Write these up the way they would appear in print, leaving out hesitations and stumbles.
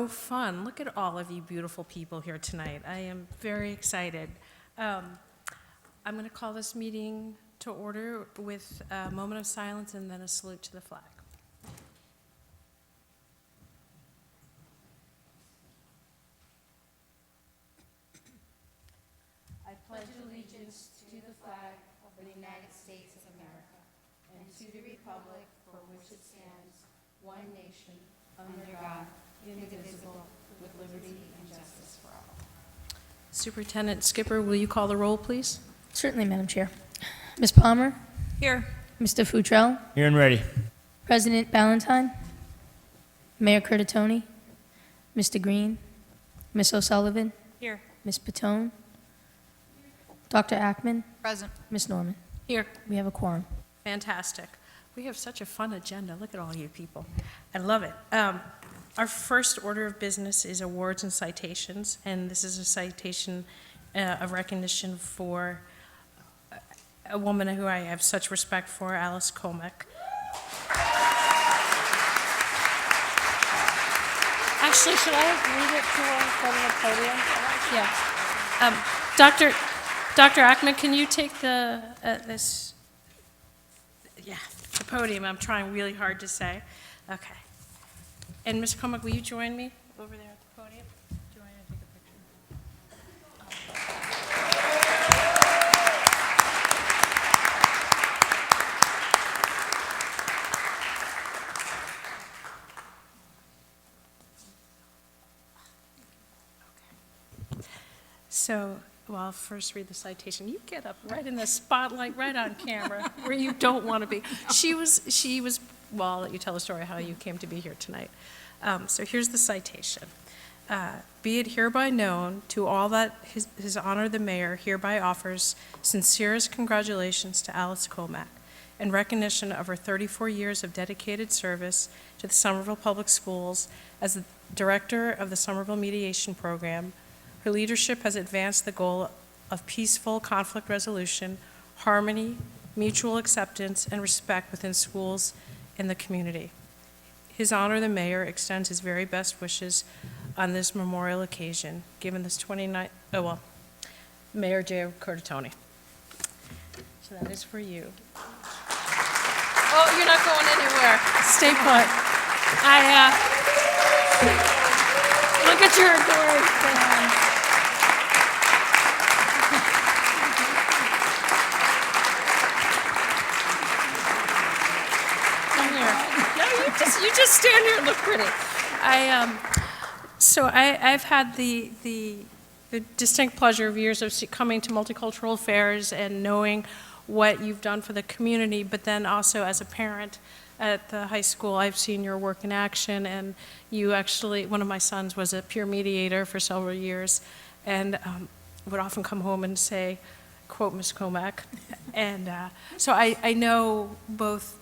so fun. Look at all of you beautiful people here tonight. I am very excited. I'm going to call this meeting to order with a moment of silence and then a salute to the flag. I pledge allegiance to the flag of the United States of America and to the republic for which it stands, one nation, under God, indivisible, with liberty and justice for all. Superintendent Skipper, will you call the roll, please? Certainly, Madam Chair. Ms. Palmer? Here. Mr. Futrell? Here and ready. President Ballantyne? Mayor Curtatone? Mr. Green? Ms. O'Sullivan? Here. Ms. Patone? Dr. Ackman? Present. Ms. Norman? Here. We have a quorum. Fantastic. We have such a fun agenda. Look at all you people. I love it. Our first order of business is awards and citations, and this is a citation of recognition for a woman who I have such respect for, Alice Komek. Actually, should I read it to her in front of the podium? Yeah. Dr. Ackman, can you take the the podium? I'm trying really hard to say. Okay. And Ms. Komek, will you join me over there at the podium? Do you want to take a picture? So, well, I'll first read the citation. You get up right in the spotlight, right on camera, where you don't want to be. She was, well, I'll let you tell the story how you came to be here tonight. So here's the citation. Be it hereby known to all that His Honor the Mayor hereby offers sincerest congratulations to Alice Komek in recognition of her 34 years of dedicated service to the Somerville Public Schools as the Director of the Somerville Mediation Program. Her leadership has advanced the goal of peaceful conflict resolution, harmony, mutual acceptance, and respect within schools in the community. His Honor the Mayor extends his very best wishes on this memorial occasion, given this 29th, Mayor J. Curtatone. So that is for you. Oh, you're not going anywhere. Stay put. Look at your adoring fans. You just stand here and look pretty. I've had the distinct pleasure of years of coming to multicultural fairs and knowing what you've done for the community, but then also as a parent at the high school, I've seen your work in action, and you actually, one of my sons was a peer mediator for several years, and would often come home and say, quote, Ms. Komek. And so I know both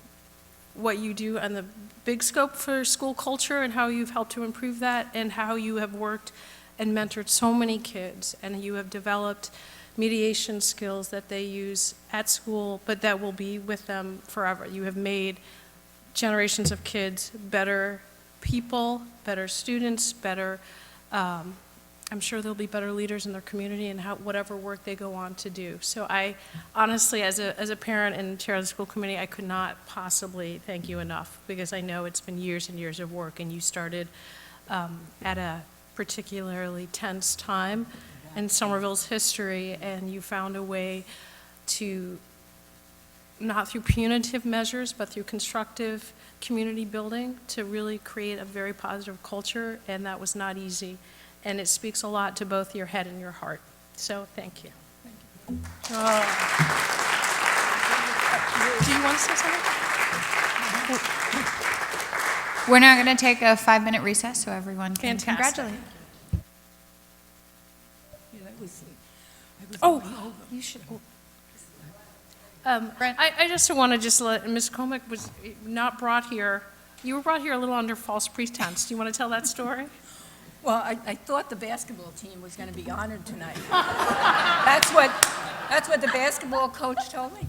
what you do on the big scope for school culture and how you've helped to improve that, and how you have worked and mentored so many kids, and you have developed mediation skills that they use at school, but that will be with them forever. You have made generations of kids better people, better students, better, I'm sure they'll be better leaders in their community and whatever work they go on to do. So I honestly, as a parent and chair of the school committee, I could not possibly thank you enough, because I know it's been years and years of work, and you started at a particularly tense time in Somerville's history, and you found a way to, not through punitive measures, but through constructive community building, to really create a very positive culture, and that was not easy. And it speaks a lot to both your head and your heart. So thank you. Thank you. Oh. Do you want to say something? We're now going to take a 5-minute recess so everyone can Fantastic. congratulate. Oh, you should. Brent? I just want to let Ms. Komek was not brought here. You were brought here a little under false pretense. Do you want to tell that story? Well, I thought the basketball team was going to be honored tonight. That's what the basketball coach told me.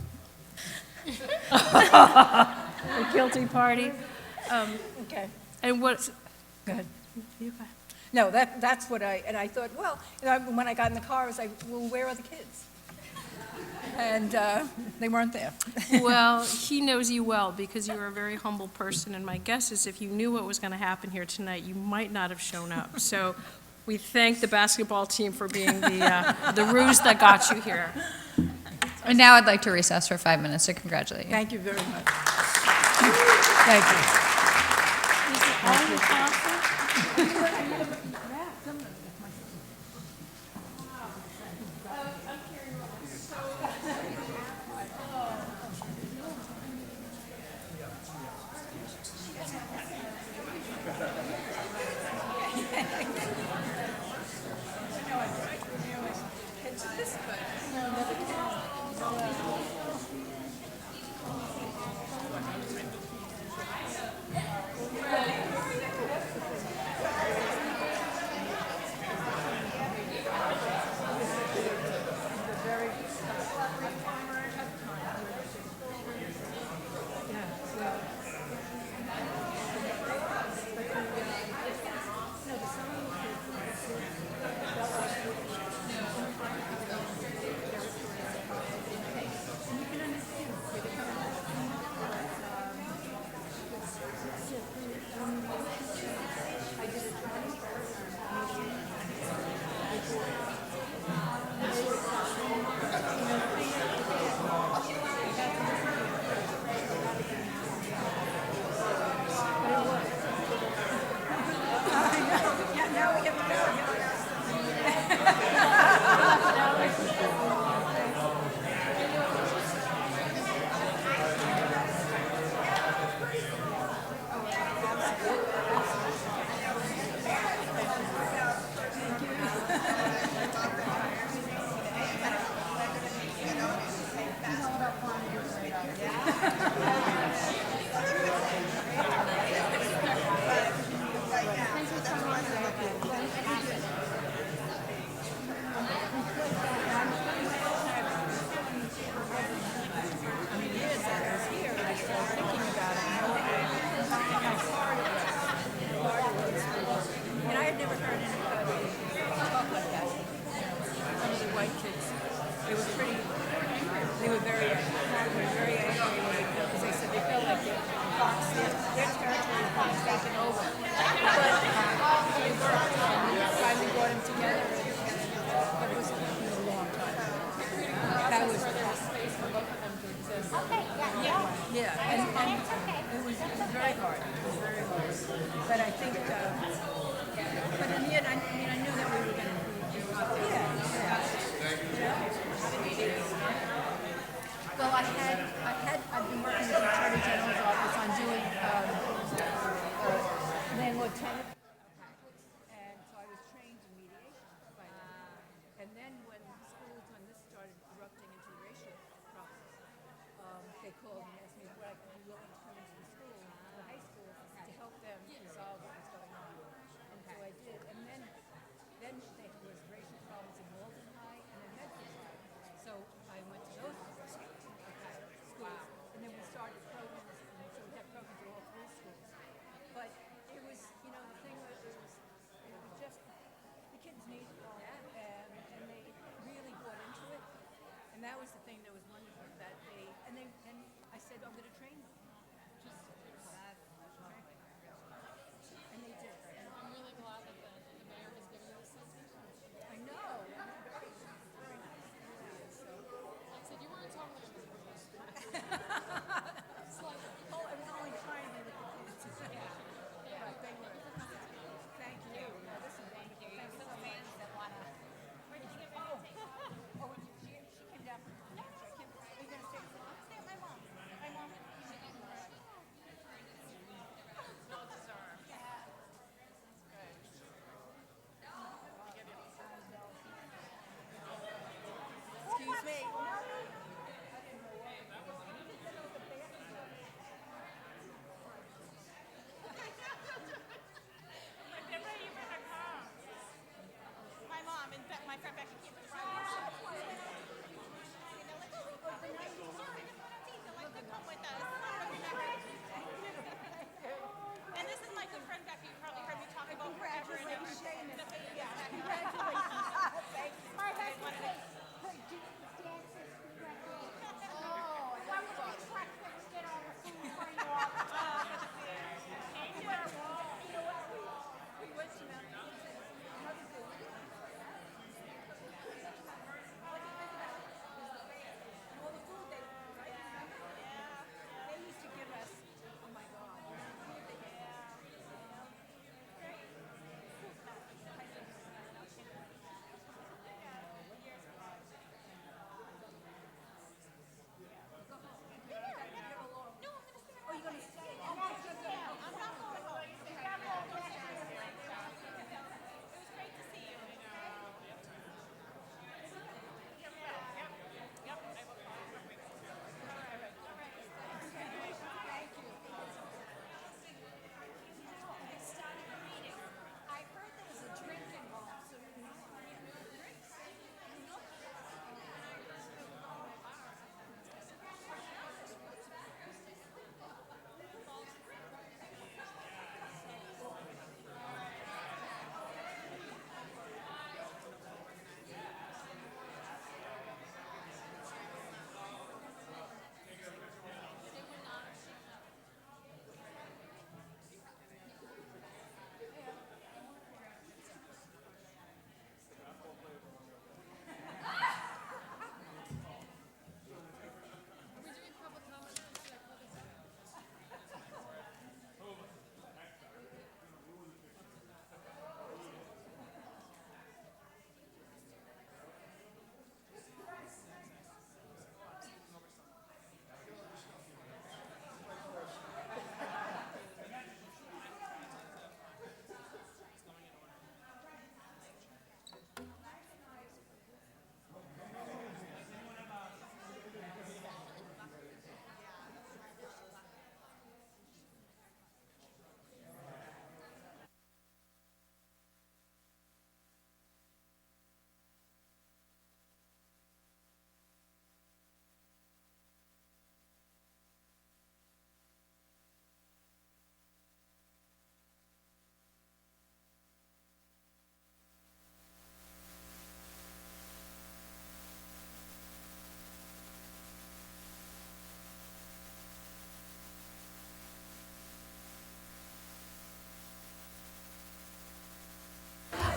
The guilty party. Okay. And what? Go ahead. You go ahead. No, that's what and I thought, well, when I got in the car, I was like, well, where are the kids? And they weren't there. Well, he knows you well because you are a very humble person, and my guess is if you knew what was going to happen here tonight, you might not have shown up. So we thank the basketball team for being the ruse that got you here. And now I'd like to recess for 5 minutes to congratulate you. Thank you very much. Thank you. Yeah, and it was very hard. It was very hard. But I think, but in the end, I knew that we were going to do it. Yeah. Well, I've been working with the Attorney General's office on doing landlord tenant. And so I was trained in mediation by then. And then when schools, when this started erupting into the racial problem, they called and asked me what I could be willing to come into the school, the high school, to help them resolve what was going on. And so I did. And then there was racial problems in Walden High and in Medford High. So I went to those schools. And then we started programs, and so we had programs at all three schools. But it was, the thing was, it was just, the kids needed it, and they really bought into it. And that was the thing that was wonderful, that and I said, I'm going to train them.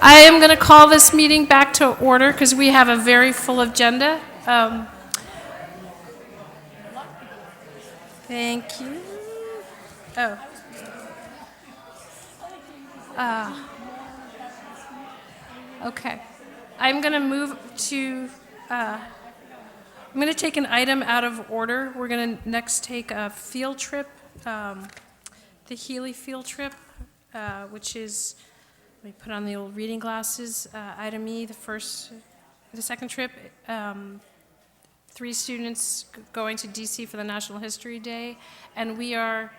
I am going to call this meeting back to order because we have a very full agenda. Thank you. Oh. Okay. I'm going to move to, I'm going to take an item out of order. We're going to next take a field trip, the Healy field trip, which is, let me put on the old reading glasses. Item E, the second trip, 3 students going to DC for the National History Day, and we are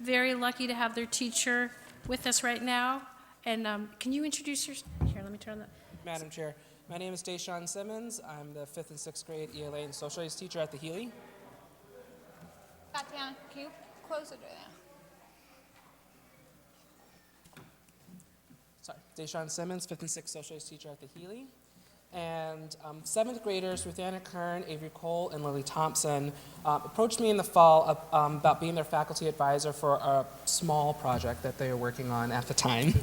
very lucky to have their teacher with us right now. And can you introduce yourself? Here, let me turn that. Madam Chair, my name is Deshaun Simmons. I'm the 5th and 6th grade ELA and social studies teacher at the Healy. Tatiana, can you close it now? Sorry, Deshaun Simmons, 5th and 6th social studies teacher at the Healy. And 7th graders Ruthanna Kern, Avery Cole, and Lily Thompson approached me in the fall about being their faculty advisor for a small project that they were working on at the time.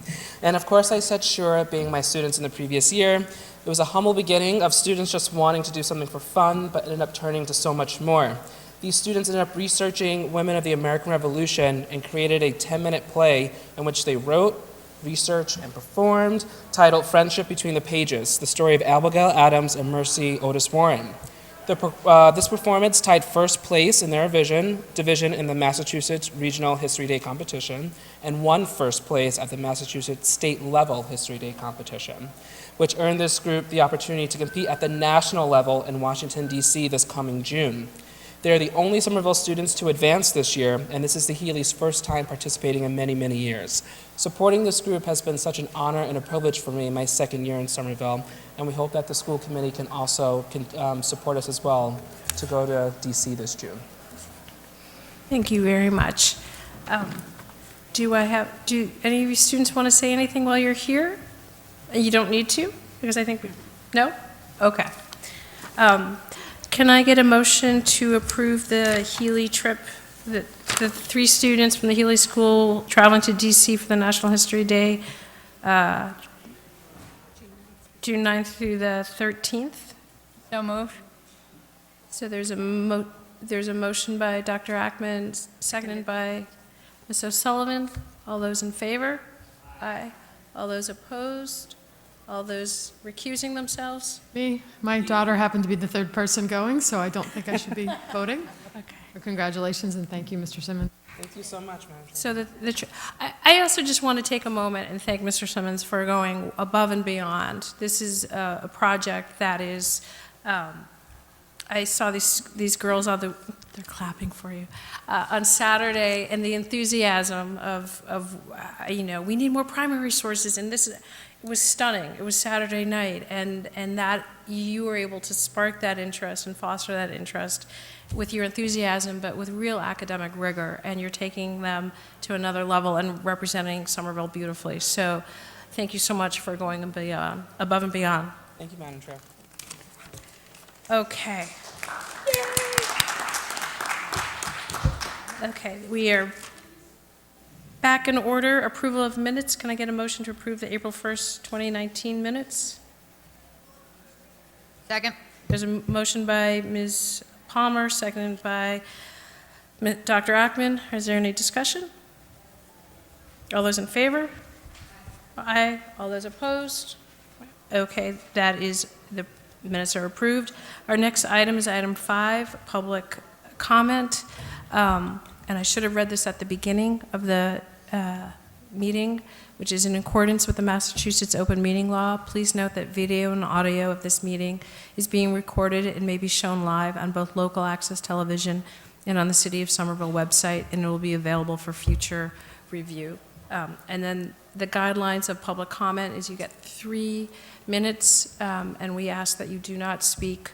And of course I said sure, being my students in the previous year. It was a humble beginning of students just wanting to do something for fun, but ended up turning to so much more. These students ended up researching women of the American Revolution and created a 10-minute play in which they wrote, researched, and performed, titled Friendship Between the Pages, the story of Abigail Adams and Mercy Otis Warren. This performance tied first place in their division in the Massachusetts Regional History Day competition and won first place at the Massachusetts State Level History Day competition, which earned this group the opportunity to compete at the national level in Washington, D.C. this coming June. They are the only Somerville students to advance this year, and this is the Healy's first time participating in many, many years. Supporting this group has been such an honor and a privilege for me in my second year in Somerville, and we hope that the school committee can also support us as well to go to DC this June. Thank you very much. Do any of you students want to say anything while you're here? You don't need to, because I think no? Okay. Can I get a motion to approve the Healy trip, the 3 students from the Healy School traveling to DC for the National History Day, June 9th through the 13th? So moved. So there's a motion by Dr. Ackman, seconded by Ms. O'Sullivan. All those in favor? Aye. All those opposed? All those recusing themselves? Me, my daughter happened to be the 3rd person going, so I don't think I should be voting. Okay. But congratulations and thank you, Mr. Simmons. Thank you so much, Madam Chair. So I also just want to take a moment and thank Mr. Simmons for going above and beyond. This is a project that is, I saw these girls they're clapping for you, on Saturday, and the enthusiasm of we need more primary resources, and it was stunning. It was Saturday night, and that you were able to spark that interest and foster that interest with your enthusiasm, but with real academic rigor, and you're taking them to another level and representing Somerville beautifully. So thank you so much for going above and beyond. Thank you, Madam Chair. Okay. Okay, we are back in order. Approval of minutes. Can I get a motion to approve the April 1st, 2019 minutes? Second. There's a motion by Ms. Palmer, seconded by Dr. Ackman. Is there any discussion? All those in favor? Aye. All those opposed? Okay, the minutes are approved. Our next item is item 5, public comment. And I should have read this at the beginning of the meeting, which is in accordance with the Massachusetts Open Meeting Law. Please note that video and audio of this meeting is being recorded and may be shown live on both local access television and on the City of Somerville website, and it will be available for future review. And then the guidelines of public comment is you get 3 minutes, and we ask that you do not speak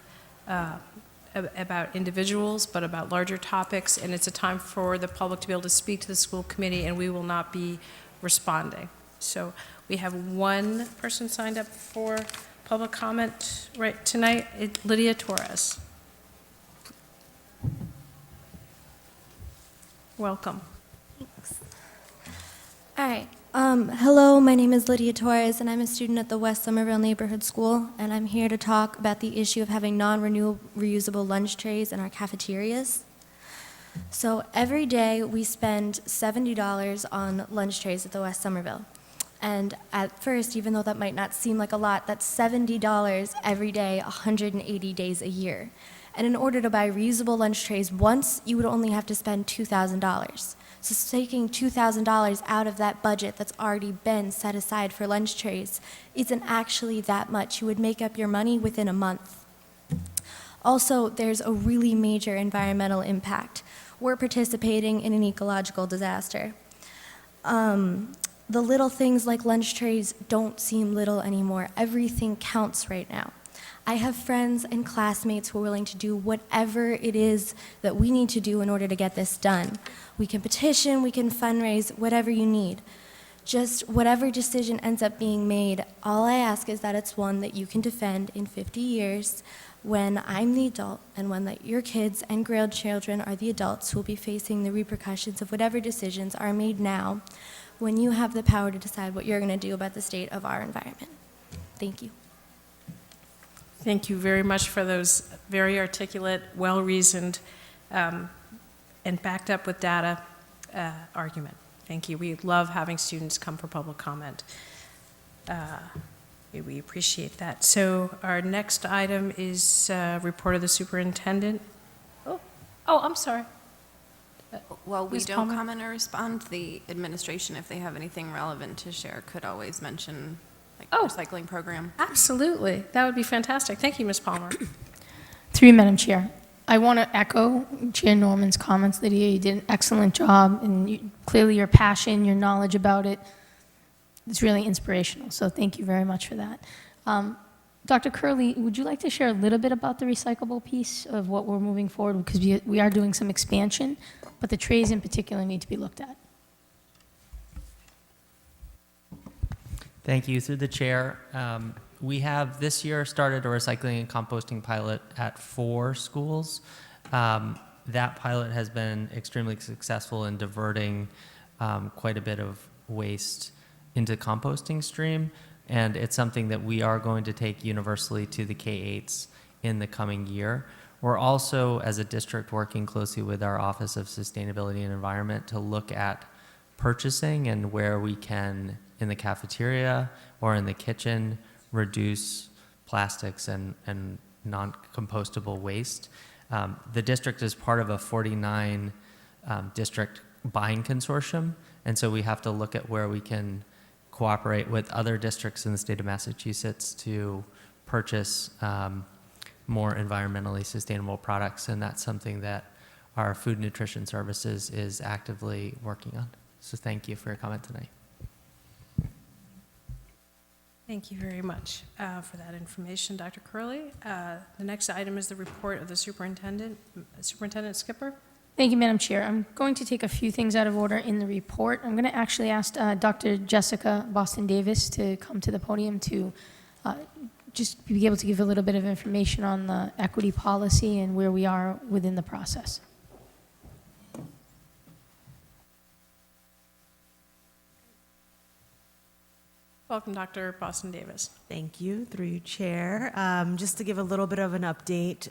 about individuals, but about larger topics, and it's a time for the public to be able to speak to the school committee, and we will not be responding. So we have 1 person signed up for public comment right tonight, Lydia Torres. Welcome. All right. Hello, my name is Lydia Torres, and I'm a student at the West Somerville Neighborhood School, and I'm here to talk about the issue of having non-reusable lunch trays in our cafeterias. So every day we spend $70 on lunch trays at the West Somerville. And at first, even though that might not seem like a lot, that's $70 every day, 180 days a year. And in order to buy reusable lunch trays once, you would only have to spend $2,000. So taking $2,000 out of that budget that's already been set aside for lunch trays isn't actually that much. You would make up your money within a month. Also, there's a really major environmental impact. We're participating in an ecological disaster. The little things like lunch trays don't seem little anymore. Everything counts right now. I have friends and classmates who are willing to do whatever it is that we need to do in order to get this done. We can petition, we can fundraise, whatever you need. Just whatever decision ends up being made, all I ask is that it's one that you can defend in 50 years when I'm the adult and when your kids and grandchildren are the adults who will be facing the repercussions of whatever decisions are made now when you have the power to decide what you're going to do about the state of our environment. Thank you. Thank you very much for those very articulate, well-reasoned, and backed up with data argument. Thank you. We love having students come for public comment. We appreciate that. So our next item is report of the superintendent. Oh, I'm sorry. Well, we Ms. don't Palmer? comment or respond. The administration, if they have anything relevant to share, could always mention like recycling program. Absolutely. That would be fantastic. Thank you, Ms. Palmer. Through you, Madam Chair. I want to echo Chair Norman's comments. Lydia, you did an excellent job, and clearly your passion, your knowledge about it, it's really inspirational. So thank you very much for that. Dr. Curley, would you like to share a little bit about the recyclable piece of what we're moving forward? Because we are doing some expansion, but the trays in particular need to be looked at. Thank you. Through the chair, we have this year started a recycling and composting pilot at 4 schools. That pilot has been extremely successful in diverting quite a bit of waste into composting stream, and it's something that we are going to take universally to the K-8s in the coming year. We're also, as a district, working closely with our Office of Sustainability and Environment to look at purchasing and where we can, in the cafeteria or in the kitchen, reduce plastics and non-compostable waste. The district is part of a 49 district buying consortium, and so we have to look at where we can cooperate with other districts in the state of Massachusetts to purchase more environmentally sustainable products, and that's something that our Food Nutrition Services is actively working on. So thank you for your comment tonight. Thank you very much for that information, Dr. Curley. The next item is the report of the superintendent. Superintendent Skipper. Thank you, Madam Chair. I'm going to take a few things out of order in the report. I'm going to actually ask Dr. Jessica Boston Davis to come to the podium to just be able to give a little bit of information on the equity policy and where we are within the process. Welcome, Dr. Boston Davis. Thank you, through you, Chair. Just to give a little bit of an update,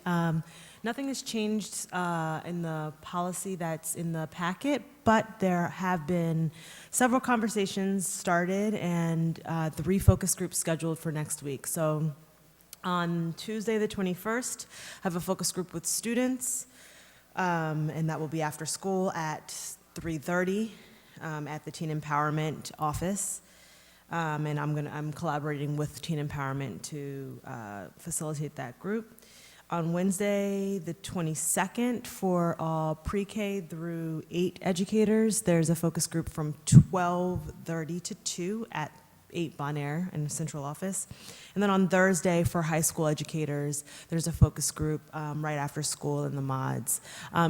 nothing has changed in the policy that's in the packet, but there have been several conversations started and 3 focus groups scheduled for next week. So on Tuesday the 21st, I have a focus group with students, and that will be after school at 3:30 at the Teen Empowerment office. And I'm collaborating with Teen Empowerment to facilitate that group. On Wednesday, the 22nd, for all pre-K through 8 educators, there's a focus group from 12:30 to 2 at 8 Bon Air in the central office. And then on Thursday, for high school educators, there's a focus group right after school in the mods.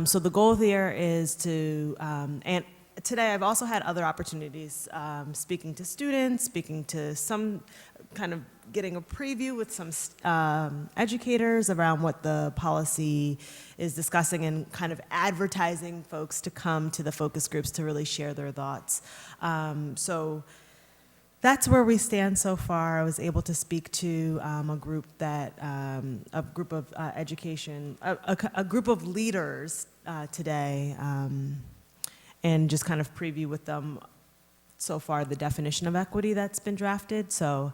So the goal there is to, and today I've also had other opportunities speaking to students, speaking to some kind of getting a preview with some educators around what the policy is discussing and kind of advertising folks to come to the focus groups to really share their thoughts. So that's where we stand so far. I was able to speak to a group of education, a group of leaders today, and just kind of preview with them so far the definition of equity that's been drafted. So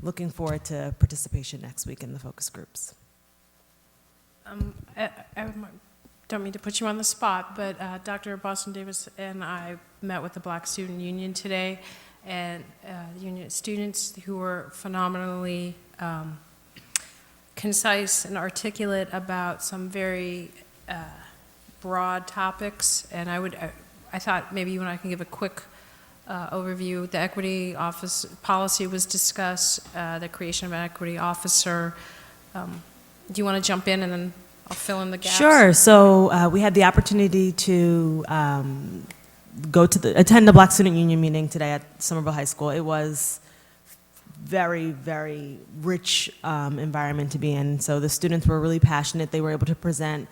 looking forward to participation next week in the focus groups. I don't mean to put you on the spot, but Dr. Boston Davis and I met with the Black Student Union today, and union students who were phenomenally concise and articulate about some very broad topics. And I thought maybe you and I can give a quick overview. The equity office policy was discussed, the creation of an equity officer. Do you want to jump in and then I'll fill in the gaps? Sure. So we had the opportunity to attend the Black Student Union meeting today at Somerville High School. It was very, very rich environment to be in. So the students were really passionate. They were able to present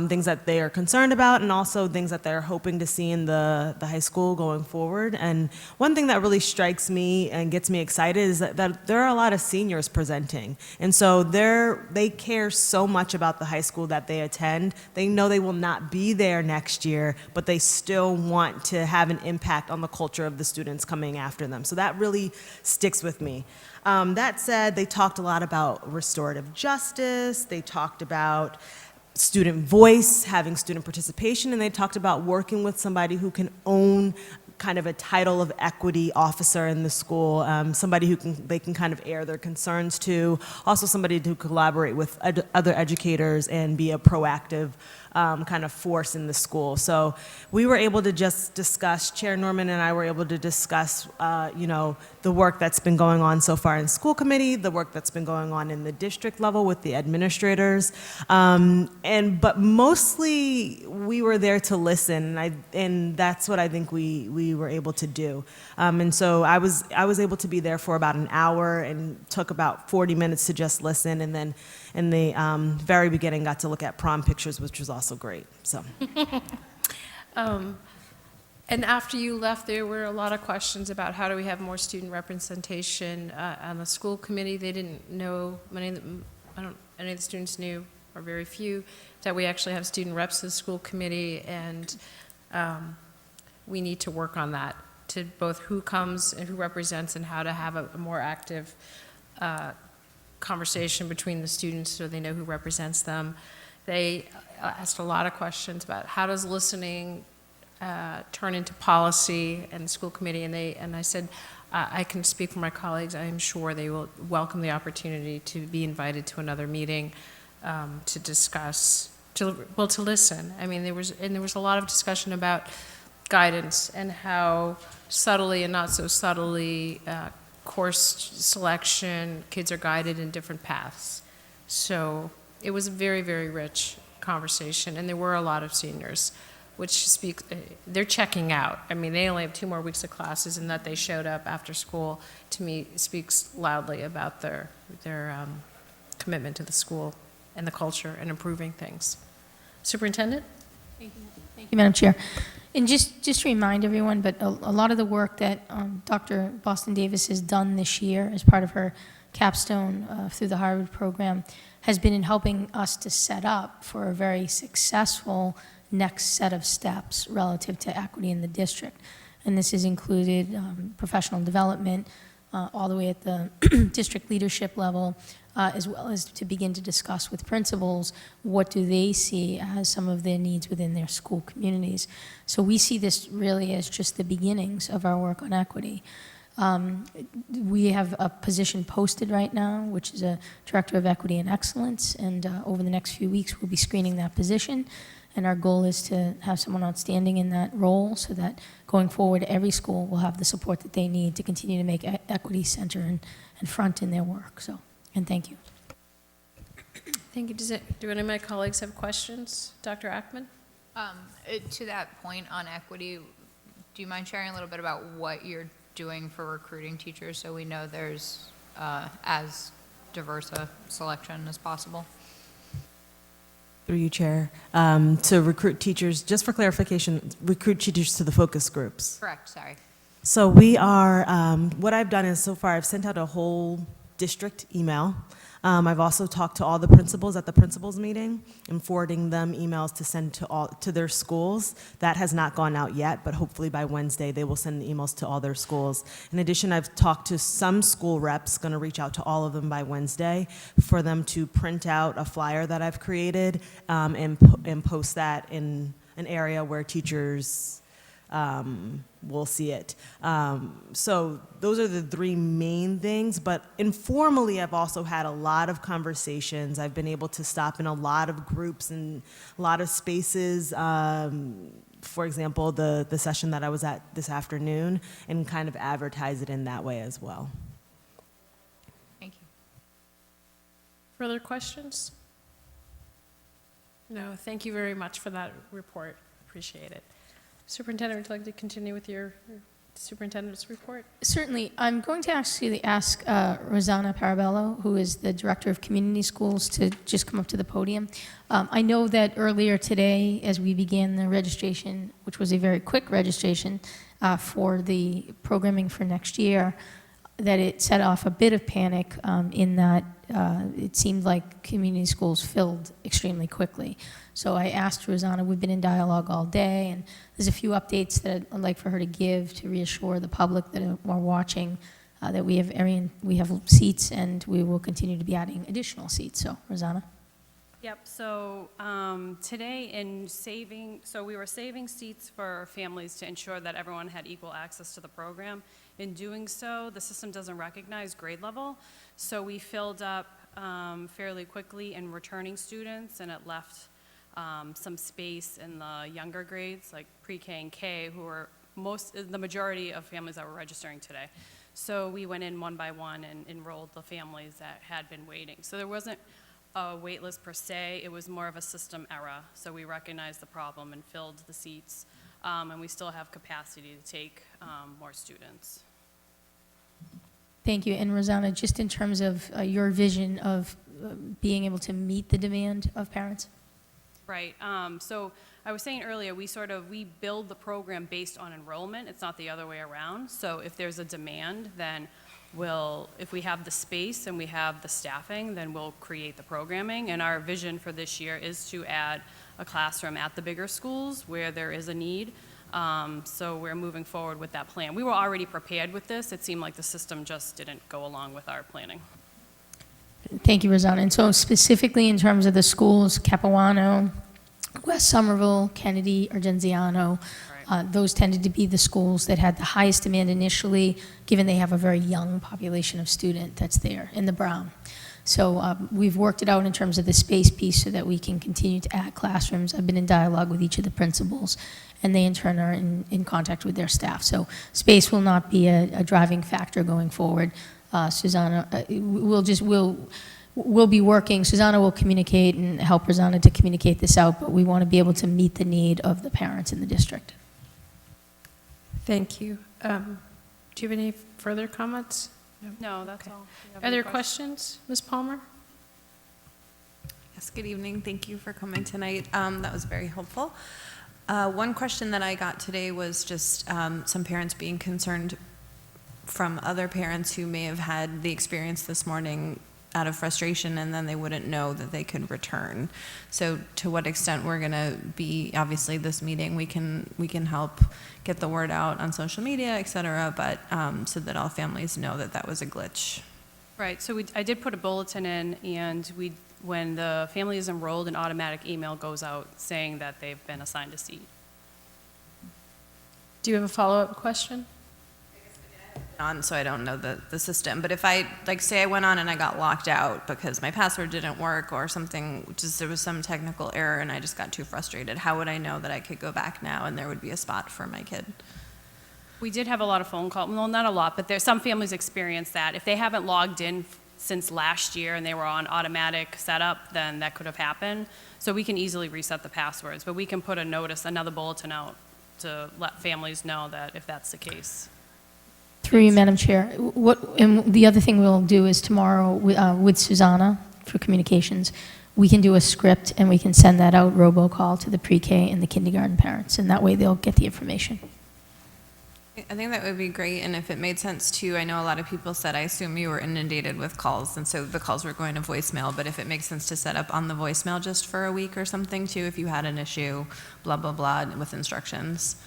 things that they are concerned about and also things that they're hoping to see in the high school going forward. And one thing that really strikes me and gets me excited is that there are a lot of seniors presenting. And so they care so much about the high school that they attend. They know they will not be there next year, but they still want to have an impact on the culture of the students coming after them. So that really sticks with me. That said, they talked a lot about restorative justice, they talked about student voice, having student participation, and they talked about working with somebody who can own kind of a title of equity officer in the school, somebody who they can kind of air their concerns to, also somebody to collaborate with other educators and be a proactive kind of force in the school. So we were able to just discuss, Chair Norman and I were able to discuss, the work that's been going on so far in school committee, the work that's been going on in the district level with the administrators, but mostly we were there to listen, and that's what I think we were able to do. And so I was able to be there for about an hour and took about 40 minutes to just listen, and then in the very beginning got to look at prom pictures, which was also great. So. And after you left, there were a lot of questions about how do we have more student representation on the school committee. They didn't know, any of the students knew, or very few, that we actually have student reps to the school committee, and we need to work on that, to both who comes and who represents and how to have a more active conversation between the students so they know who represents them. They asked a lot of questions about how does listening turn into policy and the school committee, and I said, I can speak for my colleagues. I am sure they will welcome the opportunity to be invited to another meeting to discuss, to listen. I mean, there was a lot of discussion about guidance and how subtly and not so subtly course selection, kids are guided in different paths. So it was a very, very rich conversation, and there were a lot of seniors, which they're checking out. I mean, they only have 2 more weeks of classes, and that they showed up after school, to me, speaks loudly about their commitment to the school and the culture and improving things. Superintendent? Thank you, Madam Chair. And just to remind everyone, but a lot of the work that Dr. Boston Davis has done this year as part of her capstone through the Harvard program has been in helping us to set up for a very successful next set of steps relative to equity in the district. And this has included professional development all the way at the district leadership level, as well as to begin to discuss with principals what do they see as some of their needs within their school communities. So we see this really as just the beginnings of our work on equity. We have a position posted right now, which is a Director of Equity and Excellence, and over the next few weeks we'll be screening that position. And our goal is to have someone outstanding in that role so that going forward, every school will have the support that they need to continue to make equity center and front in their work. So, and thank you. Thank you. Do any of my colleagues have questions? Dr. Ackman? To that point on equity, do you mind sharing a little bit about what you're doing for recruiting teachers so we know there's as diverse a selection as possible? Through you, Chair, to recruit teachers, just for clarification, recruit teachers to the focus groups. Correct, sorry. So we are, what I've done is so far I've sent out a whole district email. I've also talked to all the principals at the principals meeting and forwarding them emails to send to their schools. That has not gone out yet, but hopefully by Wednesday they will send the emails to all their schools. In addition, I've talked to some school reps, going to reach out to all of them by Wednesday for them to print out a flyer that I've created and post that in an area where teachers we'll see it. So those are the three main things, but informally I've also had a lot of conversations. I've been able to stop in a lot of groups and a lot of spaces. For example, the session that I was at this afternoon, and kind of advertise it in that way as well. Thank you. Further questions? No, thank you very much for that report. Appreciate it. Superintendent, would you like to continue with your superintendent's report? Certainly. I'm going to actually ask Rosanna Parabello, who is the Director of Community Schools, to just come up to the podium. I know that earlier today, as we began the registration, which was a very quick registration for the programming for next year, that it set off a bit of panic in that it seemed like community schools filled extremely quickly. So I asked Rosanna, we've been in dialogue all day, and there's a few updates that I'd like for her to give to reassure the public that are watching that we have seats, and we will continue to be adding additional seats. So, Rosanna. Yep, so today we were saving seats for families to ensure that everyone had equal access to the program. In doing so, the system doesn't recognize grade level, so we filled up fairly quickly in returning students, and it left some space in the younger grades, like pre-K and K, who were the majority of families that were registering today. So we went in one by one and enrolled the families that had been waiting. So there wasn't a wait list per se, it was more of a system error. So we recognized the problem and filled the seats, and we still have capacity to take more students. Thank you. And Rosanna, just in terms of your vision of being able to meet the demand of parents? Right, so I was saying earlier, we build the program based on enrollment. It's not the other way around. So if there's a demand, then if we have the space and we have the staffing, then we'll create the programming. And our vision for this year is to add a classroom at the bigger schools where there is a need. So we're moving forward with that plan. We were already prepared with this. It seemed like the system just didn't go along with our planning. Thank you, Rosanna. And so specifically in terms of the schools, Capuano, West Somerville, Kennedy, Argenziano, those tended to be the schools that had the highest demand initially, given they have a very young population of student that's there in the Brown. So we've worked it out in terms of the space piece so that we can continue to add classrooms. I've been in dialogue with each of the principals, and they in turn are in contact with their staff. So space will not be a driving factor going forward. Susanna, we'll be working. Susanna will communicate and help Rosanna to communicate this out, but we want to be able to meet the need of the parents in the district. Thank you. Do you have any further comments? No, that's all. Other questions, Ms. Palmer? Yes, good evening. Thank you for coming tonight. That was very helpful. One question that I got today was just some parents being concerned from other parents who may have had the experience this morning out of frustration, and then they wouldn't know that they could return. So to what extent we're going to be, obviously this meeting, we can help get the word out on social media, et cetera, but so that all families know that that was a glitch. Right, so I did put a bulletin in, and when the family is enrolled, an automatic email goes out saying that they've been assigned a seat. Do you have a follow-up question? On, so I don't know the system, but if I, like, say I went on and I got locked out because my password didn't work or something, just there was some technical error and I just got too frustrated, how would I know that I could go back now and there would be a spot for my kid? We did have a lot of phone calls, well, not a lot, but there's some families experience that. If they haven't logged in since last year and they were on automatic setup, then that could have happened. So we can easily reset the passwords, but we can put a notice, another bulletin out to let families know that if that's the case. Through you, Madam Chair. And the other thing we'll do is tomorrow with Susanna for communications, we can do a script and we can send that out robocall to the pre-K and the kindergarten parents, and that way they'll get the information. I think that would be great, and if it made sense too, I know a lot of people said, I assume you were inundated with calls, and so the calls were going to voicemail, but if it makes sense to set up on the voicemail just for a week or something too, if you had an issue, blah, blah, blah, with instructions,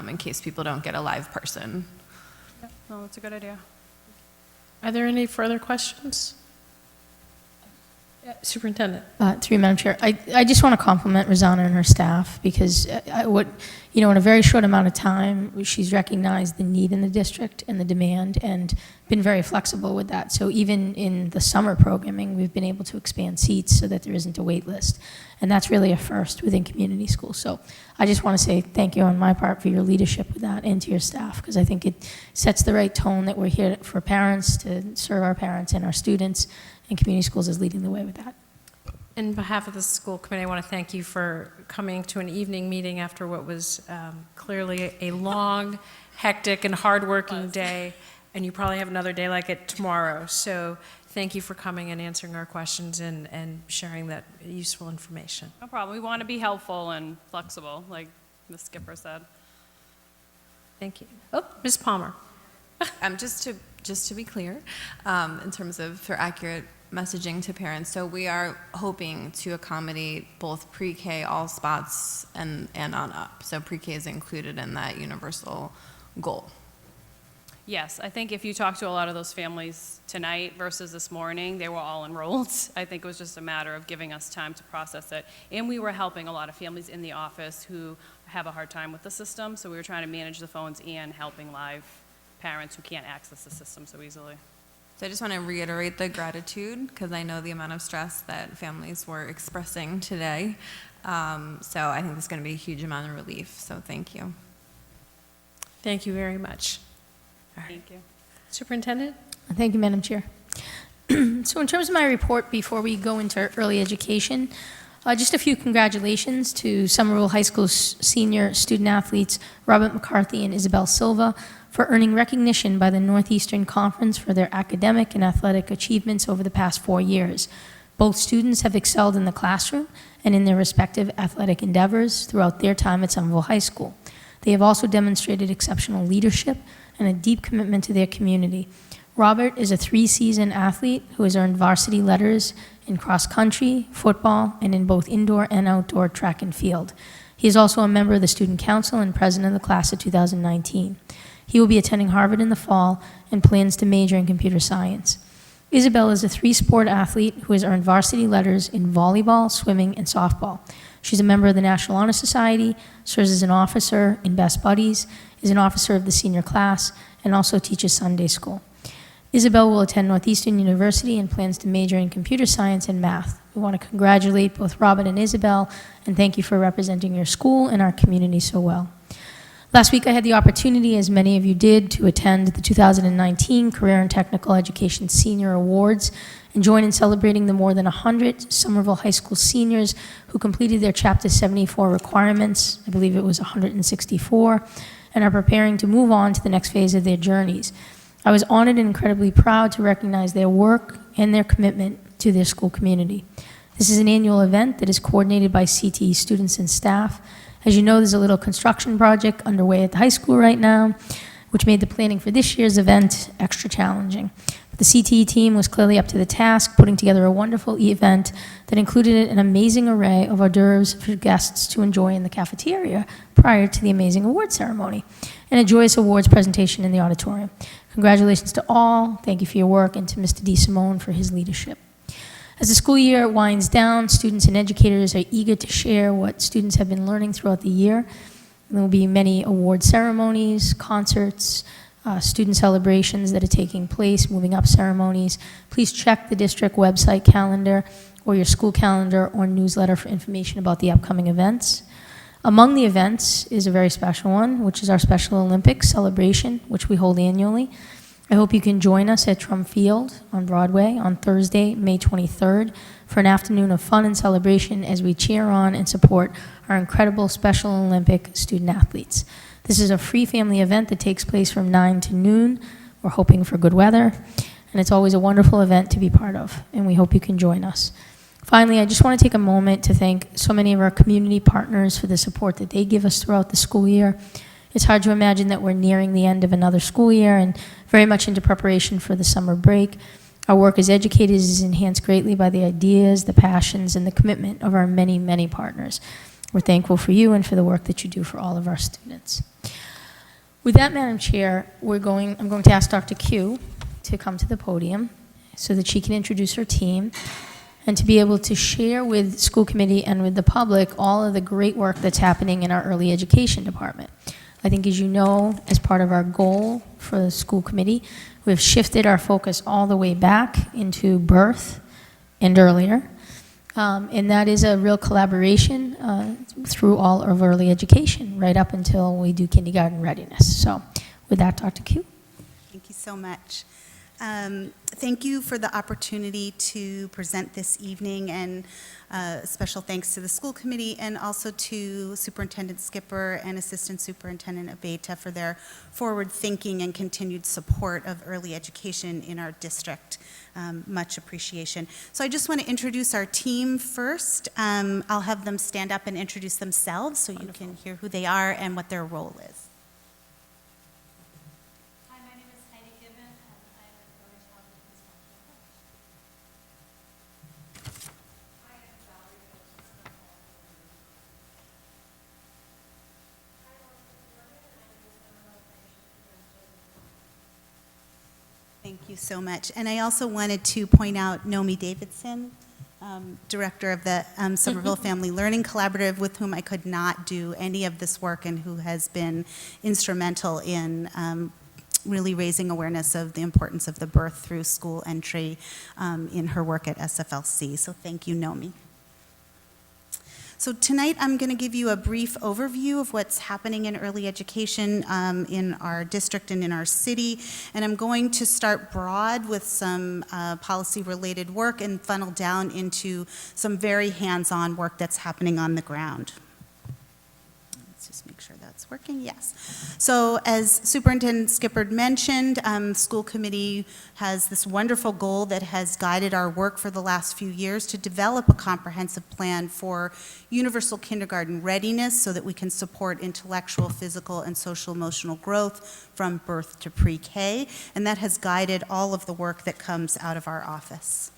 in case people don't get a live person. No, that's a good idea. Are there any further questions? Superintendent? Through you, Madam Chair, I just want to compliment Rosanna and her staff because in a very short amount of time, she's recognized the need in the district and the demand and been very flexible with that. So even in the summer programming, we've been able to expand seats so that there isn't a wait list. And that's really a first within community schools. So I just want to say thank you on my part for your leadership with that and to your staff, because I think it sets the right tone that we're here for parents, to serve our parents and our students, and community schools is leading the way with that. On behalf of the school committee, I want to thank you for coming to an evening meeting after what was clearly a long, hectic, and hardworking day, and you probably have another day like it tomorrow. So thank you for coming and answering our questions and sharing that useful information. No problem. We want to be helpful and flexible, like the skipper said. Thank you. Oh, Ms. Palmer. Just to be clear, in terms of for accurate messaging to parents, so we are hoping to accommodate both pre-K, all spots, and on up. So pre-K is included in that universal goal. Yes, I think if you talk to a lot of those families tonight versus this morning, they were all enrolled. I think it was just a matter of giving us time to process it. And we were helping a lot of families in the office who have a hard time with the system, so we were trying to manage the phones and helping live parents who can't access the system so easily. So I just want to reiterate the gratitude, because I know the amount of stress that families were expressing today. So I think there's going to be a huge amount of relief, so thank you. Thank you very much. Thank you. Superintendent? Thank you, Madam Chair. So in terms of my report, before we go into early education, just a few congratulations to Somerville High School senior student athletes Robert McCarthy and Isabel Silva for earning recognition by the Northeastern Conference for their academic and athletic achievements over the past 4 years. Both students have excelled in the classroom and in their respective athletic endeavors throughout their time at Somerville High School. They have also demonstrated exceptional leadership and a deep commitment to their community. Robert is a 3-season athlete who has earned varsity letters in cross-country, football, and in both indoor and outdoor track and field. He is also a member of the Student Council and president of the class of 2019. He will be attending Harvard in the fall and plans to major in computer science. Isabel is a 3-sport athlete who has earned varsity letters in volleyball, swimming, and softball. She's a member of the National Honor Society, serves as an officer in Best Buddies, is an officer of the senior class, and also teaches Sunday school. Isabel will attend Northeastern University and plans to major in computer science and math. We want to congratulate both Robert and Isabel, and thank you for representing your school and our community so well. Last week I had the opportunity, as many of you did, to attend the 2019 Career and Technical Education Senior Awards and join in celebrating the more than 100 Somerville High School seniors who completed their Chapter 74 requirements, I believe it was 164, and are preparing to move on to the next phase of their journeys. I was honored and incredibly proud to recognize their work and their commitment to their school community. This is an annual event that is coordinated by CTE students and staff. As you know, there's a little construction project underway at the high school right now, which made the planning for this year's event extra challenging. But the CTE team was clearly up to the task, putting together a wonderful event that included an amazing array of hors d'oeuvres for guests to enjoy in the cafeteria prior to the amazing award ceremony, and a joyous awards presentation in the auditorium. Congratulations to all. Thank you for your work, and to Mr. DeSimone for his leadership. As the school year winds down, students and educators are eager to share what students have been learning throughout the year. There will be many award ceremonies, concerts, student celebrations that are taking place, moving up ceremonies. Please check the district website calendar or your school calendar or newsletter for information about the upcoming events. Among the events is a very special one, which is our Special Olympics celebration, which we hold annually. I hope you can join us at Trump Field on Broadway on Thursday, May 23rd, for an afternoon of fun and celebration as we cheer on and support our incredible Special Olympic student athletes. This is a free family event that takes place from 9 to noon. We're hoping for good weather, and it's always a wonderful event to be part of, and we hope you can join us. Finally, I just want to take a moment to thank so many of our community partners for the support that they give us throughout the school year. It's hard to imagine that we're nearing the end of another school year and very much into preparation for the summer break. Our work as educators is enhanced greatly by the ideas, the passions, and the commitment of our many, many partners. We're thankful for you and for the work that you do for all of our students. With that, Madam Chair, I'm going to ask Dr. Q to come to the podium so that she can introduce her team and to be able to share with school committee and with the public all of the great work that's happening in our early education department. I think, as you know, as part of our goal for the school committee, we've shifted our focus all the way back into birth and earlier. And that is a real collaboration through all of early education, right up until we do kindergarten readiness. So with that, Dr. Q. Thank you so much. Thank you for the opportunity to present this evening, and special thanks to the school committee and also to Superintendent Skipper and Assistant Superintendent Abeta for their forward thinking and continued support of early education in our district. Much appreciation. So I just want to introduce our team first. I'll have them stand up and introduce themselves so you can hear who they are and what their role is. Hi, my name is Heidi Gibbon, and I am an early childhood instructor. I am Valerie Gilchrist. Thank you so much. And I also wanted to point out Nomi Davidson, Director of the Somerville Family Learning Collaborative, with whom I could not do any of this work and who has been instrumental in really raising awareness of the importance of the birth through school entry in her work at SFLC. So thank you, Nomi. So tonight I'm going to give you a brief overview of what's happening in early education in our district and in our city. And I'm going to start broad with some policy-related work and funnel down into some very hands-on work that's happening on the ground. Let's just make sure that's working. Yes. So as Superintendent Skipper mentioned, school committee has this wonderful goal that has guided our work for the last few years to develop a comprehensive plan for universal kindergarten readiness so that we can support intellectual, physical, and social emotional growth from birth to pre-K. And that has guided all of the work that comes out of our office.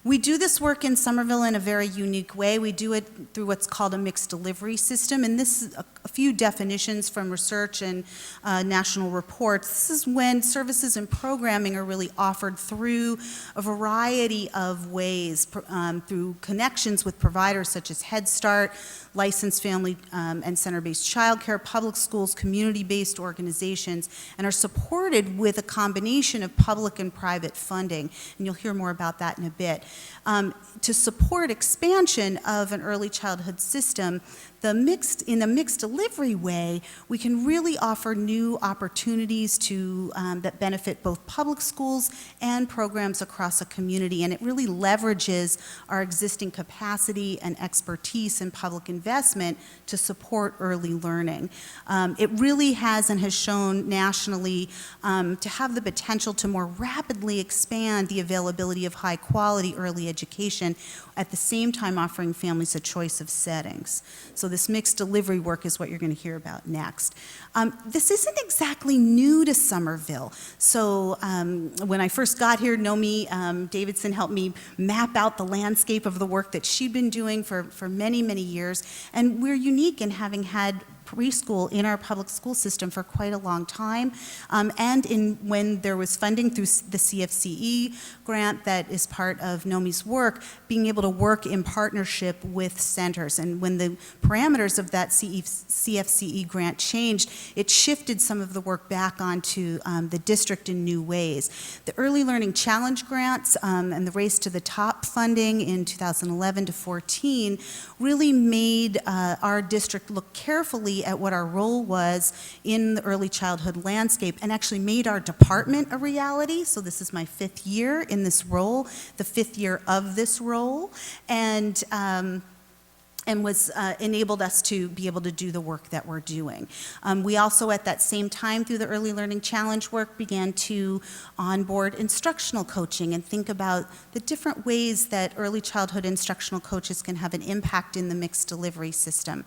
We do this work in Somerville in a very unique way. We do it through what's called a mixed delivery system, and this is a few definitions from research and national reports. This is when services and programming are really offered through a variety of ways, through connections with providers such as Head Start, licensed family and center-based childcare, public schools, community-based organizations, and are supported with a combination of public and private funding. And you'll hear more about that in a bit. To support expansion of an early childhood system, in the mixed delivery way, we can really offer new opportunities to, that benefit both public schools and programs across a community, and it really leverages our existing capacity and expertise in public investment to support early learning. It really has and has shown nationally to have the potential to more rapidly expand the availability of high-quality early education, at the same time offering families a choice of settings. So this mixed delivery work is what you're going to hear about next. This isn't exactly new to Somerville. So when I first got here, Nomi Davidson helped me map out the landscape of the work that she'd been doing for many, many years. And we're unique in having had preschool in our public school system for quite a long time, and when there was funding through the CFCE grant that is part of Nomi's work, being able to work in partnership with centers. And when the parameters of that CFCE grant changed, it shifted some of the work back onto the district in new ways. The Early Learning Challenge grants and the Race to the Top funding in 2011 to 14 really made our district look carefully at what our role was in the early childhood landscape, and actually made our department a reality. So this is my 5th year in this role, the 5th year of this role. And and was enabled us to be able to do the work that we're doing. We also, at that same time, through the Early Learning Challenge work, began to onboard instructional coaching and think about the different ways that early childhood instructional coaches can have an impact in the mixed delivery system.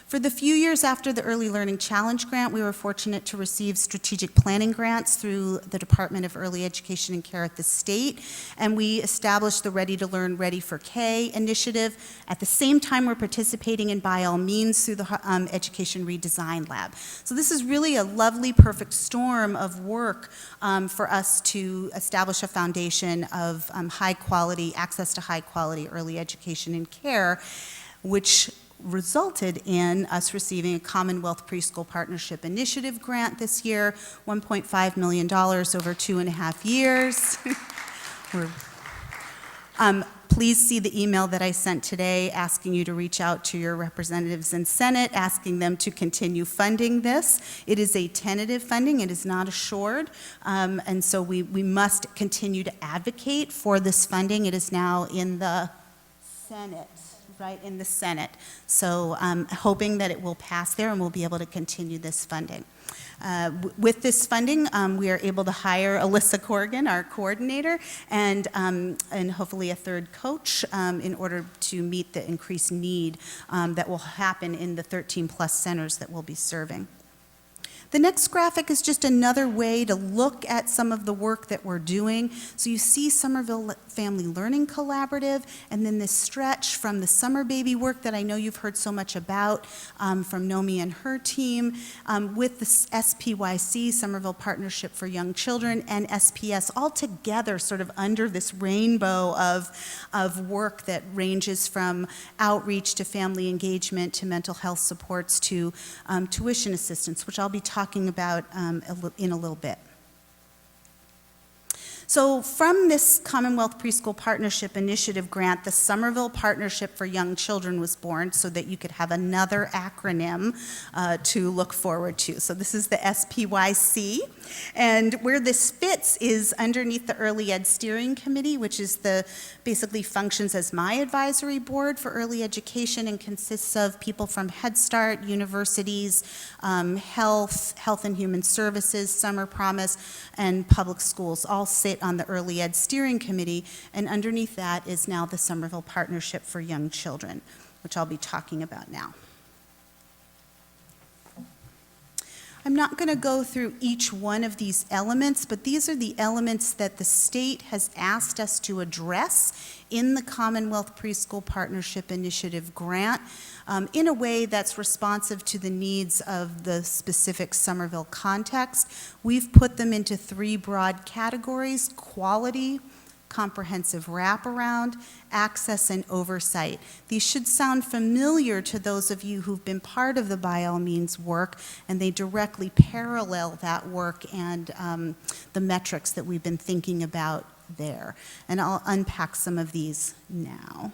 For the few years after the Early Learning Challenge grant, we were fortunate to receive strategic planning grants through the Department of Early Education and Care at the state, and we established the Ready to Learn, Ready for K initiative. At the same time, we're participating in By All Means through the Education Redesign Lab. So this is really a lovely, perfect storm of work for us to establish a foundation of high quality, access to high quality early education and care, which resulted in us receiving a Commonwealth Preschool Partnership Initiative grant this year, $1.5 million over 2.5 years. Please see the email that I sent today asking you to reach out to your representatives in Senate, asking them to continue funding this. It is a tentative funding, it is not assured, and so we must continue to advocate for this funding. It is now in the Senate, right, in the Senate. So hoping that it will pass there and we'll be able to continue this funding. With this funding, we are able to hire Alyssa Corrigan, our coordinator, and hopefully a third coach in order to meet the increased need that will happen in the 13-plus centers that we'll be serving. The next graphic is just another way to look at some of the work that we're doing. So you see Somerville Family Learning Collaborative, and then this stretch from the summer baby work that I know you've heard so much about from Nomi and her team, with the SPYC, Somerville Partnership for Young Children, and SPS, all together sort of under this rainbow of work that ranges from outreach to family engagement to mental health supports to tuition assistance, which I'll be talking about in a little bit. So from this Commonwealth Preschool Partnership Initiative grant, the Somerville Partnership for Young Children was born so that you could have another acronym to look forward to. So this is the SPYC, and where this fits is underneath the Early Ed Steering Committee, which is basically functions as my advisory board for early education and consists of people from Head Start, universities, health and human services, Summer Promise, and public schools all sit on the Early Ed Steering Committee, and underneath that is now the Somerville Partnership for Young Children, which I'll be talking about now. I'm not going to go through each one of these elements, but these are the elements that the state has asked us to address in the Commonwealth Preschool Partnership Initiative grant in a way that's responsive to the needs of the specific Somerville context. We've put them into 3 broad categories: quality, comprehensive wraparound, access, and oversight. These should sound familiar to those of you who've been part of the By All Means work, and they directly parallel that work and the metrics that we've been thinking about there. And I'll unpack some of these now.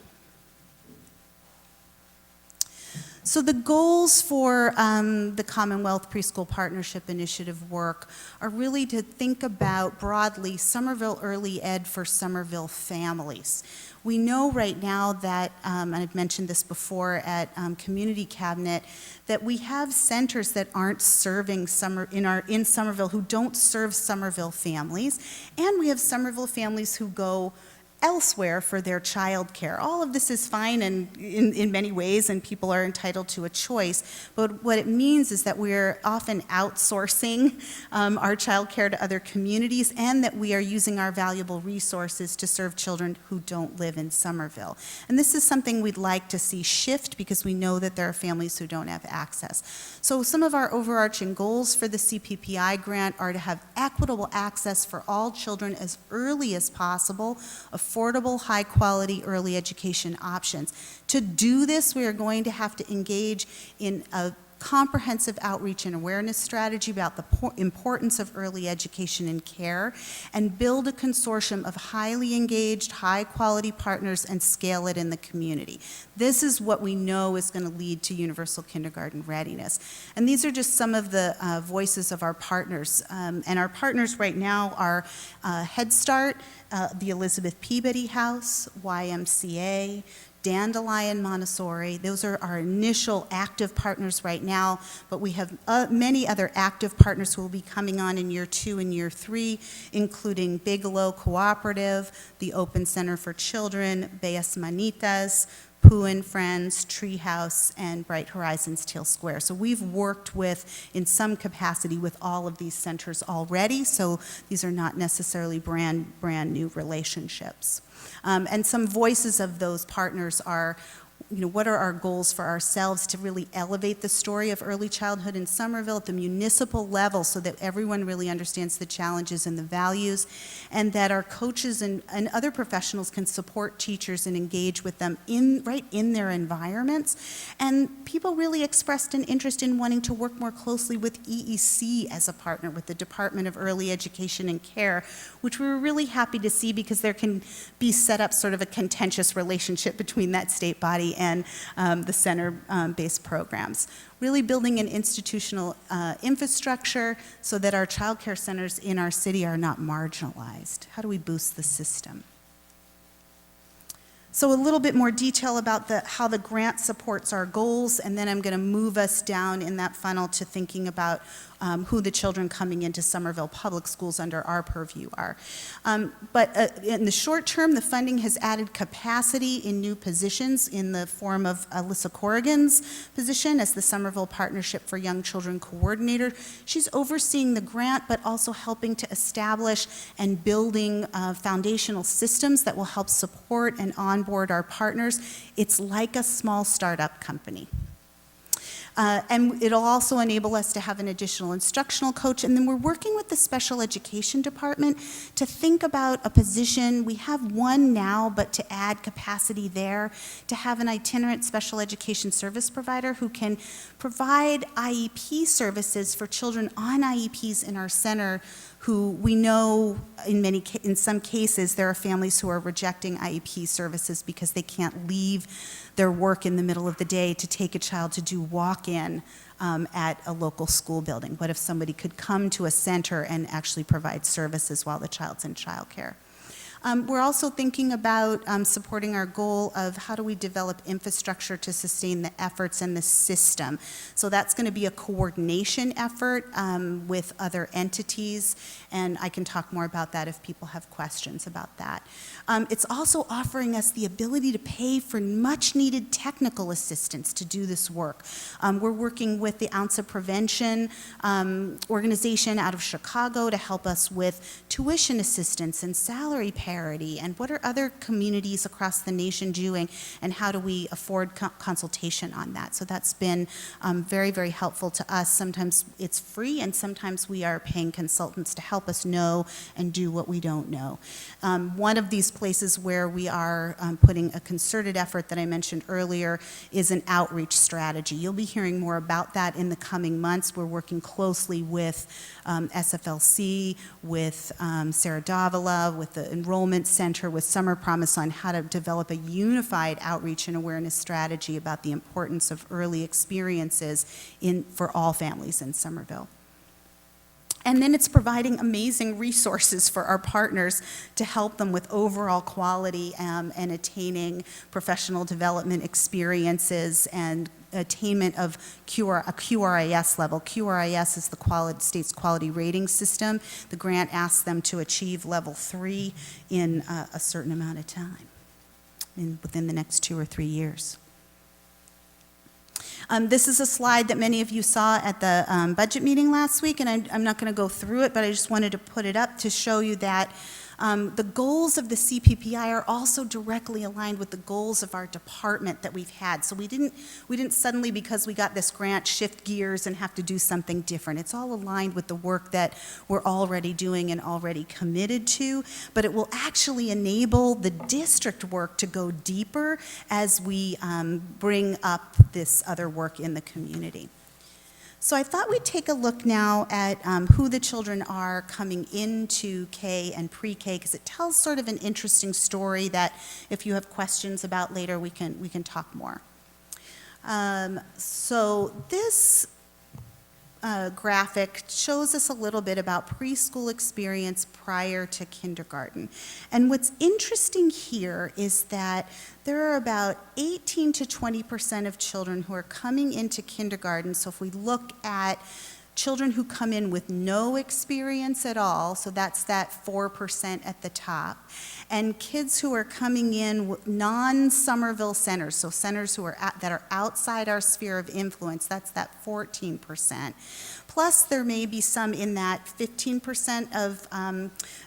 So the goals for the Commonwealth Preschool Partnership Initiative work are really to think about broadly Somerville Early Ed for Somerville families. We know right now that, and I've mentioned this before at Community Cabinet, that we have centers that aren't serving in Somerville who don't serve Somerville families, and we have Somerville families who go elsewhere for their child care. All of this is fine and in many ways, and people are entitled to a choice, but what it means is that we're often outsourcing our child care to other communities, and that we are using our valuable resources to serve children who don't live in Somerville. And this is something we'd like to see shift, because we know that there are families who don't have access. So some of our overarching goals for the CPPI grant are to have equitable access for all children as early as possible, affordable, high-quality early education options. To do this, we are going to have to engage in a comprehensive outreach and awareness strategy about the importance of early education and care, and build a consortium of highly engaged, high-quality partners and scale it in the community. This is what we know is going to lead to universal kindergarten readiness. And these are just some of the voices of our partners. And our partners right now are Head Start, the Elizabeth Peabody House, YMCA, Dandelion Montessori. Those are our initial active partners right now, but we have many other active partners who will be coming on in year 2 and year 3, including Bigelow Cooperative, the Open Center for Children, Bellas Manitas, Pooh and Friends, Treehouse, and Bright Horizons Teal Square. So we've worked with, in some capacity, with all of these centers already, so these are not necessarily brand new relationships. And some voices of those partners are, what are our goals for ourselves to really elevate the story of early childhood in Somerville at the municipal level so that everyone really understands the challenges and the values, and that our coaches and other professionals can support teachers and engage with them right in their environments. And people really expressed an interest in wanting to work more closely with EEC as a partner, with the Department of Early Education and Care, which we were really happy to see because there can be set up sort of a contentious relationship between that state body and the center-based programs. Really building an institutional infrastructure so that our child care centers in our city are not marginalized. How do we boost the system? So a little bit more detail about how the grant supports our goals, and then I'm going to move us down in that funnel to thinking about who the children coming into Somerville Public Schools under our purview are. But in the short term, the funding has added capacity in new positions in the form of Alyssa Corrigan's position as the Somerville Partnership for Young Children Coordinator. She's overseeing the grant, but also helping to establish and building foundational systems that will help support and onboard our partners. It's like a small startup company. And it'll also enable us to have an additional instructional coach. And then we're working with the special education department to think about a position. We have one now, but to add capacity there, to have an itinerant special education service provider who can provide IEP services for children on IEPs in our center who we know in some cases there are families who are rejecting IEP services because they can't leave their work in the middle of the day to take a child to do walk-in at a local school building. What if somebody could come to a center and actually provide services while the child's in childcare? We're also thinking about supporting our goal of how do we develop infrastructure to sustain the efforts and the system. So that's going to be a coordination effort with other entities, and I can talk more about that if people have questions about that. It's also offering us the ability to pay for much needed technical assistance to do this work. We're working with the Ounce of Prevention organization out of Chicago to help us with tuition assistance and salary parity, and what are other communities across the nation doing, and how do we afford consultation on that. So that's been very, very helpful to us. Sometimes it's free, and sometimes we are paying consultants to help us know and do what we don't know. One of these places where we are putting a concerted effort that I mentioned earlier is an outreach strategy. You'll be hearing more about that in the coming months. We're working closely with SFLC, with Sarah Davila, with the Enrollment Center, with Summer Promise on how to develop a unified outreach and awareness strategy about the importance of early experiences for all families in Somerville. And then it's providing amazing resources for our partners to help them with overall quality and attaining professional development experiences and attainment of a QRIS level. QRIS is the state's quality rating system. The grant asks them to achieve level 3 in a certain amount of time, within the next 2 or 3 years. This is a slide that many of you saw at the budget meeting last week, and I'm not going to go through it, but I just wanted to put it up to show you that the goals of the CPPI are also directly aligned with the goals of our department that we've had. So we didn't suddenly, because we got this grant, shift gears and have to do something different. It's all aligned with the work that we're already doing and already committed to, but it will actually enable the district work to go deeper as we bring up this other work in the community. So I thought we'd take a look now at who the children are coming into K and pre-K, because it tells sort of an interesting story that if you have questions about later, we can talk more. So this graphic shows us a little bit about preschool experience prior to kindergarten. And what's interesting here is that there are about 18 to 20% of children who are coming into kindergarten. So if we look at children who come in with no experience at all, so that's that 4% at the top, and kids who are coming in non-Somerville centers, so centers who are that are outside our sphere of influence, that's that 14%. Plus, there may be some in that 15%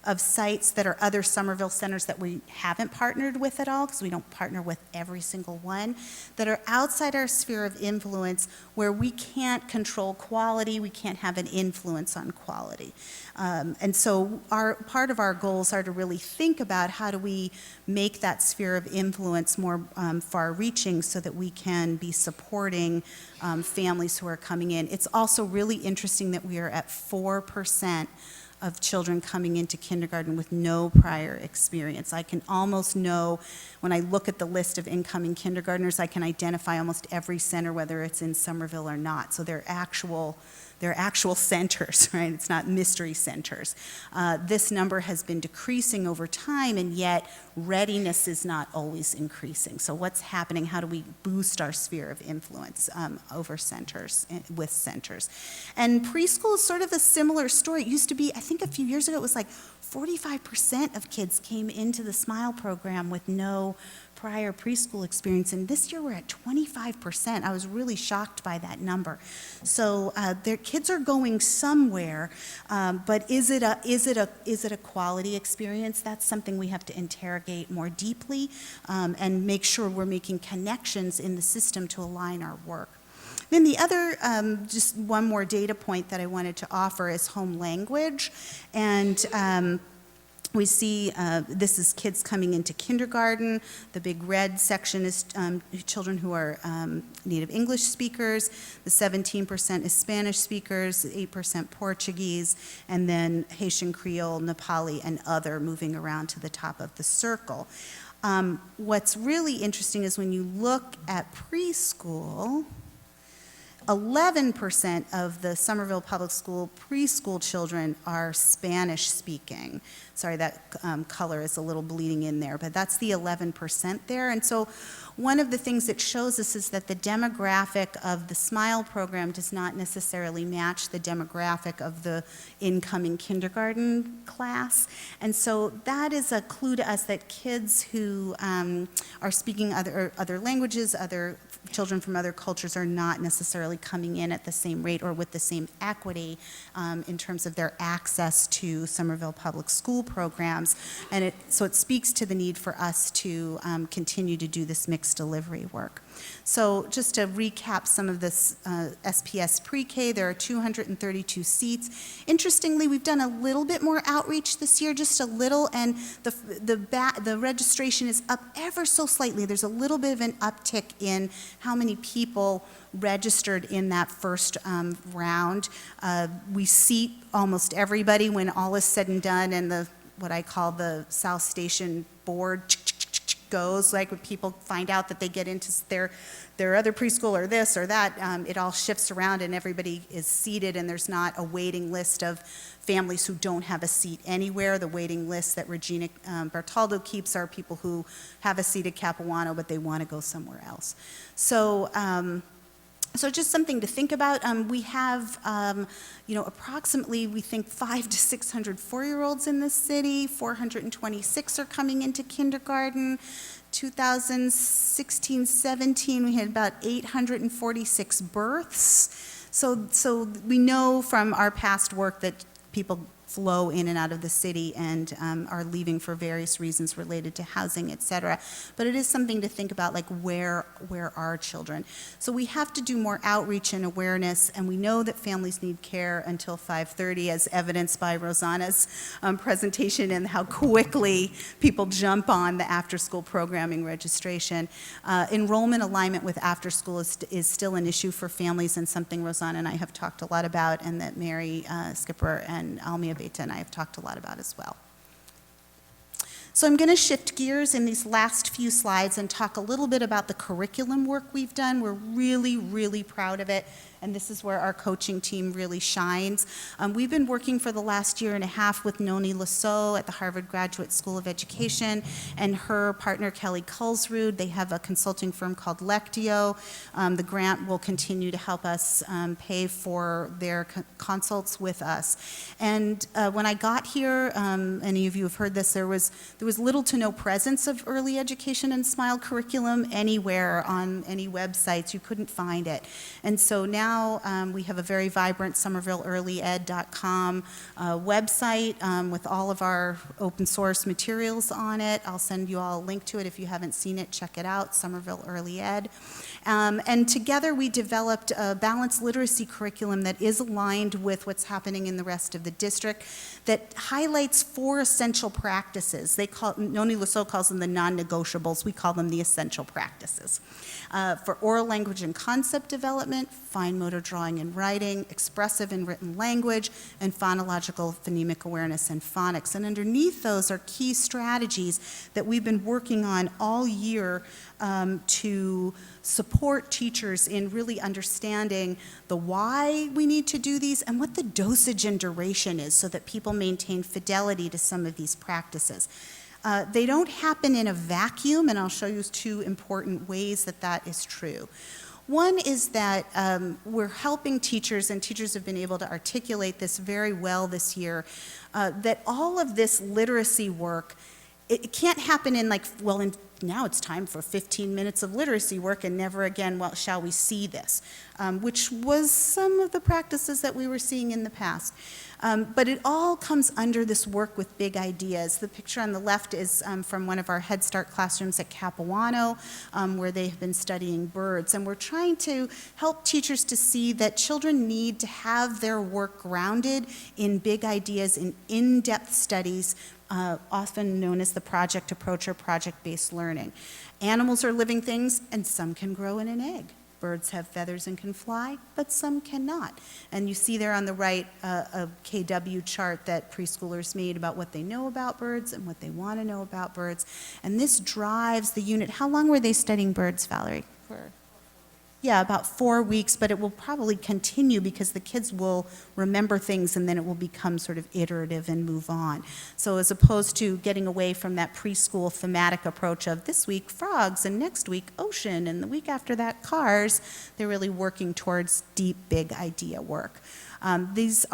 of sites that are other Somerville centers that we haven't partnered with at all, because we don't partner with every single one, that are outside our sphere of influence where we can't control quality, we can't have an influence on quality. And so part of our goals are to really think about how do we make that sphere of influence more far-reaching so that we can be supporting families who are coming in. It's also really interesting that we are at 4% of children coming into kindergarten with no prior experience. I can almost know, when I look at the list of incoming kindergartners, I can identify almost every center, whether it's in Somerville or not. So they're actual centers, right? It's not mystery centers. This number has been decreasing over time, and yet readiness is not always increasing. So what's happening? How do we boost our sphere of influence over centers, with centers? And preschool is sort of a similar story. It used to be, I think a few years ago, it was like 45% of kids came into the SMILE program with no prior preschool experience, and this year we're at 25%. I was really shocked by that number. So their kids are going somewhere, but is it a quality experience? That's something we have to interrogate more deeply and make sure we're making connections in the system to align our work. Then the other, just one more data point that I wanted to offer is home language. And we see this is kids coming into kindergarten. The big red section is children who are native English speakers. The 17% is Spanish speakers, 8% Portuguese, and then Haitian Creole, Nepali, and other moving around to the top of the circle. What's really interesting is when you look at preschool, 11% of the Somerville Public School preschool children are Spanish speaking. Sorry, that color is a little bleeding in there, but that's the 11% there. And so one of the things it shows us is that the demographic of the SMILE program does not necessarily match the demographic of the incoming kindergarten class. And so that is a clue to us that kids who are speaking other languages, other children from other cultures are not necessarily coming in at the same rate or with the same equity in terms of their access to Somerville Public School programs. And so it speaks to the need for us to continue to do this mixed delivery work. So just to recap some of this SPS pre-K, there are 232 seats. Interestingly, we've done a little bit more outreach this year, just a little, and the registration is up ever so slightly. There's a little bit of an uptick in how many people registered in that first round. We seat almost everybody when all is said and done, and what I call the South Station board goes, like when people find out that they get into their other preschool or this or that, it all shifts around and everybody is seated and there's not a waiting list of families who don't have a seat anywhere. The waiting list that Regina Bertaldo keeps are people who have a seat at Capuano but they want to go somewhere else. So just something to think about. We have, approximately, we think 500 to 600 4-year-olds in this city. 426 are coming into kindergarten. 2016-17, we had about 846 births. So we know from our past work that people flow in and out of the city and are leaving for various reasons related to housing, et cetera. But it is something to think about, like where are children? So we have to do more outreach and awareness, and we know that families need care until 5:30, as evidenced by Rosanna's presentation and how quickly people jump on the after-school programming registration. Enrollment alignment with after-school is still an issue for families and something Rosanna and I have talked a lot about, and that Mary Skipper and Almia Beta and I have talked a lot about as well. So I'm going to shift gears in these last few slides and talk a little bit about the curriculum work we've done. We're really, really proud of it. and this is where our coaching team really shines. We've been working for the last year and a half with Noni Lasso at the Harvard Graduate School of Education and her partner Kelly Kulsrud. They have a consulting firm called Lectio. The grant will continue to help us pay for their consults with us. And when I got here, any of you have heard this, there was little to no presence of early education and SMILE curriculum anywhere on any websites. You couldn't find it. And so now we have a very vibrant somervilleearlyed.com website with all of our open source materials on it. I'll send you all a link to it if you haven't seen it. Check it out, Somerville Early Ed. And together we developed a balanced literacy curriculum that is aligned with what's happening in the rest of the district that highlights 4 essential practices. Noni Lasso calls them the non-negotiables. We call them the essential practices. For oral language and concept development, fine motor drawing and writing, expressive and written language, and phonological phonemic awareness and phonics. And underneath those are key strategies that we've been working on all year to support teachers in really understanding the why we need to do these and what the dosage and duration is so that people maintain fidelity to some of these practices. They don't happen in a vacuum, and I'll show you 2 important ways that that is true. One is that we're helping teachers, and teachers have been able to articulate this very well this year, that all of this literacy work, it can't happen in now it's time for 15 minutes of literacy work and never again, well, shall we see this, which was some of the practices that we were seeing in the past. But it all comes under this work with big ideas. The picture on the left is from one of our Head Start classrooms at Capuano, where they have been studying birds. And we're trying to help teachers to see that children need to have their work grounded in big ideas, in in-depth studies, often known as the project approach or project-based learning. Animals are living things, and some can grow in an egg. Birds have feathers and can fly, but some cannot. And you see there on the right a KW chart that preschoolers made about what they know about birds and what they want to know about birds. And this drives the unit. How long were they studying birds, Valerie? Yeah, about 4 weeks, but it will probably continue because the kids will remember things and then it will become sort of iterative and move on. So as opposed to getting away from that preschool thematic approach of this week frogs and next week ocean and the week after that cars, they're really working towards deep, big idea work. There's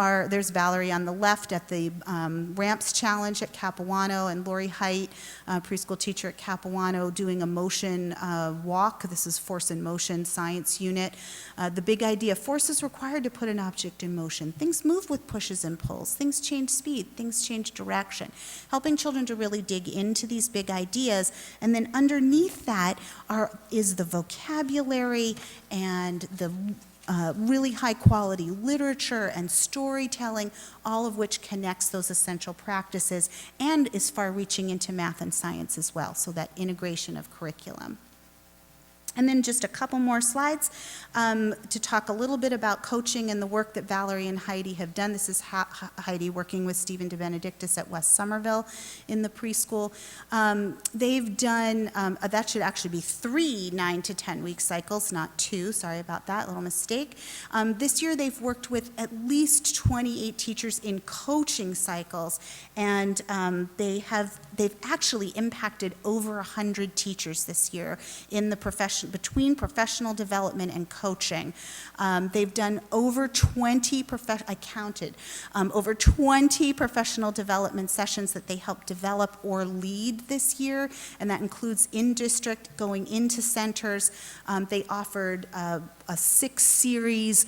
Valerie on the left at the Ramps Challenge at Capuano, and Lori Height, preschool teacher at Capuano, doing a motion walk. This is force in motion science unit. The big idea, force is required to put an object in motion. Things move with pushes and pulls. Things change speed. Things change direction. Helping children to really dig into these big ideas, and then underneath that is the vocabulary and the really high quality literature and storytelling, all of which connects those essential practices and is far reaching into math and science as well, so that integration of curriculum. And then just a couple more slides to talk a little bit about coaching and the work that Valerie and Heidi have done. This is Heidi working with Stephen DeBenedictis at West Somerville in the preschool. They've done, that should actually be 3 9 to 10 week cycles, not 2. Sorry about that, little mistake. This year they've worked with at least 28 teachers in coaching cycles, and they've actually impacted over 100 teachers this year in the between professional development and coaching. They've done over 20 over 20 professional development sessions that they helped develop or lead this year, and that includes in-district, going into centers. They offered a 6-series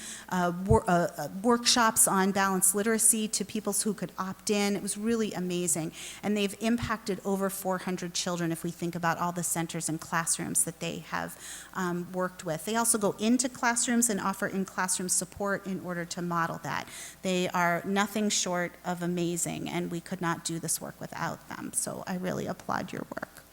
workshops on balanced literacy to people who could opt in. It was really amazing. And they've impacted over 400 children if we think about all the centers and classrooms that they have worked with. They also go into classrooms and offer in-classroom support in order to model that. They are nothing short of amazing, and we could not do this work without them. So I really applaud your work.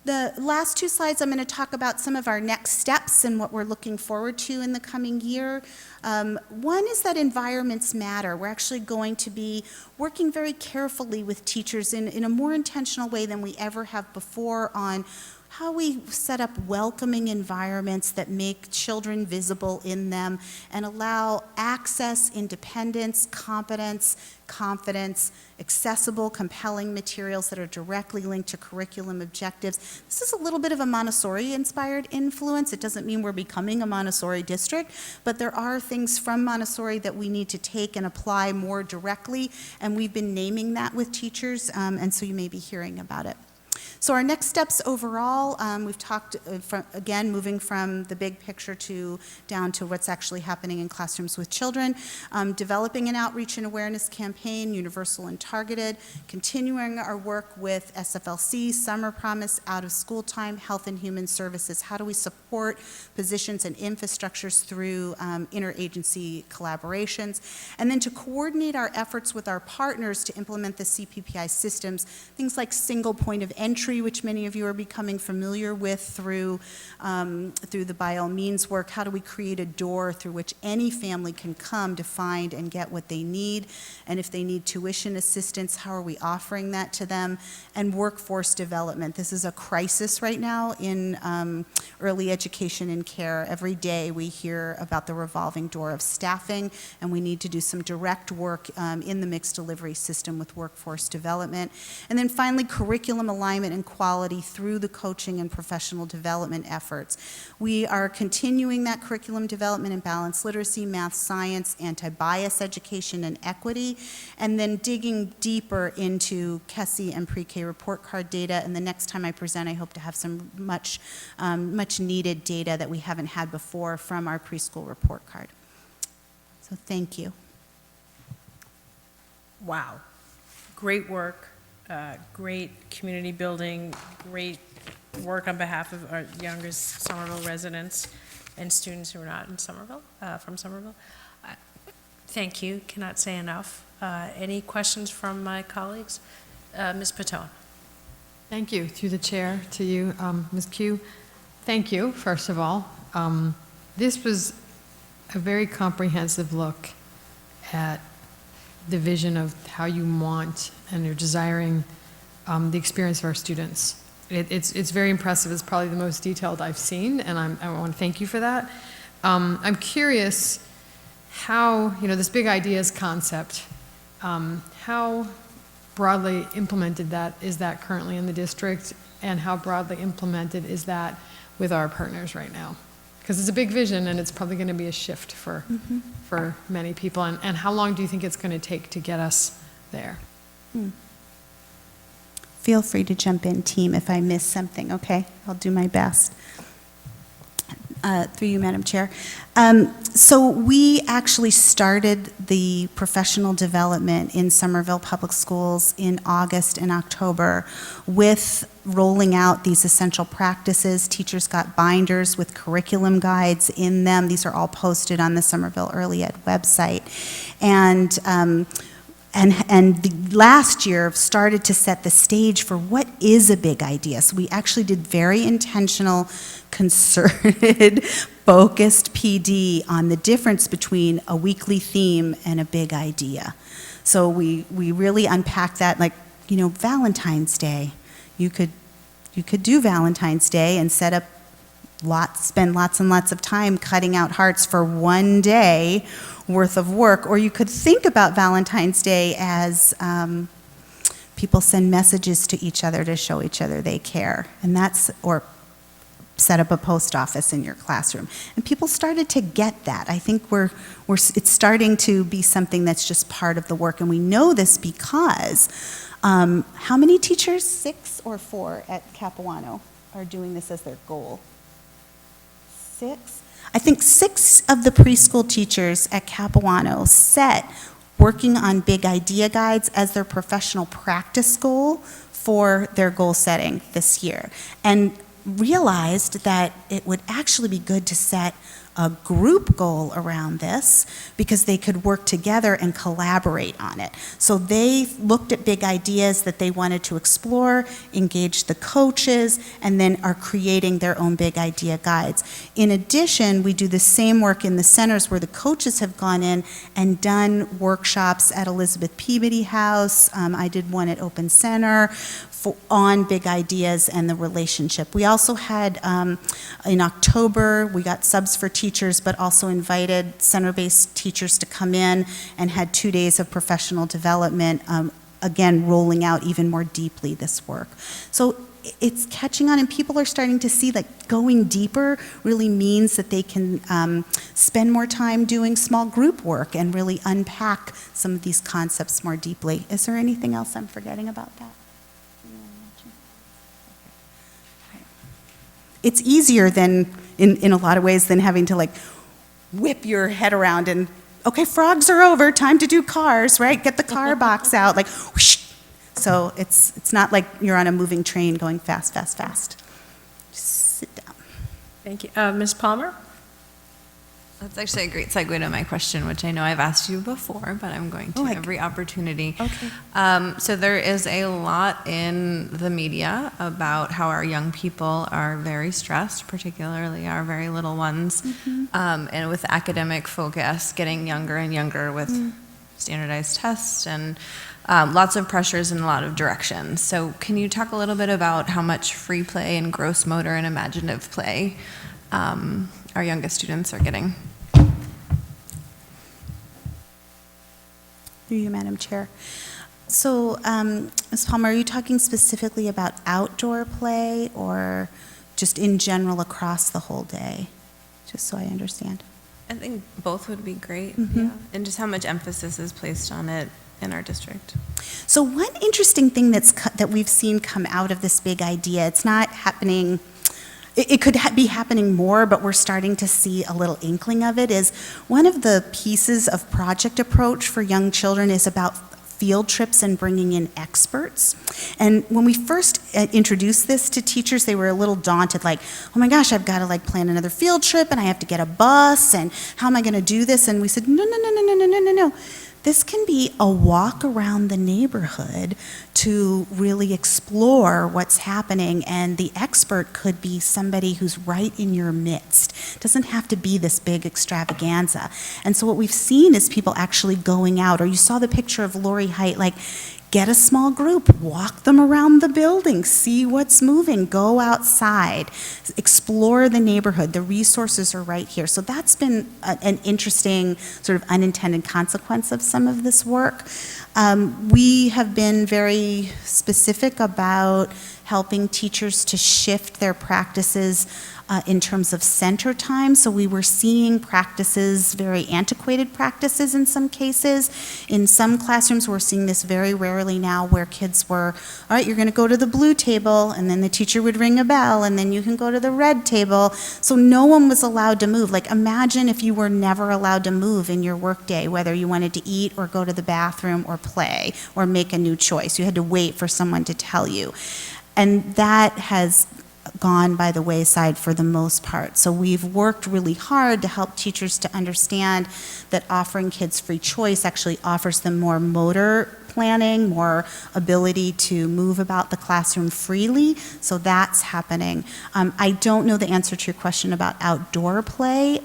The last 2 slides, I'm going to talk about some of our next steps and what we're looking forward to in the coming year. One is that environments matter. We're actually going to be working very carefully with teachers in a more intentional way than we ever have before on how we set up welcoming environments that make children visible in them and allow access, independence, competence, confidence, accessible, compelling materials that are directly linked to curriculum objectives. This is a little bit of a Montessori-inspired influence. It doesn't mean we're becoming a Montessori district, but there are things from Montessori that we need to take and apply more directly, and we've been naming that with teachers, and so you may be hearing about it. So our next steps overall, we've talked, again, moving from the big picture down to what's actually happening in classrooms with children, developing an outreach and awareness campaign, universal and targeted, continuing our work with SFLC, Summer Promise, out of school time, health and human services. How do we support positions and infrastructures through interagency collaborations? And then to coordinate our efforts with our partners to implement the CPPI systems, things like single point of entry, which many of you are becoming familiar with through the By All Means work. How do we create a door through which any family can come to find and get what they need? And if they need tuition assistance, how are we offering that to them? And workforce development. This is a crisis right now in early education and care. Every day we hear about the revolving door of staffing, and we need to do some direct work in the mixed delivery system with workforce development. And then finally, curriculum alignment and quality through the coaching and professional development efforts. We are continuing that curriculum development in balanced literacy, math, science, anti-bias education, and equity, and then digging deeper into KESI and pre-K report card data. And the next time I present, I hope to have some much needed data that we haven't had before from our preschool report card. So thank you. Wow. Great work, great community building, great work on behalf of our youngest Somerville residents and students who are not in Somerville, from Somerville. Thank you, cannot say enough. Any questions from my colleagues? Ms. Patone. Thank you, through the chair, to you, Ms. Q. Thank you, first of all. This was a very comprehensive look at the vision of how you want and you're desiring the experience of our students. It's very impressive. It's probably the most detailed I've seen, and I want to thank you for that. I'm curious how, this big ideas concept, how broadly implemented is that currently in the district, and how broadly implemented is that with our partners right now? Because it's a big vision, and it's probably going to be a shift for many people. And how long do you think it's going to take to get us there? Feel free to jump in, team, if I miss something, okay? I'll do my best. Through you, Madam Chair. So we actually started the professional development in Somerville Public Schools in August and October with rolling out these essential practices. Teachers got binders with curriculum guides in them. These are all posted on the Somerville Early Ed website. And the last year started to set the stage for what is a big idea. So we actually did very intentional, concerted, focused PD on the difference between a weekly theme and a big idea. So we really unpacked that, like, Valentine's Day. You could do Valentine's Day and spend lots and lots of time cutting out hearts for one day worth of work, or you could think about Valentine's Day as people send messages to each other to show each other they care, or set up a post office in your classroom. And people started to get that. I think it's starting to be something that's just part of the work, and we know this because how many teachers, 6 or 4 at Capuano, are doing this as their goal? 6? I think 6 of the preschool teachers at Capuano set working on big idea guides as their professional practice goal for their goal setting this year, and realized that it would actually be good to set a group goal around this because they could work together and collaborate on it. So they looked at big ideas that they wanted to explore, engaged the coaches, and then are creating their own big idea guides. In addition, we do the same work in the centers where the coaches have gone in and done workshops at Elizabeth Peabody House. I did one at Open Center on big ideas and the relationship. We also had, in October, we got subs for teachers, but also invited center-based teachers to come in and had 2 days of professional development, again, rolling out even more deeply this work. So it's catching on, and people are starting to see like going deeper really means that they can spend more time doing small group work and really unpack some of these concepts more deeply. Is there anything else I'm forgetting about that? It's easier than, in a lot of ways, than having to like whip your head around and, okay, frogs are over, time to do cars, right? Get the car box out, like whoosh. So it's not like you're on a moving train going fast, fast, fast. Just sit down. Thank you. Ms. Palmer? That's actually a great segue to my question, which I know I've asked you before, but I'm going to every opportunity. Okay. So there is a lot in the media about how our young people are very stressed, particularly our very little ones, and with academic focus getting younger and younger with standardized tests and lots of pressures in a lot of directions. So can you talk a little bit about how much free play and gross motor and imaginative play our youngest students are getting? Through you, Madam Chair. So, Ms. Palmer, are you talking specifically about outdoor play or just in general across the whole day? Just so I understand. I think both would be great, yeah. And just how much emphasis is placed on it in our district. So one interesting thing that we've seen come out of this big idea, it's not happening, it could be happening more, but we're starting to see a little inkling of it, is one of the pieces of project approach for young children is about field trips and bringing in experts. And when we first introduced this to teachers, they were a little daunted, like, oh my gosh, I've got to like plan another field trip and I have to get a bus and how am I going to do this? And we said, no, no, no, no, no, no, no, no, no. This can be a walk around the neighborhood to really explore what's happening, and the expert could be somebody who's right in your midst. It doesn't have to be this big extravaganza. And so what we've seen is people actually going out, or you saw the picture of Lori Height, like, get a small group, walk them around the building, see what's moving, go outside, explore the neighborhood. The resources are right here. So that's been an interesting sort of unintended consequence of some of this work. We have been very specific about helping teachers to shift their practices in terms of center time. So we were seeing practices, very antiquated practices in some cases. In some classrooms, we're seeing this very rarely now where kids were, all right, you're going to go to the blue table, and then the teacher would ring a bell, and then you can go to the red table. So no one was allowed to move. Like, imagine if you were never allowed to move in your workday, whether you wanted to eat or go to the bathroom or play or make a new choice. You had to wait for someone to tell you. And that has gone by the wayside for the most part. So we've worked really hard to help teachers to understand that offering kids free choice actually offers them more motor planning, more ability to move about the classroom freely. So that's happening. I don't know the answer to your question about outdoor play.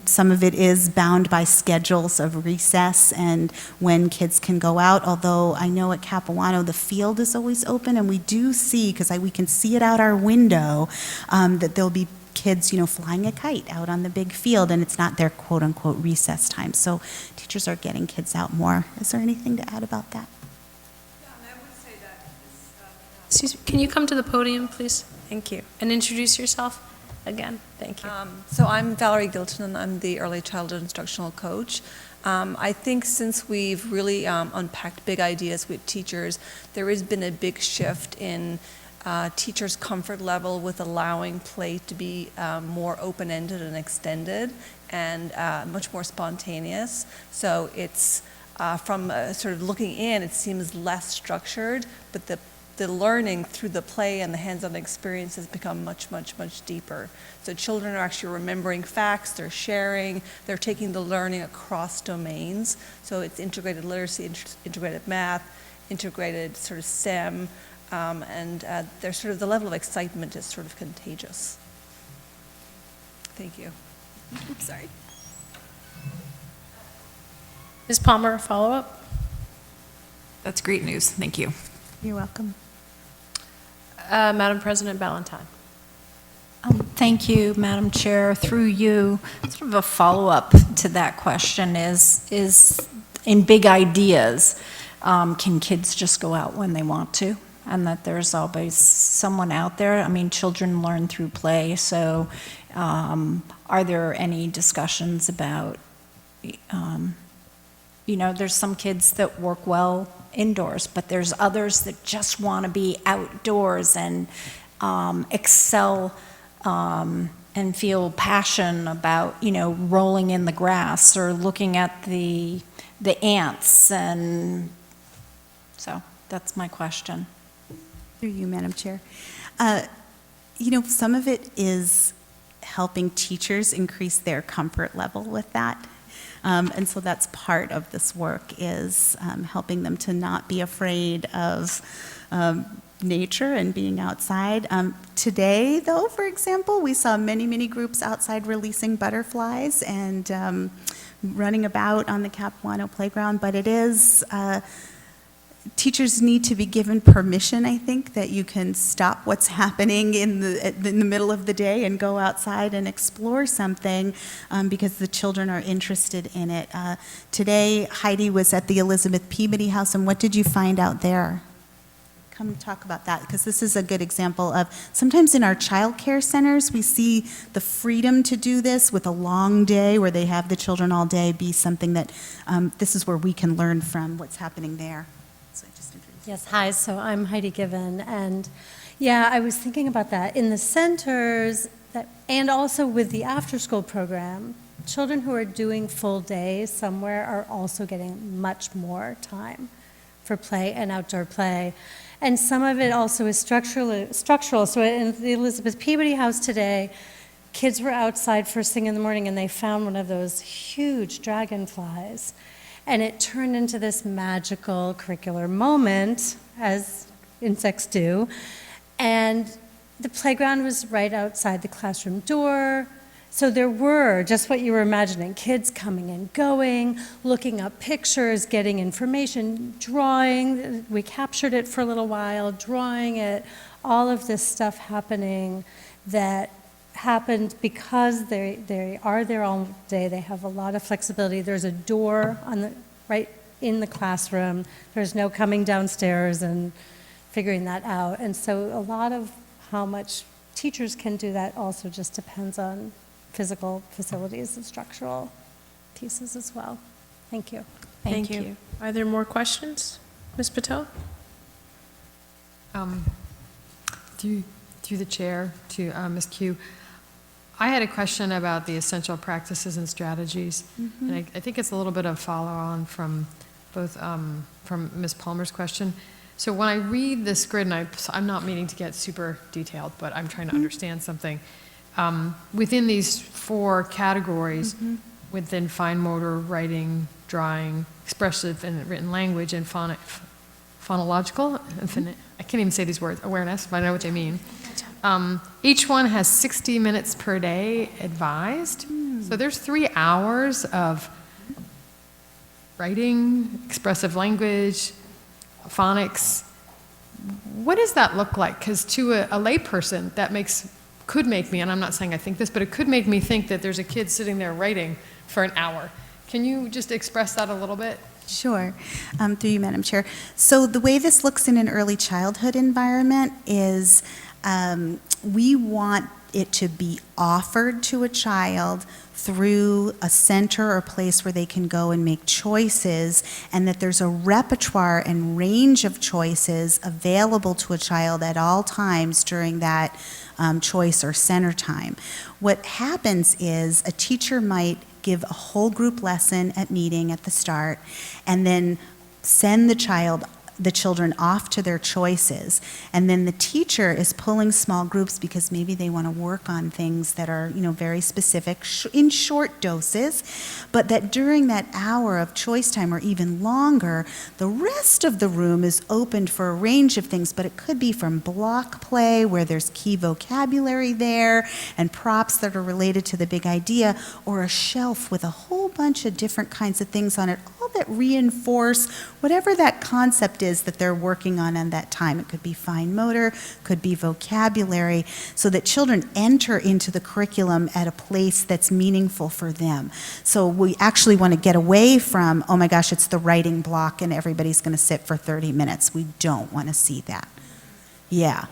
Some of it is bound by schedules of recess and when kids can go out, although I know at Capuano the field is always open, and we do see, because we can see it out our window, that there'll be kids, flying a kite out on the big field, and it's not their quote-unquote recess time. So teachers are getting kids out more. Is there anything to add about that? Yeah, and I would say that this, Excuse me, can you come to the podium, please? Thank you. And introduce yourself again. Thank you. So I'm Valerie Gilton, and I'm the early childhood instructional coach. I think since we've really unpacked big ideas with teachers, there has been a big shift in teachers' comfort level with allowing play to be more open-ended and extended and much more spontaneous. So it's from sort of looking in, it seems less structured, but the the learning through the play and the hands-on experience has become much, much, much deeper. So children are actually remembering facts, they're sharing, they're taking the learning across domains. So it's integrated literacy, integrated math, integrated sort of STEM, and there's sort of the level of excitement is sort of contagious. Thank you. Oops, sorry. Ms. Palmer, a follow-up? That's great news. Thank you. You're welcome. Madam President Ballantyne. Thank you, Madam Chair. Through you, sort of a follow-up to that question is in big ideas, can kids just go out when they want to? And that there's always someone out there. I mean, children learn through play, so are there any discussions about, there's some kids that work well indoors, but there's others that just want to be outdoors and excel and feel passion about, rolling in the grass or looking at the ants. And so that's my question. Through you, Madam Chair. Some of it is helping teachers increase their comfort level with that. And so that's part of this work is helping them to not be afraid of nature and being outside. Today, though, for example, we saw many, many groups outside releasing butterflies and running about on the Capuano playground, but it is teachers need to be given permission, I think, that you can stop what's happening in the middle of the day and go outside and explore something because the children are interested in it. Today, Heidi was at the Elizabeth Peabody House, and what did you find out there? Come talk about that, because this is a good example of sometimes in our child care centers, we see the freedom to do this with a long day where they have the children all day be something that this is where we can learn from what's happening there. So I just introduced Yes, hi, so I'm Heidi Given, and yeah, I was thinking about that. In the centers, and also with the after-school program, children who are doing full days somewhere are also getting much more time for play and outdoor play. And some of it also is structural. So in the Elizabeth Peabody House today, kids were outside first thing in the morning and they found one of those huge dragonflies. And it turned into this magical curricular moment, as insects do. And the playground was right outside the classroom door. So there were, just what you were imagining, kids coming and going, looking up pictures, getting information, drawing. We captured it for a little while, drawing it, all of this stuff happening that happened because they are there all day. They have a lot of flexibility. There's a door right in the classroom. There's no coming downstairs and figuring that out. And so a lot of how much teachers can do that also just depends on physical facilities and structural pieces as well. Thank you. Thank you. Are there more questions? Ms. Patel? Through the chair to Ms. Q, I had a question about the essential practices and strategies. Mm-hmm. And I think it's a little bit of follow-on from both from Ms. Palmer's question. So when I read this grid, and I'm not meaning to get super detailed, but I'm trying to understand something. Within these 4 categories, within fine motor, writing, drawing, expressive and written language, and phonological, I can't even say these words, awareness, but I know what they mean. Each one has 60 minutes per day advised. So there's 3 hours of writing, expressive language, phonics. What does that look like? Because to a layperson, that could make me, and I'm not saying I think this, but it could make me think that there's a kid sitting there writing for an hour. Can you just express that a little bit? Sure. Through you, Madam Chair. So the way this looks in an early childhood environment is we want it to be offered to a child through a center or place where they can go and make choices, and that there's a repertoire and range of choices available to a child at all times during that choice or center time. What happens is a teacher might give a whole group lesson at meeting at the start and then send the child the children off to their choices. And then the teacher is pulling small groups because maybe they want to work on things that are, very specific in short doses, but that during that hour of choice time or even longer, the rest of the room is opened for a range of things, but it could be from block play where there's key vocabulary there and props that are related to the big idea, or a shelf with a whole bunch of different kinds of things on it, all that reinforce whatever that concept is that they're working on that time. It could be fine motor, could be vocabulary, so that children enter into the curriculum at a place that's meaningful for them. So we actually want to get away from, oh my gosh, it's the writing block and everybody's going to sit for 30 minutes. We don't want to see that. Yeah.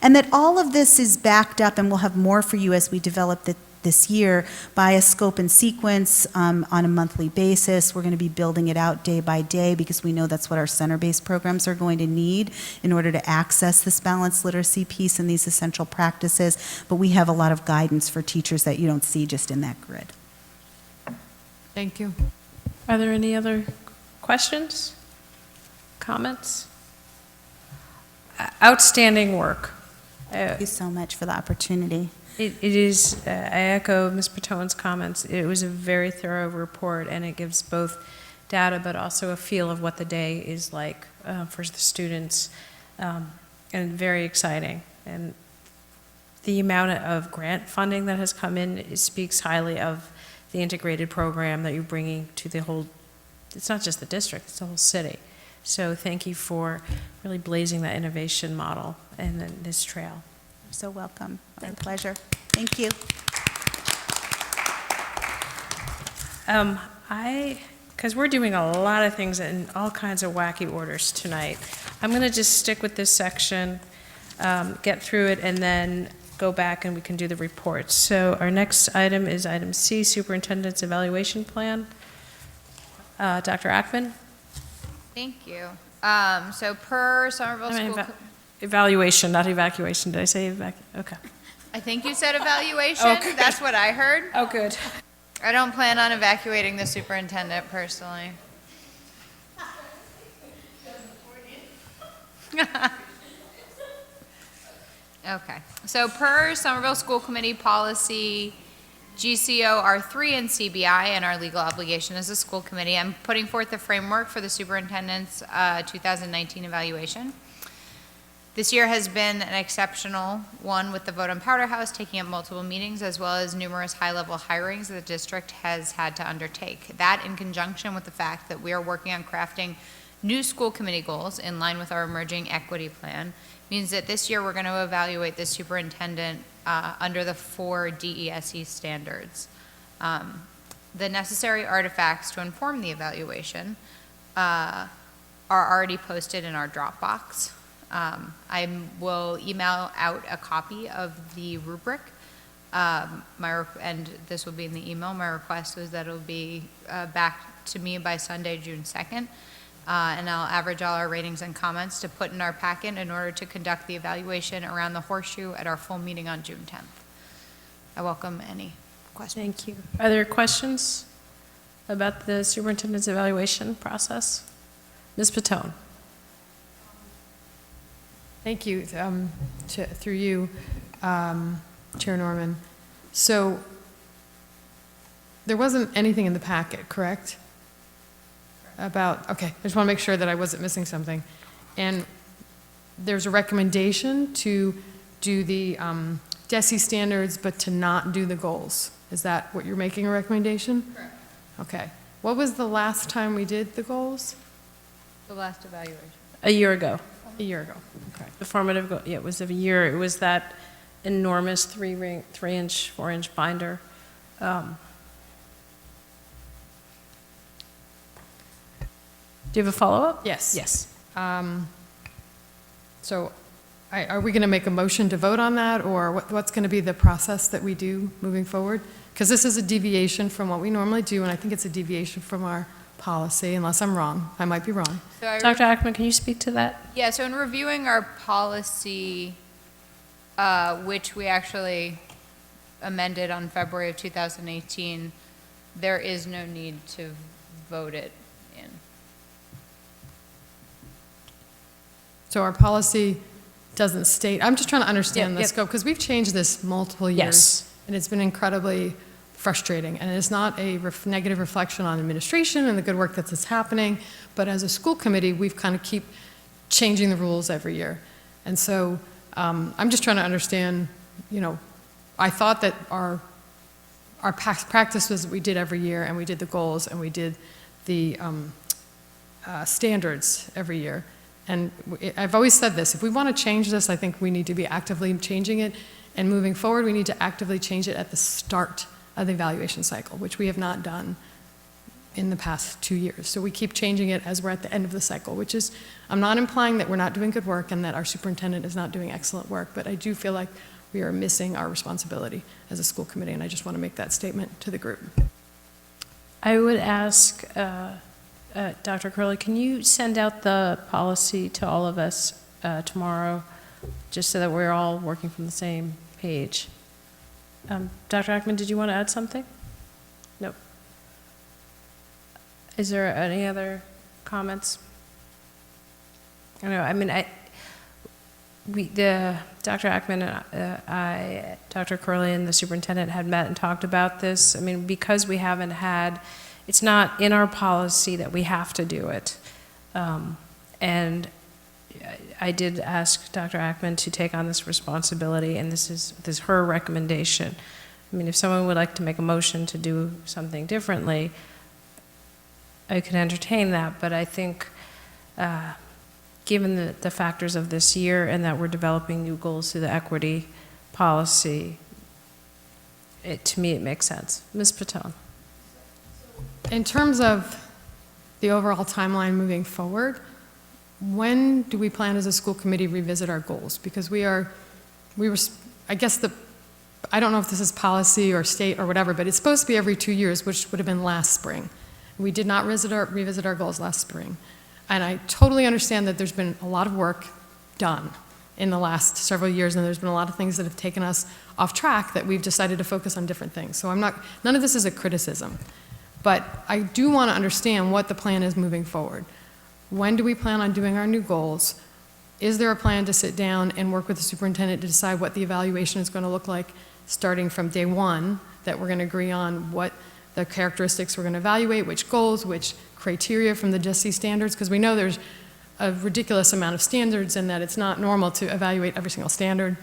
And that all of this is backed up, and we'll have more for you as we develop this year, by a scope and sequence on a monthly basis. We're going to be building it out day by day because we know that's what our center-based programs are going to need in order to access this balanced literacy piece and these essential practices. But we have a lot of guidance for teachers that you don't see just in that grid. Thank you. Are there any other questions, comments? Outstanding work. Thank you so much for the opportunity. It is, I echo Ms. Patone's comments. It was a very thorough report, and it gives both data but also a feel of what the day is like for the students, and very exciting. And the amount of grant funding that has come in, it speaks highly of the integrated program that you're bringing to the whole, it's not just the district, it's the whole city. So thank you for really blazing that innovation model and then this trail. You're so welcome. My pleasure. Thank you. Because we're doing a lot of things in all kinds of wacky orders tonight, I'm going to just stick with this section, get through it, and then go back and we can do the reports. So our next item is item C, Superintendent's Evaluation Plan. Dr. Ackman? Thank you. So per Somerville School. Evaluation, not evacuation. Did I say okay. I think you said evaluation. Okay. That's what I heard. Oh, good. I don't plan on evacuating the superintendent personally. Okay. So per Somerville School Committee policy GCO R3 and CBI and our legal obligation as a school committee, I'm putting forth the framework for the superintendent's 2019 evaluation. This year has been an exceptional one with the vote on Powder House taking up multiple meetings as well as numerous high-level hirings that the district has had to undertake. That in conjunction with the fact that we are working on crafting new school committee goals in line with our emerging equity plan means that this year we're going to evaluate the superintendent under the 4 DESE standards. The necessary artifacts to inform the evaluation are already posted in our Dropbox. I will email out a copy of the rubric, and this will be in the email. My request is that it will be back to me by Sunday, June 2nd, and I'll average all our ratings and comments to put in our packet in order to conduct the evaluation around the horseshoe at our full meeting on June 10th. I welcome any questions. Thank you. Are there questions about the superintendent's evaluation process? Ms. Patone. Thank you, through you, Chair Norman. So there wasn't anything in the packet, correct? Okay, I just want to make sure that I wasn't missing something. And there's a recommendation to do the DESE standards, but to not do the goals. Is that what you're making a recommendation? Correct. Okay. What was the last time we did the goals? The last evaluation. A year ago. A year ago, okay. The formative goal, yeah, it was a year. It was that enormous 3-inch, 4-inch binder. Do you have a follow-up? Yes. Yes. So are we going to make a motion to vote on that, or what's going to be the process that we do moving forward? Because this is a deviation from what we normally do, and I think it's a deviation from our policy, unless I'm wrong. I might be wrong. So Dr. Ackman, can you speak to that? Yeah, so in reviewing our policy, which we actually amended on February of 2018, there is no need to vote it in. So our policy doesn't state, I'm just trying to understand the Yep. scope, because we've changed this multiple years. Yes. And it's been incredibly frustrating, and it's not a negative reflection on administration and the good work that's happening, but as a school committee, we've kind of keep changing the rules every year. And so I'm just trying to understand, I thought that our past practice was that we did every year, and we did the goals, and we did the standards every year. And I've always said this, if we want to change this, I think we need to be actively changing it, and moving forward, we need to actively change it at the start of the evaluation cycle, which we have not done in the past 2 years. So we keep changing it as we're at the end of the cycle, which is, I'm not implying that we're not doing good work and that our superintendent is not doing excellent work, but I do feel like we are missing our responsibility as a school committee, and I just want to make that statement to the group. I would ask, Dr. Curley, can you send out the policy to all of us tomorrow, just so that we're all working from the same page? Dr. Ackman, did you want to add something? No. Is there any other comments? I don't know, I mean, Dr. Ackman and I, Dr. Curley and the superintendent had met and talked about this. I mean, because we haven't had, it's not in our policy that we have to do it. And I did ask Dr. Ackman to take on this responsibility, and this is her recommendation. I mean, if someone would like to make a motion to do something differently, I could entertain that, but I think given the factors of this year and that we're developing new goals through the equity policy, to me it makes sense. Ms. Patone. In terms of the overall timeline moving forward, when do we plan as a school committee revisit our goals? Because I guess I don't know if this is policy or state or whatever, but it's supposed to be every 2 years, which would have been last spring. We did not revisit our goals last spring. And I totally understand that there's been a lot of work done in the last several years, and there's been a lot of things that have taken us off track that we've decided to focus on different things. So none of this is a criticism. But I do want to understand what the plan is moving forward. When do we plan on doing our new goals? Is there a plan to sit down and work with the superintendent to decide what the evaluation is going to look like starting from day one, that we're going to agree on what the characteristics we're going to evaluate, which goals, which criteria from the DISC standards, because we know there's a ridiculous amount of standards and that it's not normal to evaluate every single standard.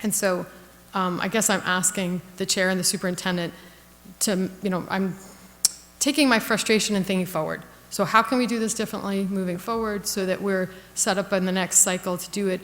And so I guess I'm asking the chair and the superintendent to, I'm taking my frustration and thinking forward. So how can we do this differently moving forward so that we're set up in the next cycle to do it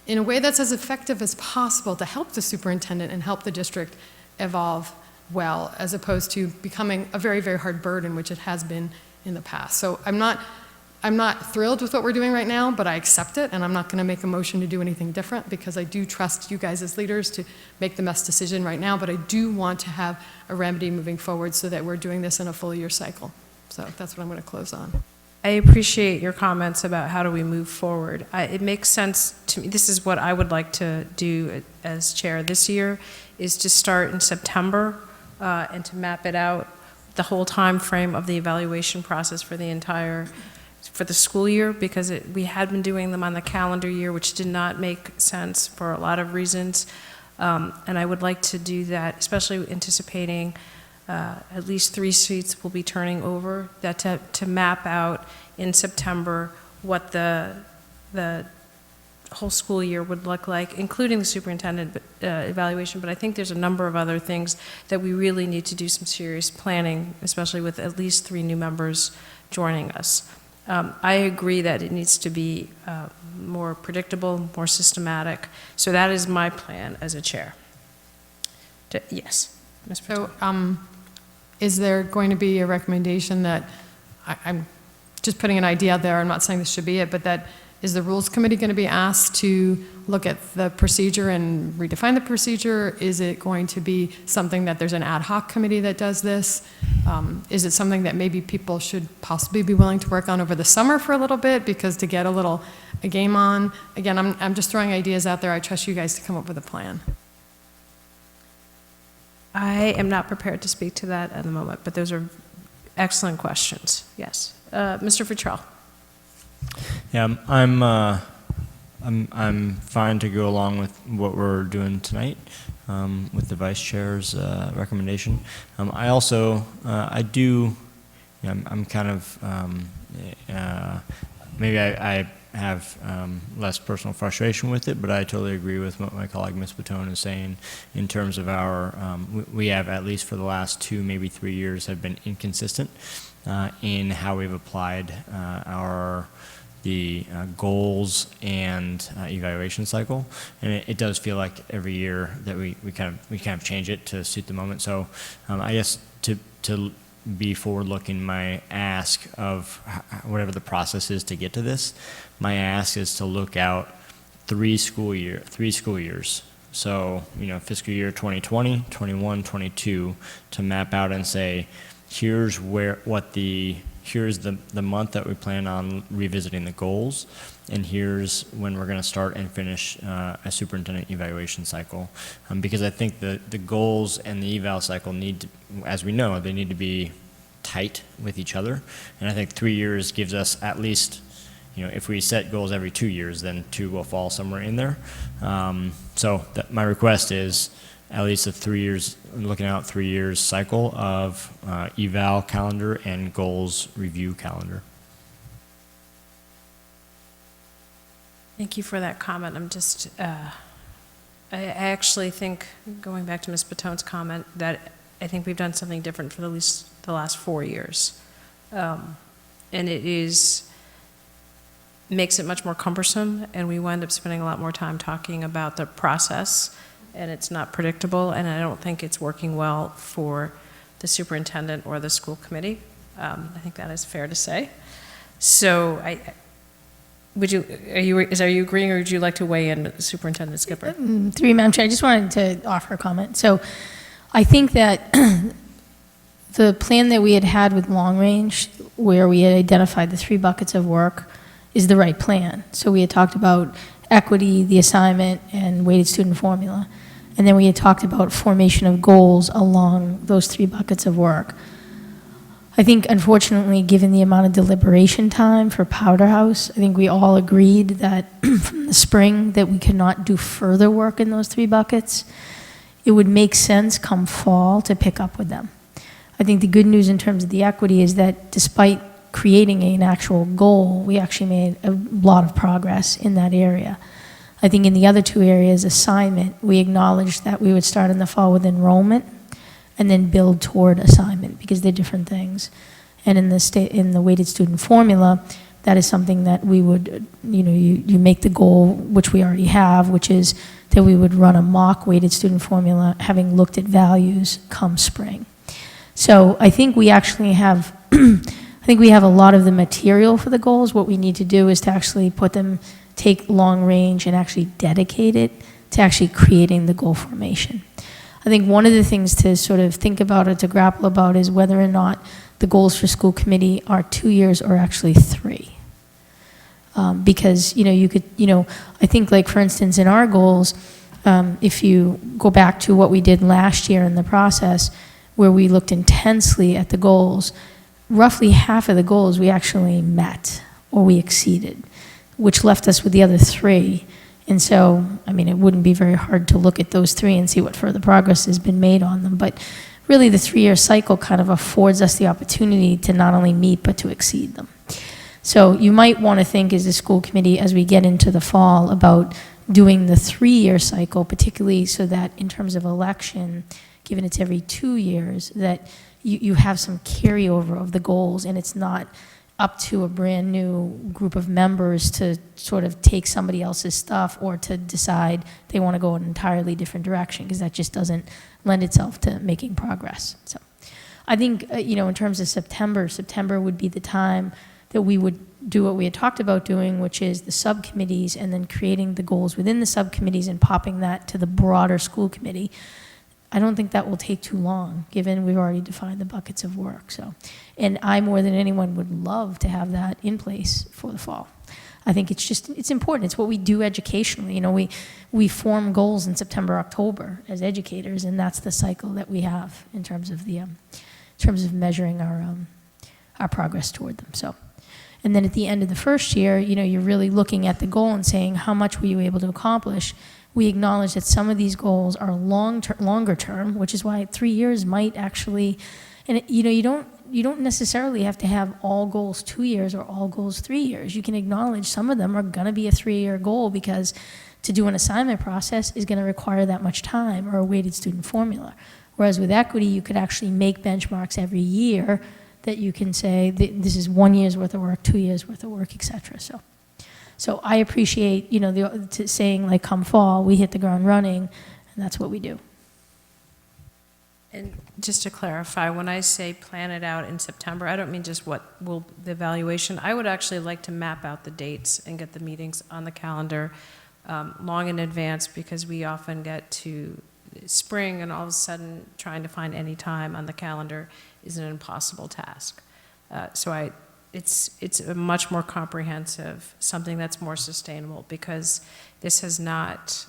in a way that's as effective as possible to help the superintendent and help the district evolve well, as opposed to becoming a very, very hard burden, which it has been in the past. So I'm not thrilled with what we're doing right now, but I accept it, and I'm not going to make a motion to do anything different because I do trust you guys as leaders to make the best decision right now, but I do want to have a remedy moving forward so that we're doing this in a full year cycle. So that's what I'm going to close on. I appreciate your comments about how do we move forward. It makes sense to me. This is what I would like to do as chair this year, is to start in September and to map it out, the whole time frame of the evaluation process for the school year, because we had been doing them on the calendar year, which did not make sense for a lot of reasons. And I would like to do that, especially anticipating at least 3 seats will be turning over, that to map out in September what the whole school year would look like, including the superintendent evaluation. But I think there's a number of other things that we really need to do some serious planning, especially with at least 3 new members joining us. I agree that it needs to be more predictable, more systematic. So that is my plan as a chair. Yes, Ms. Patel. So is there going to be a recommendation that, I'm just putting an idea out there, I'm not saying this should be it, but that is the Rules Committee going to be asked to look at the procedure and redefine the procedure? Is it going to be something that there's an ad hoc committee that does this? Is it something that maybe people should possibly be willing to work on over the summer for a little bit, because to get a game on? Again, I'm just throwing ideas out there. I trust you guys to come up with a plan. I am not prepared to speak to that at the moment, but those are excellent questions. Yes. Mr. Futrell. Yeah, I'm I'm fine to go along with what we're doing tonight, with the vice chair's recommendation. I also, I do, I'm kind of, maybe I have less personal frustration with it, but I totally agree with what my colleague Ms. Batone is saying in terms of our, we have at least for the last 2, maybe 3 years have been inconsistent in how we've applied the goals and evaluation cycle, and it does feel like every year that we kind of change it to suit the moment. So I guess to be forward-looking, my ask of whatever the process is to get to this, my ask is to look out 3 school years. So, fiscal year 2020, 21, 22, to map out and say, here's the month that we plan on revisiting the goals, and here's when we're going to start and finish a superintendent evaluation cycle. Because I think the goals and the eval cycle need to, as we know, they need to be tight with each other. And I think 3 years gives us at least, if we set goals every 2 years, then 2 will fall somewhere in there. So my request is at least a 3 years, looking out 3 years cycle of eval calendar and goals review calendar. Thank you for that comment. I'm just, I actually think, going back to Ms. Batone's comment, that I think we've done something different for at least the last 4 years. And it makes it much more cumbersome, and we wind up spending a lot more time talking about the process, and it's not predictable, and I don't think it's working well for the superintendent or the school committee. I think that is fair to say. So are you agreeing, or would you like to weigh in, Superintendent Skipper? Through you, Madam Chair, I just wanted to offer a comment. So I think that the plan that we had with long range, where we had identified the 3 buckets of work, is the right plan. So we had talked about equity, the assignment, and weighted student formula. And then we had talked about formation of goals along those 3 buckets of work. I think, unfortunately, given the amount of deliberation time for Powder House, I think we all agreed that from the spring that we could not do further work in those 3 buckets. It would make sense come fall to pick up with them. I think the good news in terms of the equity is that despite creating an actual goal, we actually made a lot of progress in that area. I think in the other 2 areas, assignment, we acknowledged that we would start in the fall with enrollment and then build toward assignment, because they're different things. And in the weighted student formula, that is something that we would, you make the goal, which we already have, which is that we would run a mock weighted student formula, having looked at values come spring. So I think we actually have, I think we have a lot of the material for the goals. What we need to do is to actually take long range and actually dedicate it to actually creating the goal formation. I think one of the things to sort of think about or to grapple about is whether or not the goals for school committee are 2 years or actually 3. Because, I think, like, for instance, in our goals, if you go back to what we did last year in the process, where we looked intensely at the goals, roughly half of the goals we actually met or we exceeded, which left us with the other 3. And so, it wouldn't be very hard to look at those 3 and see what further progress has been made on them. But really, the 3-year cycle kind of affords us the opportunity to not only meet, but to exceed them. So you might want to think as a school committee, as we get into the fall, about doing the 3-year cycle, particularly so that in terms of election, given it's every 2 years, that you have some carryover of the goals, and it's not up to a brand new group of members to sort of take somebody else's stuff or to decide they want to go in an entirely different direction, because that just doesn't lend itself to making progress. So I think, in terms of September would be the time that we would do what we had talked about doing, which is the subcommittees, and then creating the goals within the subcommittees and popping that to the broader school committee. I don't think that will take too long, given we've already defined the buckets of work. So, and I, more than anyone, would love to have that in place for the fall. I think it's important. It's what we do educationally. We form goals in September, October as educators, and that's the cycle that we have in terms of measuring our progress toward them. So, And then at the end of the first year, you're really looking at the goal and saying, how much were you able to accomplish? We acknowledge that some of these goals are longer term, which is why 3 years might actually, and you don't necessarily have to have all goals 2 years or all goals 3 years. You can acknowledge some of them are going to be a 3-year goal because to do an assignment process is going to require that much time, or a weighted student formula. Whereas with equity, you could actually make benchmarks every year that you can say, this is 1 year's worth of work, 2 years worth of work, et cetera. So I appreciate, saying like come fall, we hit the ground running, and that's what we do. And just to clarify, when I say plan it out in September, I don't mean just what will the evaluation. I would actually like to map out the dates and get the meetings on the calendar long in advance, because we often get to spring and all of a sudden trying to find any time on the calendar is an impossible task. It's a much more comprehensive, something that's more sustainable, because this has not,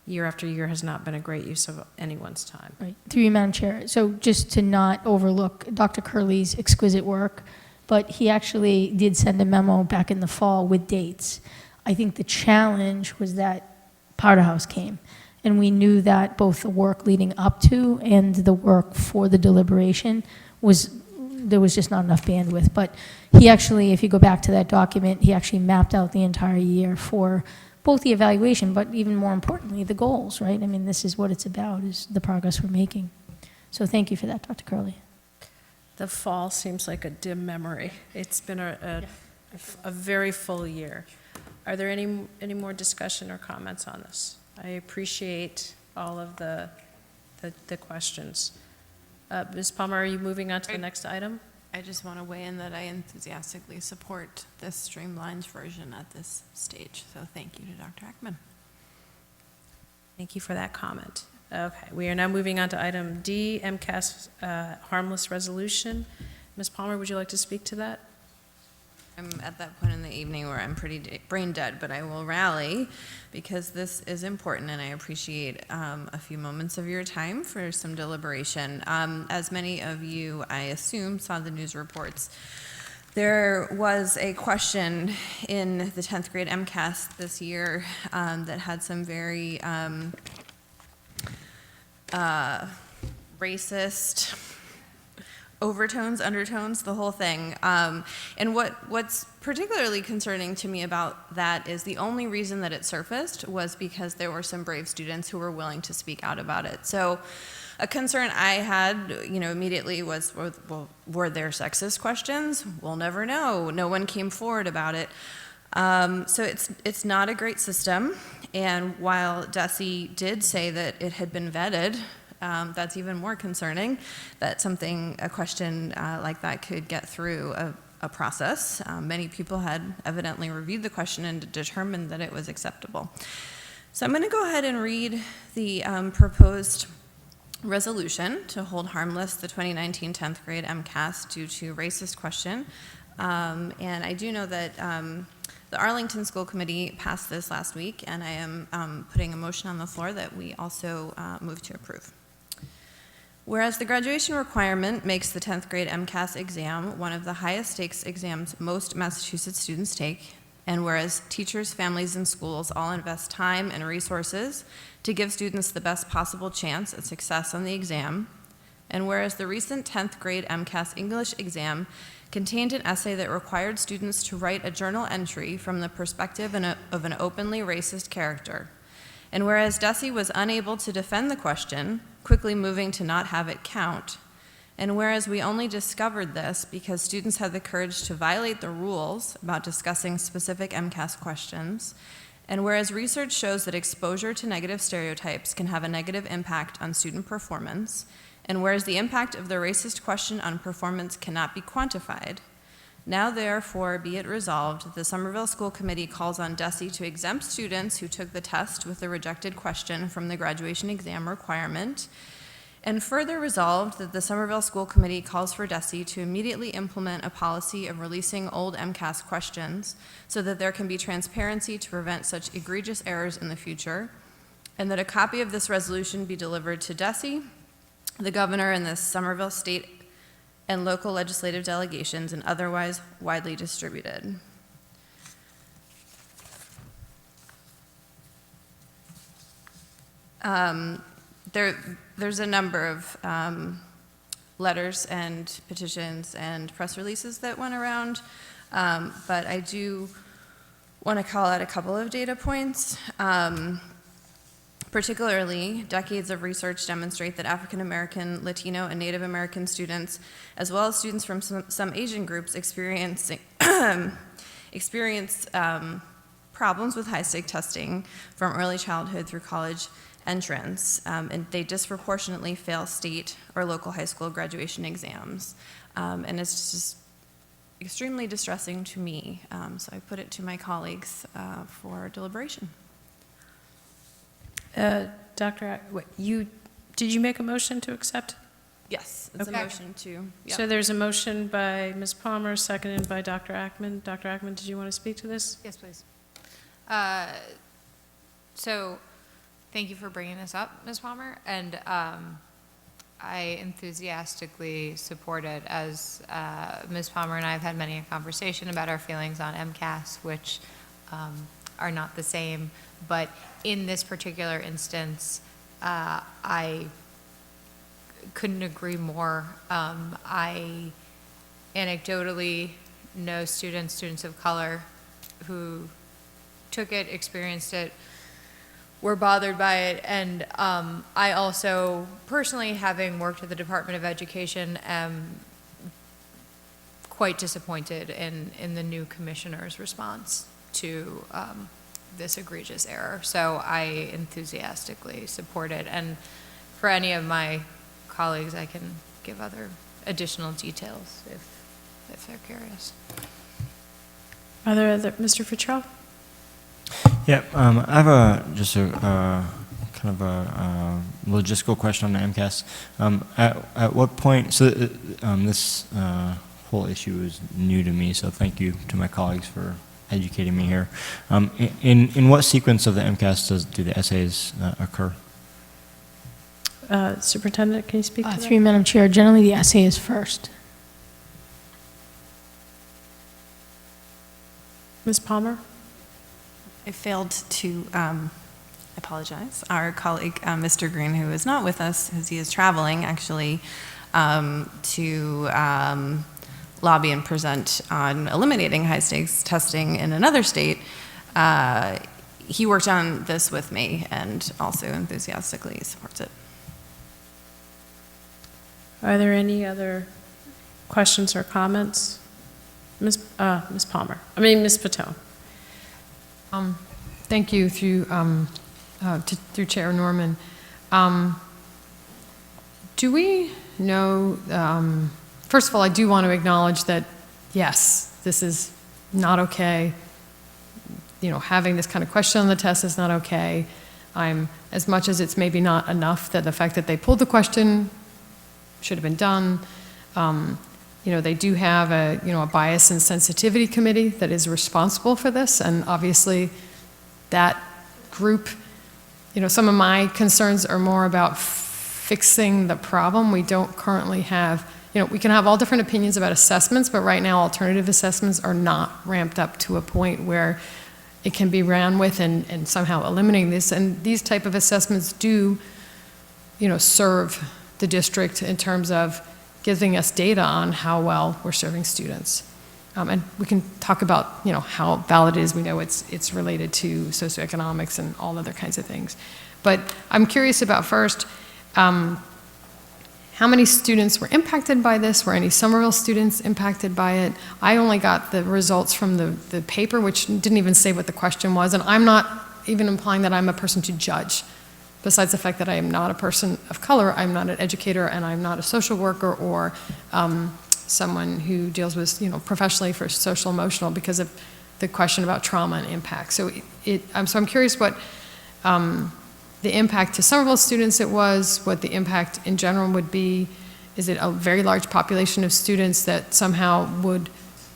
year after year has not been a great use of anyone's time. Right. Through you, Madam Chair. So just to not overlook Dr. Curley's exquisite work, but he actually did send a memo back in the fall with dates. I think the challenge was that Powder House came, and we knew that both the work leading up to and the work for the deliberation there was just not enough bandwidth. But he actually, if you go back to that document, he actually mapped out the entire year for both the evaluation, but even more importantly, the goals, right? I mean, this is what it's about, is the progress we're making. So thank you for that, Dr. Curley. The fall seems like a dim memory. It's been a very full year. Are there any more discussion or comments on this? I appreciate all of the questions. Ms. Palmer, are you moving on to the next item? I just want to weigh in that I enthusiastically support this streamlined version at this stage. So thank you to Dr. Ackman. Thank you for that comment. Okay, we are now moving on to item D, MCAS harmless resolution. Ms. Palmer, would you like to speak to that? I'm at that point in the evening where I'm pretty brain dead, but I will rally because this is important, and I appreciate a few moments of your time for some deliberation. As many of you, I assume, saw the news reports, there was a question in the 10th grade MCAS this year that had some very racist overtones, undertones, the whole thing. And what's particularly concerning to me about that is the only reason that it surfaced was because there were some brave students who were willing to speak out about it. So a concern I had, immediately was, well, were there sexist questions? We'll never know. No one came forward about it. So it's not a great system. And while DESE did say that it had been vetted, that's even more concerning, that a question like that could get through a process. Many people had evidently reviewed the question and determined that it was acceptable. So I'm going to go ahead and read the proposed resolution to hold harmless the 2019 10th grade MCAS due to racist question. And I do know that the Arlington School Committee passed this last week, and I am putting a motion on the floor that we also move to approve. Whereas the graduation requirement makes the 10th grade MCAS exam one of the highest stakes exams most Massachusetts students take, and whereas teachers, families, and schools all invest time and resources to give students the best possible chance at success on the exam, and whereas the recent 10th grade MCAS English exam contained an essay that required students to write a journal entry from the perspective of an openly racist character, and whereas DESE was unable to defend the question, quickly moving to not have it count, and whereas we only discovered this because students had the courage to violate the rules about discussing specific MCAS questions, and whereas research shows that exposure to negative stereotypes can have a negative impact on student performance, and whereas the impact of the racist question on performance cannot be quantified, now therefore be it resolved that the Somerville School Committee calls on DESE to exempt students who took the test with the rejected question from the graduation exam requirement, and further resolved that the Somerville School Committee calls for DESE to immediately implement a policy of releasing old MCAS questions so that there can be transparency to prevent such egregious errors in the future, and that a copy of this resolution be delivered to DESE, the governor, and the Somerville State and local legislative delegations, and otherwise widely distributed. There's a number of letters and petitions and press releases that went around, but I do want to call out a couple of data points. Particularly, decades of research demonstrate that African American, Latino, and Native American students, as well as students from some Asian groups, experience problems with high-stake testing from early childhood through college entrance, and they disproportionately fail state or local high school graduation exams. And it's just extremely distressing to me, so I put it to my colleagues for deliberation. Dr., did you make a motion to accept? Yes, it's Okay. a motion to. Yep. So there's a motion by Ms. Palmer, seconded by Dr. Ackman. Dr. Ackman, did you want to speak to this? Yes, please. So, thank you for bringing this up, Ms. Palmer, and I enthusiastically support it, as Ms. Palmer and I have had many a conversation about our feelings on MCAS, which are not the same, but in this particular instance, I couldn't agree more. I anecdotally know students of color who took it, experienced it, were bothered by it, and I also, personally, having worked at the Department of Education, am quite disappointed in the new commissioner's response to this egregious error. So I enthusiastically support it, and for any of my colleagues, I can give other additional details if they're curious. Are there other, Mr. Fitrell? Yeah, I have just a kind of a logistical question on the MCAS. At what point, so this whole issue is new to me, so thank you to my colleagues for educating me here. In what sequence of the MCAS do the essays occur? Superintendent, can you speak to that? Through you, Madam Chair, generally the essay is first. Ms. Palmer? I failed to, I apologize, our colleague, Mr. Green, who is not with us because he is traveling, actually, to lobby and present on eliminating high-stakes testing in another state. He worked on this with me and also enthusiastically supports it. Are there any other questions or comments? Ms. Palmer, Ms. Patone. Thank you through Chair Norman. Do we know, first of all, I do want to acknowledge that, yes, this is not okay. You know, having this kind of question on the test is not okay. As much as it's maybe not enough that the fact that they pulled the question should have been done. You know, they do have a bias and sensitivity committee that is responsible for this, and obviously that group, some of my concerns are more about fixing the problem. We don't currently have, we can have all different opinions about assessments, but right now alternative assessments are not ramped up to a point where it can be ran with and somehow eliminating this. And these type of assessments do, serve the district in terms of giving us data on how well we're serving students. And we can talk about, how valid it is. We know it's related to socioeconomics and all other kinds of things. But I'm curious about first, how many students were impacted by this? Were any Somerville students impacted by it? I only got the results from the paper, which didn't even say what the question was, and I'm not even implying that I'm a person to judge. Besides the fact that I am not a person of color, I'm not an educator, and I'm not a social worker or someone who deals with, professionally for social emotional because of the question about trauma and impact. So I'm curious what the impact to Somerville students it was, what the impact in general would be. Is it a very large population of students that somehow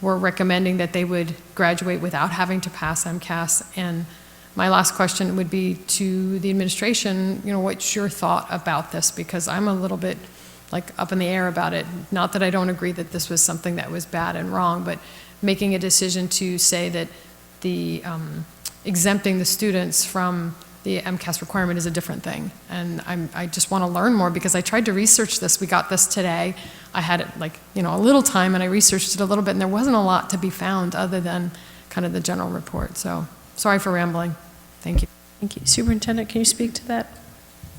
were recommending that they would graduate without having to pass MCAS? And my last question would be to the administration, what's your thought about this? Because I'm a little bit like up in the air about it. Not that I don't agree that this was something that was bad and wrong, but making a decision to say that the exempting the students from the MCAS requirement is a different thing. And I just want to learn more because I tried to research this. We got this today. I had it like, a little time and I researched it a little bit and there wasn't a lot to be found other than kind of the general report. So sorry for rambling. Thank you. Thank you. Superintendent, can you speak to that?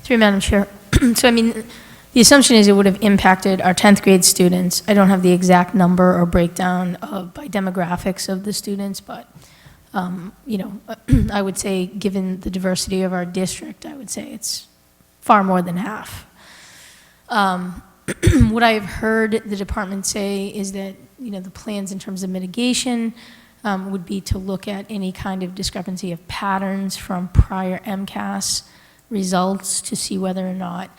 Through Madam Chair. So, I mean, the assumption is it would have impacted our 10th grade students. I don't have the exact number or breakdown by demographics of the students, but, I would say, given the diversity of our district, I would say it's far more than half. What I have heard the department say is that, the plans in terms of mitigation would be to look at any kind of discrepancy of patterns from prior MCAS results to see whether or not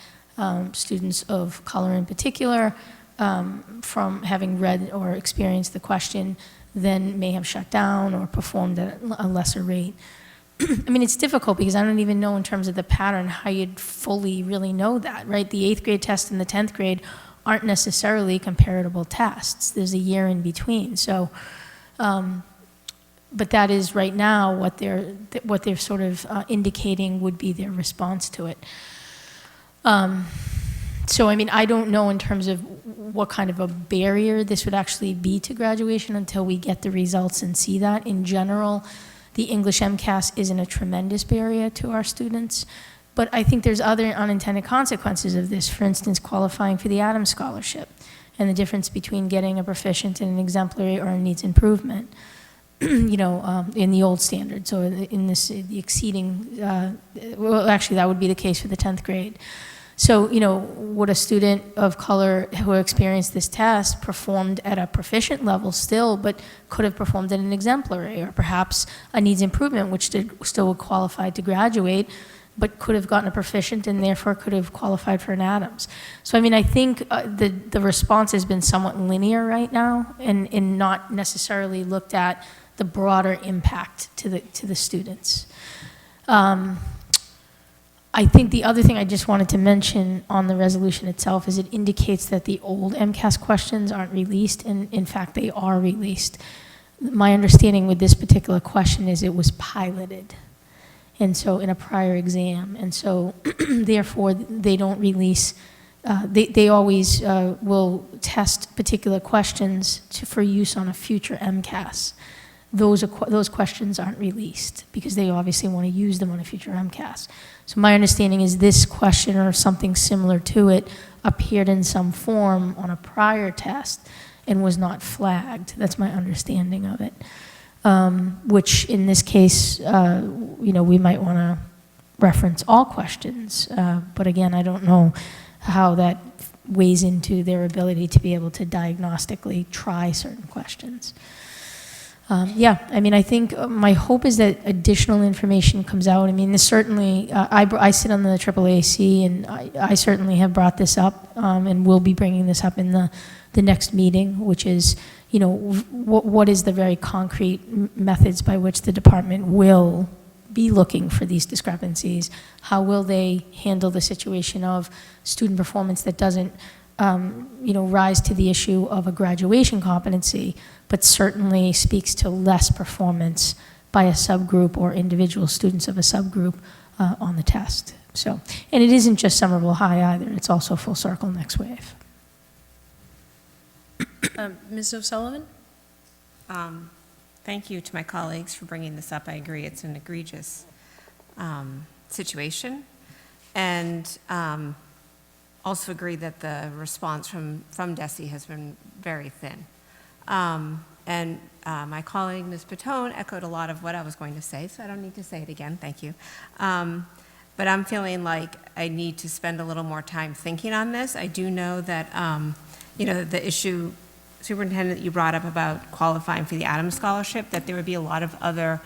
students of color in particular, from having read or experienced the question, then may have shut down or performed at a lesser rate. I mean, it's difficult because I don't even know in terms of the pattern how you'd fully really know that, right? The 8th grade test and the 10th grade aren't necessarily comparable tests. There's a year in between. So, but that is right now what they're sort of indicating would be their response to it. So, I mean, I don't know in terms of what kind of a barrier this would actually be to graduation until we get the results and see that. In general, the English MCAS isn't a tremendous barrier to our students, but I think there's other unintended consequences of this. For instance, qualifying for the Adams Scholarship and the difference between getting a proficient and an exemplary or a needs improvement, in the old standard. So in this, the exceeding, well, actually, that would be the case for the 10th grade. So, would a student of color who experienced this test performed at a proficient level still, but could have performed at an exemplary, or perhaps a needs improvement, which still would qualify to graduate, but could have gotten a proficient and therefore could have qualified for an Adams. So, I mean, I think the response has been somewhat linear right now and not necessarily looked at the broader impact to the students. I think the other thing I just wanted to mention on the resolution itself is it indicates that the old MCAS questions aren't released, and in fact they are released. My understanding with this particular question is it was piloted, and so in a prior exam, and so therefore they don't release, they always will test particular questions for use on a future MCAS. Those questions aren't released because they obviously want to use them on a future MCAS. So my understanding is this question or something similar to it appeared in some form on a prior test and was not flagged. That's my understanding of it. Which in this case, we might want to reference all questions. But again, I don't know how that weighs into their ability to be able to diagnostically try certain questions. I mean, I think my hope is that additional information comes out. I mean, this certainly, I sit on the AAAC, and I certainly have brought this up and will be bringing this up in the next meeting, which is, what is the very concrete methods by which the department will be looking for these discrepancies? How will they handle the situation of student performance that doesn't rise to the issue of a graduation competency, but certainly speaks to less performance by a subgroup or individual students of a subgroup on the test. So, and it isn't just Somerville High either, it's also Full Circle Next Wave. Ms. O'Sullivan? Thank you to my colleagues for bringing this up. I agree, it's an egregious situation. And also agree that the response from DESE has been very thin. My colleague, Ms. Patone, echoed a lot of what I was going to say, so I don't need to say it again, thank you. But I'm feeling like I need to spend a little more time thinking on this. I do know that, the issue, Superintendent, you brought up about qualifying for the Adams Scholarship, that there would be a lot of other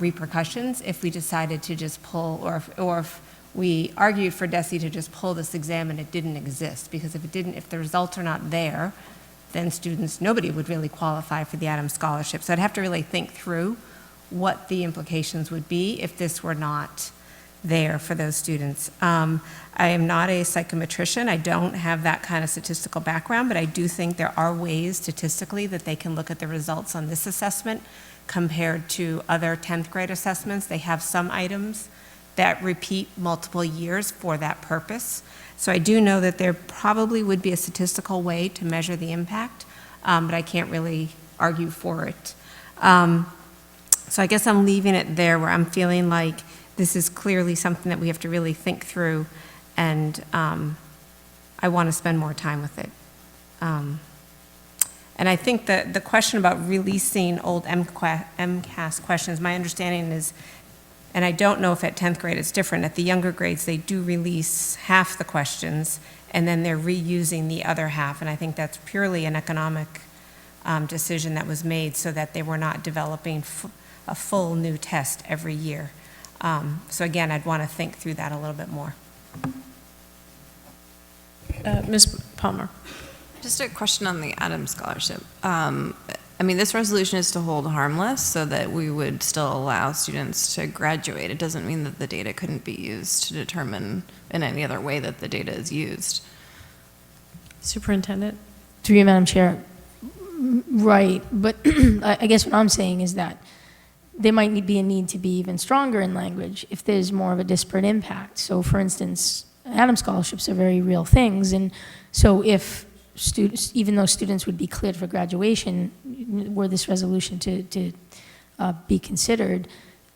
repercussions if we decided to just pull, or if we argued for DESE to just pull this exam and it didn't exist, because if the results are not there, then nobody would really qualify for the Adams Scholarship. So I'd have to really think through what the implications would be if this were not there for those students. I am not a psychometrician. I don't have that kind of statistical background, but I do think there are ways statistically that they can look at the results on this assessment compared to other 10th grade assessments. They have some items that repeat multiple years for that purpose. So I do know that there probably would be a statistical way to measure the impact, but I can't really argue for it. So I guess I'm leaving it there where I'm feeling like this is clearly something that we have to really think through, and I want to spend more time with it. And I think that the question about releasing old MCAS questions, my understanding is, and I don't know if at 10th grade it's different, at the younger grades they do release half the questions and then they're reusing the other half, and I think that's purely an economic decision that was made so that they were not developing a full new test every year. So again, I'd want to think through that a little bit more. Ms. Palmer. Just a question on the Adams Scholarship. I mean, this resolution is to hold harmless so that we would still allow students to graduate. It doesn't mean that the data couldn't be used to determine in any other way that the data is used. Superintendent? Through you, Madam Chair. Right, but I guess what I'm saying is that there might be a need to be even stronger in language if there's more of a disparate impact. So for instance, Adams scholarships are very real things, and so if students, even though students would be cleared for graduation, were this resolution to be considered,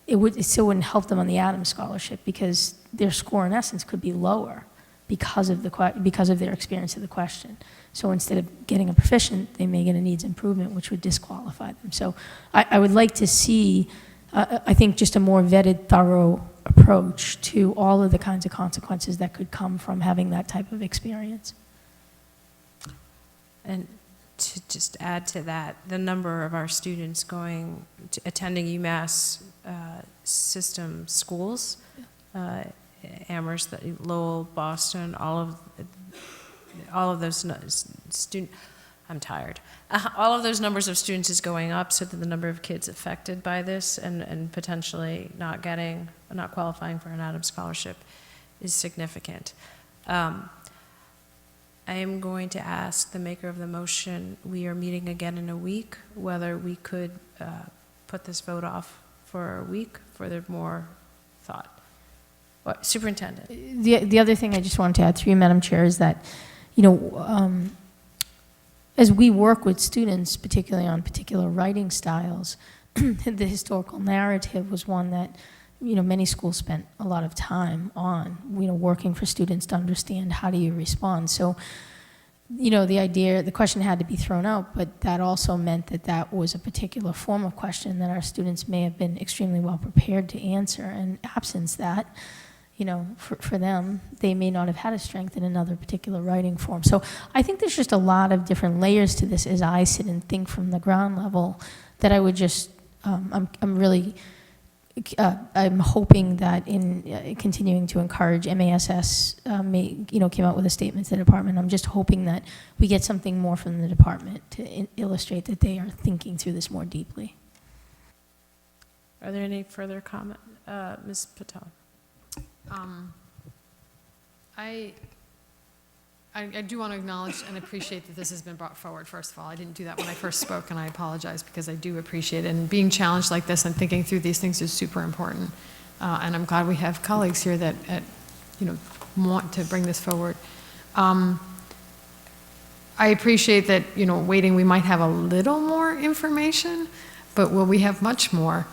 it still wouldn't help them on the Adams scholarship because their score in essence could be lower because of their experience of the question. So instead of getting a proficient, they may get a needs improvement, which would disqualify them. So I would like to see, I think, just a more vetted, thorough approach to all of the kinds of consequences that could come from having that type of experience. And to just add to that, the number of our students attending UMass system schools, Amherst, Lowell, Boston, all of those I'm tired. All of those numbers of students is going up, so that the number of kids affected by this and potentially not qualifying for an Adams scholarship is significant. I am going to ask the maker of the motion, we are meeting again in a week, whether we could put this vote off for a week for the more thought. What, Superintendent? The other thing I just wanted to add through you, Madam Chair, is that, you know, as we work with students, particularly on particular writing styles, the historical narrative was one that, you know, many schools spent a lot of time on, you know, working for students to understand how do you respond. So, you know, the question had to be thrown out, but that also meant that that was a particular form of question that our students may have been extremely well prepared to answer, and absence that, you know, for them, they may not have had a strength in another particular writing form. So I think there's just a lot of different layers to this as I sit and think from the ground level that I would just, I'm hoping that in continuing to encourage MASS, came out with a statement to the department. I'm just hoping that we get something more from the department to illustrate that they are thinking through this more deeply. Are there any further comment? Ms. Patel? I do want to acknowledge and appreciate that this has been brought forward, first of all. I didn't do that when I first spoke, and I apologize because I do appreciate it. And being challenged like this and thinking through these things is super important. And I'm glad we have colleagues here that, want to bring this forward. I appreciate that, waiting, we might have a little more information, but will we have much more,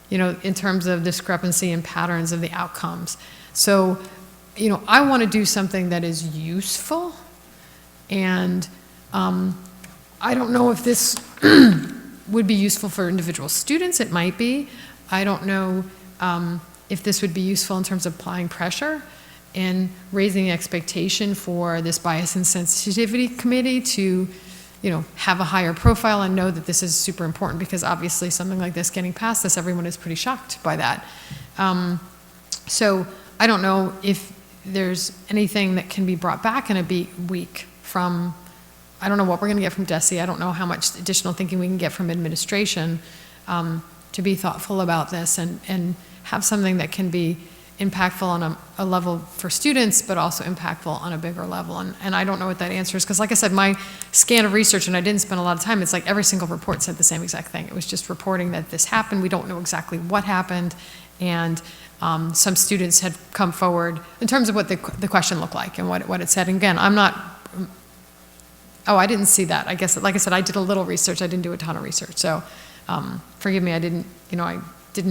in terms of discrepancy and patterns of the outcomes? So, I want to do something that is useful, and I don't know if this would be useful for individual students. It might be. I don't know if this would be useful in terms of applying pressure and raising the expectation for this bias and sensitivity committee to, have a higher profile and know that this is super important, because obviously something like this getting past this, everyone is pretty shocked by that. So I don't know if there's anything that can be brought back in a week from, I don't know what we're going to get from DESE. I don't know how much additional thinking we can get from administration to be thoughtful about this and have something that can be impactful on a level for students, but also impactful on a bigger level. And I don't know what that answer is, because like I said, my scan of research, and I didn't spend a lot of time, it's like every single report said the same exact thing. It was just reporting that this happened. We don't know exactly what happened. And some students had come forward in terms of what the question looked like and what it said. And again, I'm not, I didn't see that. I guess, like I said, I did a little research. I didn't do a ton of research. So forgive me, I didn't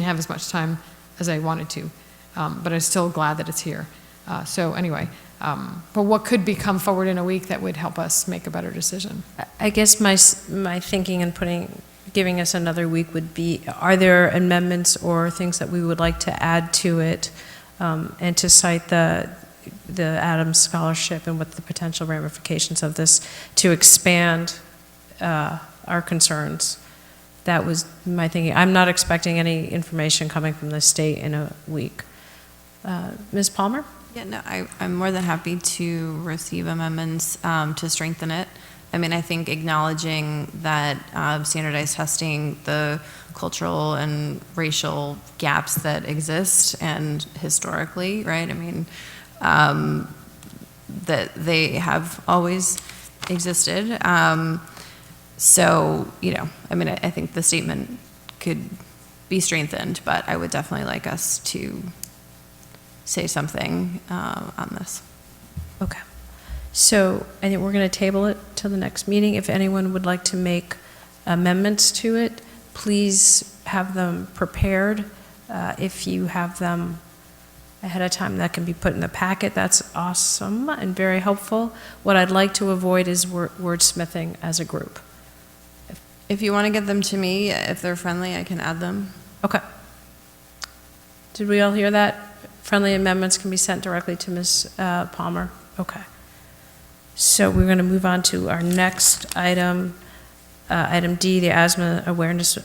have as much time as I wanted to. But I'm still glad that it's here. So anyway, but what could come forward in a week that would help us make a better decision? I guess my thinking and giving us another week would be, are there amendments or things that we would like to add to it, and to cite the Adams Scholarship and what the potential ramifications of this to expand our concerns? That was my thinking. I'm not expecting any information coming from the state in a week. Ms. Palmer? Yeah, no, I'm more than happy to receive amendments to strengthen it. I mean, I think acknowledging that standardized testing, the cultural and racial gaps that exist and historically, right? I mean, that they have always existed. So, I mean, I think the statement could be strengthened, but I would definitely like us to say something on this. Okay. So I think we're going to table it till the next meeting. If anyone would like to make amendments to it, please have them prepared. If you have them ahead of time, that can be put in the packet. That's awesome and very helpful. What I'd like to avoid is wordsmithing as a group. If you want to get them to me, if they're friendly, I can add them. Okay. Did we all hear that? Friendly amendments can be sent directly to Ms. Palmer. Okay. So we're going to move on to our next item, item D, the Asthma Awareness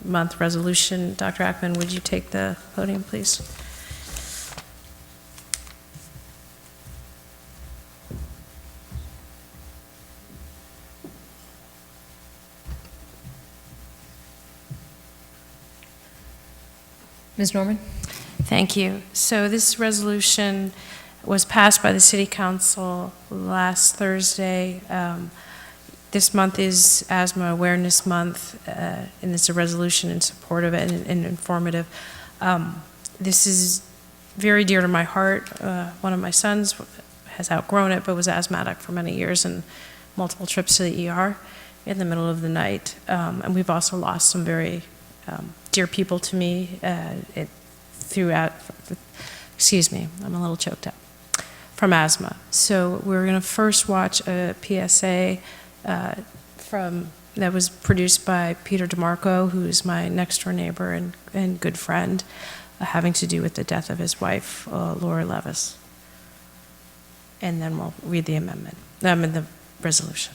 Month resolution. Dr. Ackman, would you take the podium, please? Ms. Norman? Thank you. So this resolution was passed by the City Council last Thursday. This month is Asthma Awareness Month, and it's a resolution in support of it and informative. This is very dear to my heart. One of my sons has outgrown it, but was asthmatic for many years and multiple trips to the ER in the middle of the night. And we've also lost some very dear people to me excuse me, I'm a little choked up, from asthma. So we're going to first watch a PSA that was produced by Peter DeMarco, who is my next door neighbor and good friend, having to do with the death of his wife, Laura Levis. And then we'll read the amendment, the resolution.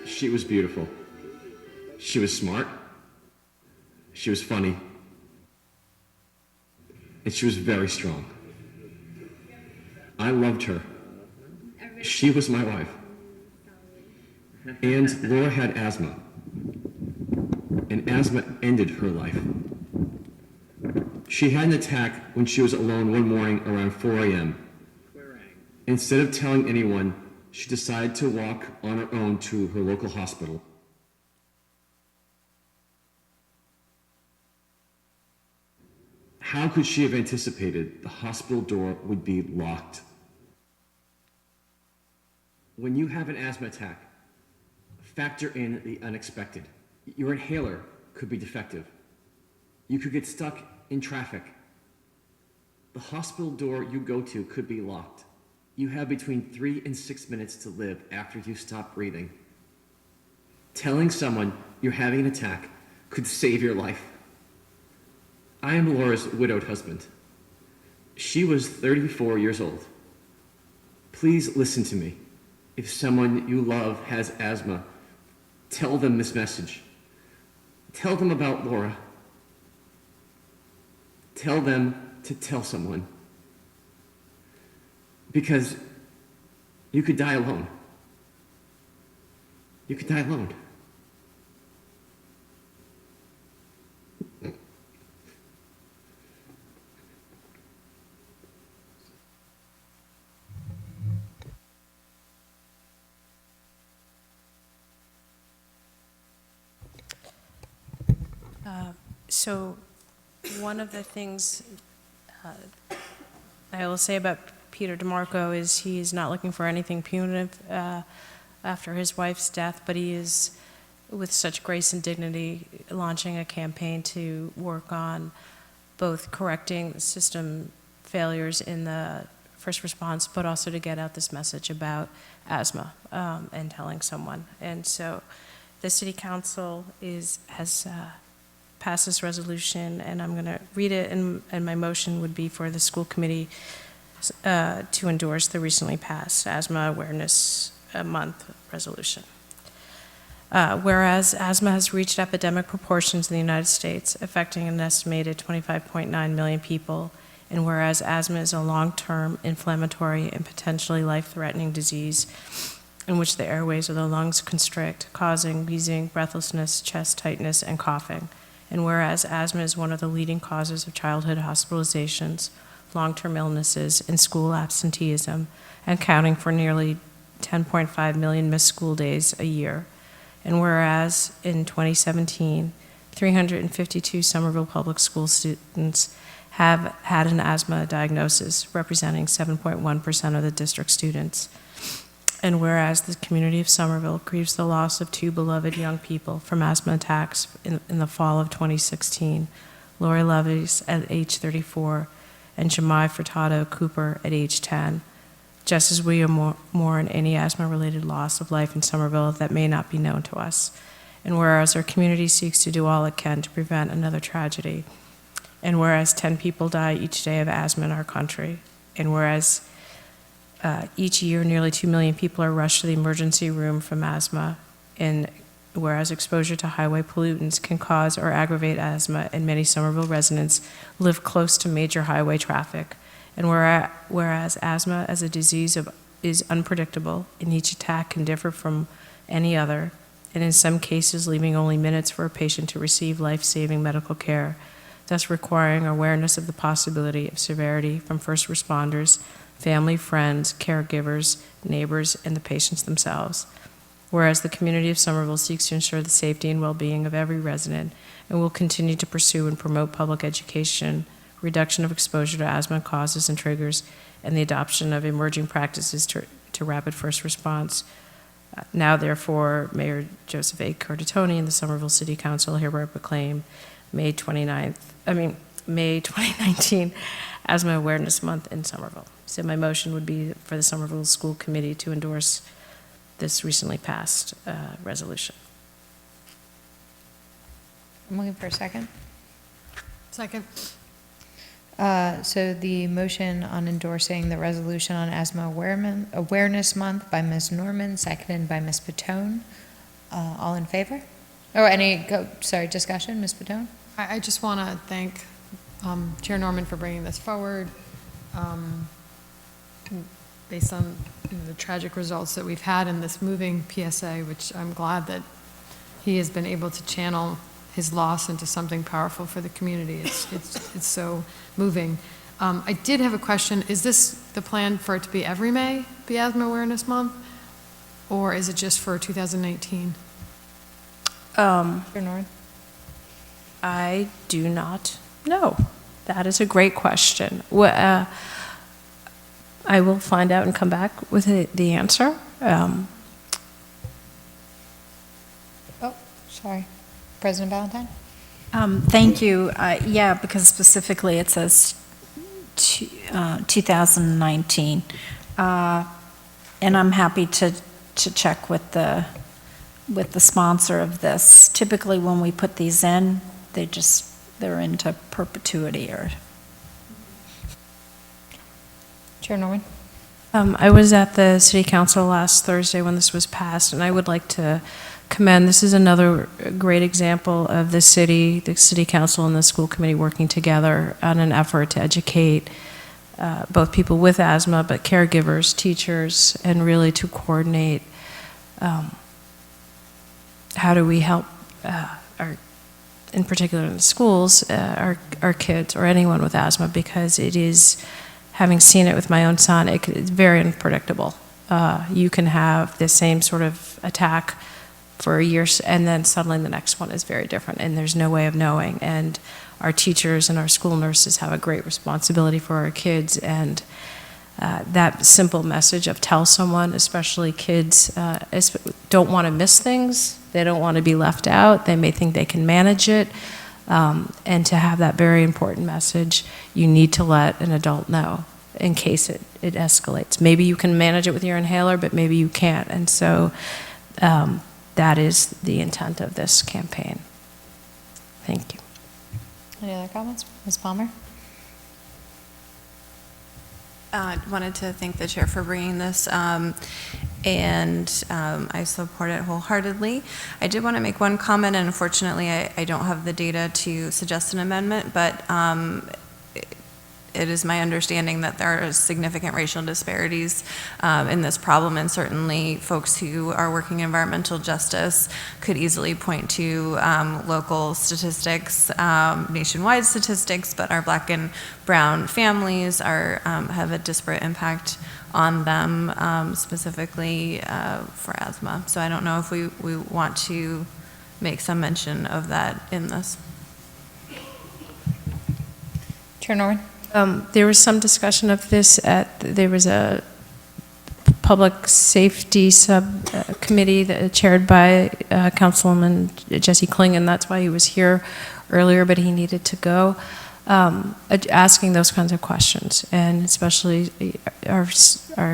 She was beautiful. She was smart. She was funny. And she was very strong. I loved her. She was my wife. And Laura had asthma. And asthma ended her life. She had an attack when she was alone one morning around 4 a.m. Instead of telling anyone, she decided to walk on her own to her local hospital. How could she have anticipated the hospital door would be locked? When you have an asthma attack, factor in the unexpected. Your inhaler could be defective. You could get stuck in traffic. The hospital door you go to could be locked. You have between 3 and 6 minutes to live after you stop breathing. Telling someone you're having an attack could save your life. I am Laura's widowed husband. She was 34 years old. Please listen to me. If someone you love has asthma, tell them this message. Tell them about Laura. Tell them to tell someone. Because you could die alone. You could die alone. So one of the things I will say about Peter DeMarco is he is not looking for anything punitive after his wife's death, but he is, with such grace and dignity, launching a campaign to work on both correcting the system failures in the first response, but also to get out this message about asthma and telling someone. And so the City Council has passed this resolution, and I'm going to read it, and my motion would be for the school committee to endorse the recently passed Asthma Awareness Month resolution. Whereas asthma has reached epidemic proportions in the United States, affecting an estimated 25.9 million people, and whereas asthma is a long-term inflammatory and potentially life-threatening disease in which the airways of the lungs constrict, causing wheezing, breathlessness, chest tightness, and coughing, and whereas asthma is one of the leading causes of childhood hospitalizations, long-term illnesses, and school absenteeism, accounting for nearly 10.5 million missed school days a year. And whereas in 2017, 352 Somerville Public School students have had an asthma diagnosis, representing 7.1% of the district students. And whereas the community of Somerville grieves the loss of two beloved young people from asthma attacks in the fall of 2016, Lori Levis at age 34 and Jemai Furtado Cooper at age 10, just as we are mourn any asthma-related loss of life in Somerville that may not be known to us. And whereas our community seeks to do all it can to prevent another tragedy, and whereas 10 people die each day of asthma in our country, and whereas each year nearly 2 million people are rushed to the emergency room from asthma, and whereas exposure to highway pollutants can cause or aggravate asthma, and many Somerville residents live close to major highway traffic, and whereas asthma as a disease is unpredictable, and each attack can differ from any other, and in some cases leaving only minutes for a patient to receive life-saving medical care, thus requiring awareness of the possibility of severity from first responders, family, friends, caregivers, neighbors, and the patients themselves. Whereas the community of Somerville seeks to ensure the safety and well-being of every resident and will continue to pursue and promote public education, reduction of exposure to asthma causes and triggers, and the adoption of emerging practices to rapid first response. Now, therefore, Mayor Joseph A. Curtatone and the Somerville City Council hereby proclaim May 2019 Asthma Awareness Month in Somerville. So my motion would be for the Somerville School Committee to endorse this recently passed resolution. I'm looking for a second. Second. So the motion on endorsing the resolution on Asthma Awareness Month by Ms. Norman, seconded by Ms. Patone. All in favor? Discussion, Ms. Patone? I just want to thank Chair Norman for bringing this forward. Based on the tragic results that we've had in this moving PSA, which I'm glad that he has been able to channel his loss into something powerful for the community. It's so moving. I did have a question. Is this the plan for it to be every May, be Asthma Awareness Month? Or is it just for 2019? I do not know. That is a great question. I will find out and come back with the answer. Oh, sorry. President Valentine? Thank you. Yeah, because specifically it says 2019. And I'm happy to check with the sponsor of this. Typically, when we put these in, they're into perpetuity or. Chair Norman? I was at the city council last Thursday when this was passed, and I would like to commend, this is another great example of the city council and the school committee working together on an effort to educate both people with asthma, but caregivers, teachers, and really to coordinate how do we help in particular in the schools, our kids or anyone with asthma, because it is, having seen it with my own son, it's very unpredictable. You can have the same sort of attack for a year, and then suddenly the next one is very different, and there's no way of knowing. And our teachers and our school nurses have a great responsibility for our kids, and that simple message of tell someone, especially kids, don't want to miss things. They don't want to be left out. They may think they can manage it. And to have that very important message, you need to let an adult know in case it escalates. Maybe you can manage it with your inhaler, but maybe you can't. And so that is the intent of this campaign. Thank you. Any other comments? Ms. Palmer? I wanted to thank the chair for bringing this, and I support it wholeheartedly. I did want to make one comment, and unfortunately I don't have the data to suggest an amendment, but it is my understanding that there are significant racial disparities in this problem, and certainly folks who are working in environmental justice could easily point to local statistics, nationwide statistics, but our Black and brown families have a disparate impact on them, specifically for asthma. So I don't know if we want to make some mention of that in this. Chair Norman? There was some discussion of this there was a public safety subcommittee chaired by Councilwoman Jesse Kling, and that's why he was here earlier, but he needed to go, asking those kinds of questions, and especially our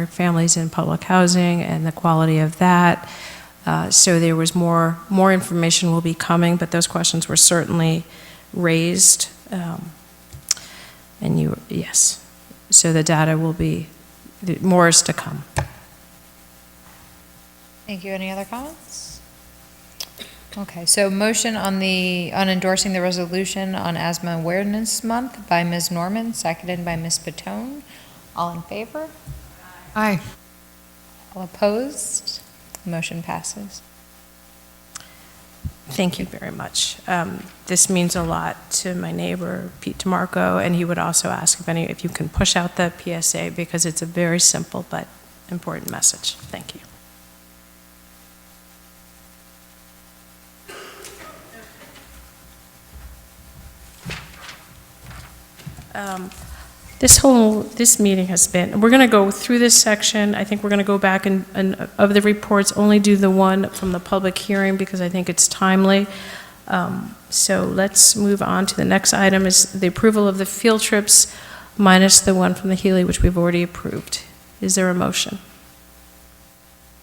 families in public housing and the quality of that. So there was more information will be coming, but those questions were certainly raised. And yes, so the data will be, more is to come. Thank you. Any other comments? Okay, so motion on endorsing the resolution on Asthma Awareness Month by Ms. Norman, seconded by Ms. Patone. All in favor? Aye. All opposed? Motion passes. Thank you very much. This means a lot to my neighbor, Pete DeMarco, and he would also ask if you can push out the PSA, because it's a very simple but important message. Thank you. This meeting has been, we're going to go through this section. I think we're going to go back and of the reports, only do the one from the public hearing because I think it's timely. So let's move on to the next item is the approval of the field trips minus the one from the Healy, which we've already approved. Is there a motion?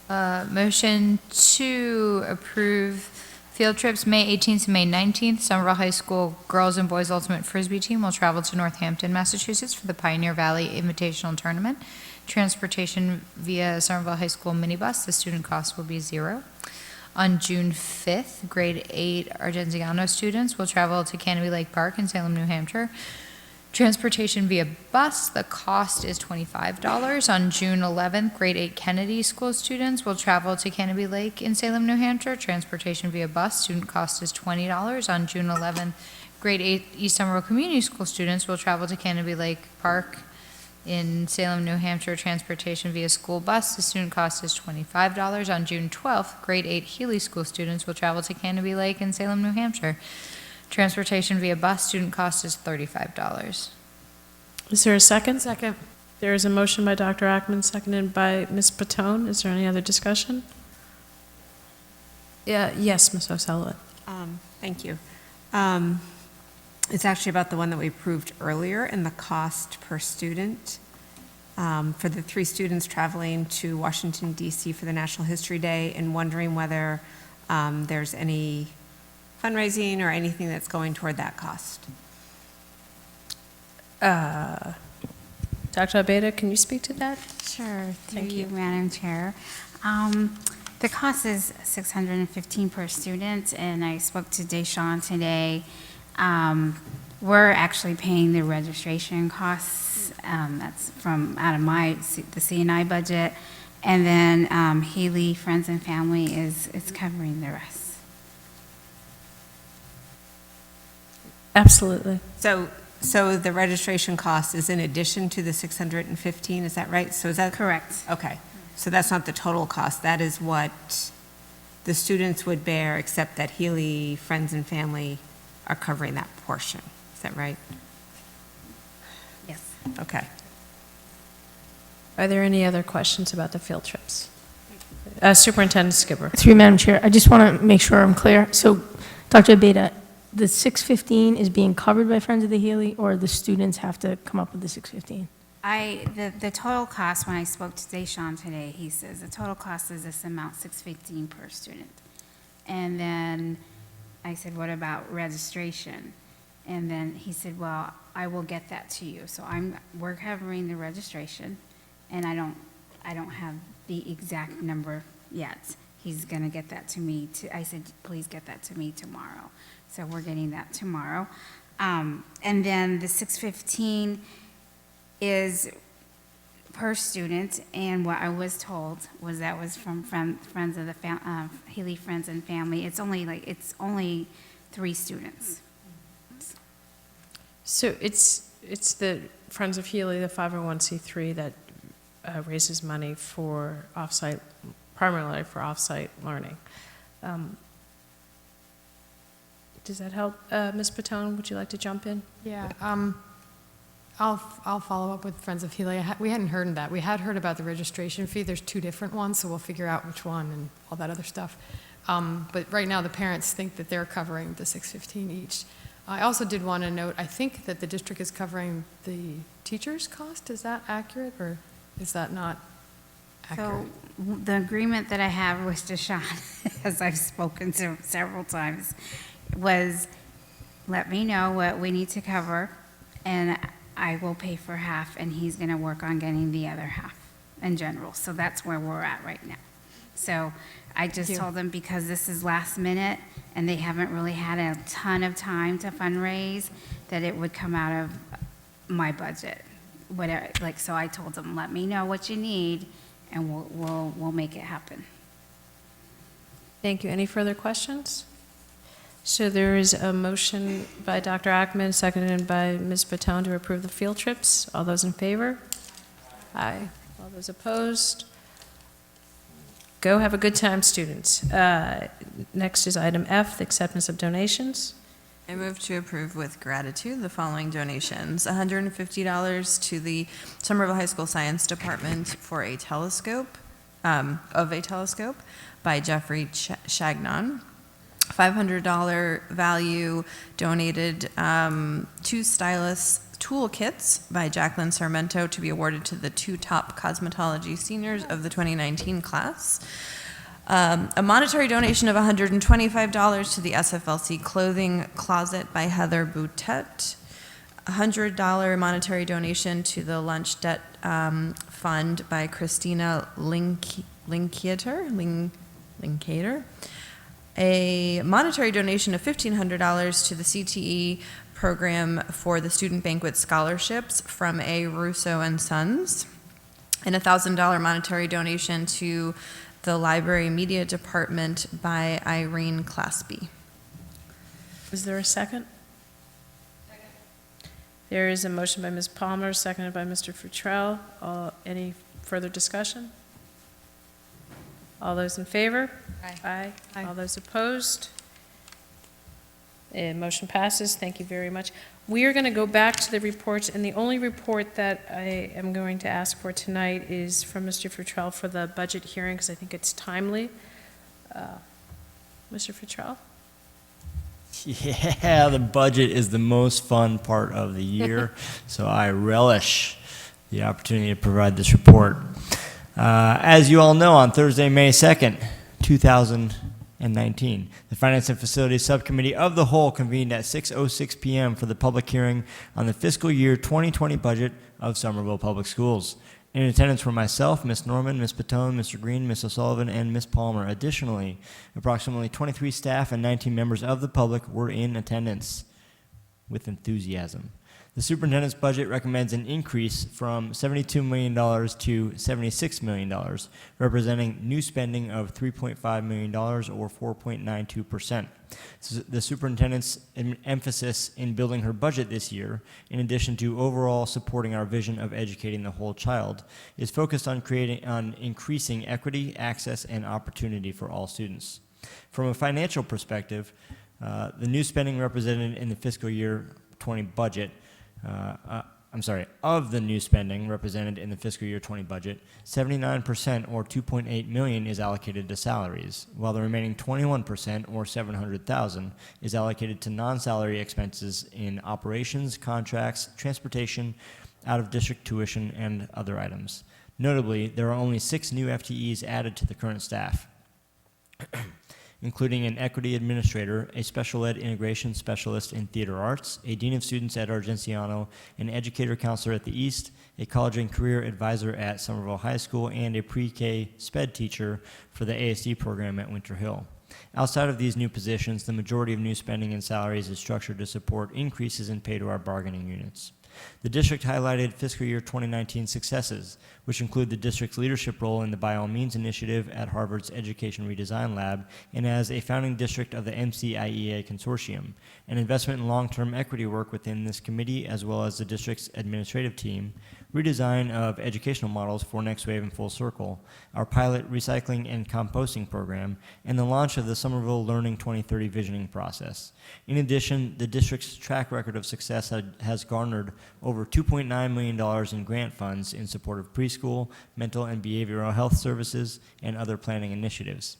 Motion to approve field trips May 18th to May 19th. Somerville High School Girls and Boys Ultimate Frisbee team will travel to Northampton, Massachusetts for the Pioneer Valley Invitational Tournament. Transportation via Somerville High School minibus. The student cost will be $0. On June 5th, grade 8 Argenziano students will travel to Canopy Lake Park in Salem, New Hampshire. Transportation via bus, the cost is $25. On June 11th, grade 8 Kennedy School students will travel to Canopy Lake in Salem, New Hampshire. Transportation via bus, student cost is $20. On June 11th, grade 8 East Somerville Community School students will travel to Canopy Lake Park in Salem, New Hampshire, transportation via school bus. The student cost is $25. On June 12th, grade 8 Healy School students will travel to Canopy Lake in Salem, New Hampshire. Transportation via bus, student cost is $35. Is there a second? Second. There is a motion by Dr. Ackman, seconded by Ms. Patone. Is there any other discussion? Yeah, yes, Ms. O'Sullivan. Thank you. It's actually about the one that we approved earlier and the cost per student. For the 3 students traveling to Washington DC for the National History Day, and wondering whether there's any fundraising or anything that's going toward that cost. Dr. Abeda, can you speak to that? Sure, Thank through you. you, Madam Chair. The cost is $615 per student, and I spoke to Deshawn today. We're actually paying the registration costs. That's from out of the CNI budget, and then Haley Friends and Family is covering the rest. Absolutely. So the registration cost is in addition to the 615, is that right? So is that correct? Okay. So that's not the total cost. That is what the students would bear, except that Healy Friends and Family are covering that portion. Is that right? Yes. Okay. Are there any other questions about the field trips? Superintendent Skipper. Through you, Madam Chair, I just want to make sure I'm clear. So, Dr. Abeda, the 615 is being covered by Friends of the Healy, or the students have to come up with the 615? The total cost, when I spoke to Deshawn today, he says the total cost is this amount, $615 per student. And then I said, what about registration? And then he said, well, I will get that to you. So we're covering the registration, and I don't have the exact number yet. He's gonna get that to me. I said, please get that to me tomorrow. So we're getting that tomorrow. And then the 615 is per student, and what I was told was that was from Friends of the Healy Friends and Family. It's only 3 students. So it's the Friends of Healy, the 501c3, that raises money for offsite, primarily for offsite learning. Does that help? Ms. Patone, would you like to jump in? Yeah, I'll follow up with Friends of Healy. We hadn't heard of that. We had heard about the registration fee. There's 2 different ones, so we'll figure out which one and all that other stuff. But right now, the parents think that they're covering the $615 each. I also did want to note, I think that the district is covering the teacher's cost. Is that accurate, or is that not accurate? So the agreement that I have with Deshawn, as I've spoken to several times, was let me know what we need to cover, and I will pay for half, and he's going to work on getting the other half in general. So that's where we're at right now. So I just told them, because this is last minute and they haven't really had a ton of time to fundraise, that it would come out of my budget. Whatever, so I told them, let me know what you need, and we'll make it happen. Thank you. Any further questions? So there is a motion by Dr. Ackman, seconded by Ms. Patone, to approve the field trips. All those in favor? Aye. All those opposed? Go have a good time, students. Next is item F, the acceptance of donations. I move to approve with gratitude the following donations. $150 to the Somerville High School Science Department for a telescope, by Jeffrey Shagnon. $500 value donated 2 stylus toolkits by Jacqueline Sarmento to be awarded to the 2 top cosmetology seniors of the 2019 class. A monetary donation of $125 to the SFLC Clothing Closet by Heather Boutet. $100 monetary donation to the Lunch Debt Fund by Christina Linkater. A monetary donation of $1,500 to the CTE program for the Student Banquet Scholarships from A. Russo and Sons, and a $1,000 monetary donation to the Library Media Department by Irene Claspy. Is there a second? There is a motion by Ms. Palmer, seconded by Mr. Futrell. Any further discussion? All those in favor? Aye. Aye. All those opposed? Motion passes. Thank you very much. We are going to go back to the reports, and the only report that I am going to ask for tonight is from Mr. Futrell for the budget hearing, because I think it's timely. Mr. Futrell? Yeah, the budget is the most fun part of the year, so I relish the opportunity to provide this report. As you all know, on Thursday, May 2nd, 2019, the Finance and Facilities Subcommittee of the Whole convened at 6:06 p.m. for the public hearing on the fiscal year 2020 budget of Somerville Public Schools. In attendance were myself, Ms. Norman, Ms. Patone, Mr. Green, Ms. O'Sullivan, and Ms. Palmer. Additionally, approximately 23 staff and 19 members of the public were in attendance with enthusiasm. The superintendent's budget recommends an increase from $72 million to $76 million, representing new spending of $3.5 million or 4.92%. The superintendent's emphasis in building her budget this year, in addition to overall supporting our vision of educating the whole child, is focused on increasing equity, access, and opportunity for all students. From a financial perspective, the new spending represented in the fiscal year 20 budget of the new spending represented in the fiscal year 20 budget, 79% or $2.8 million is allocated to salaries, while the remaining 21% or $700,000 is allocated to non-salary expenses in operations, contracts, transportation, out-of-district tuition, and other items. Notably, there are only 6 new FTEs added to the current staff, including an equity administrator, a special ed integration specialist in theater arts, a dean of students at Argenziano, an educator counselor at the East, a college and career advisor at Somerville High School, and a pre-K SPED teacher for the ASD program at Winter Hill. Outside of these new positions, the majority of new spending in salaries is structured to support increases in pay to our bargaining units. The district highlighted fiscal year 2019 successes, which include the district's leadership role in the By All Means initiative at Harvard's Education Redesign Lab and as a founding district of the MCIEA Consortium, an investment in long-term equity work within this committee as well as the district's administrative team, redesign of educational models for Next Wave and Full Circle, our pilot recycling and composting program, and the launch of the Somerville Learning 2030 visioning process. In addition, the district's track record of success has garnered over $2.9 million in grant funds in support of preschool, mental and behavioral health services, and other planning initiatives.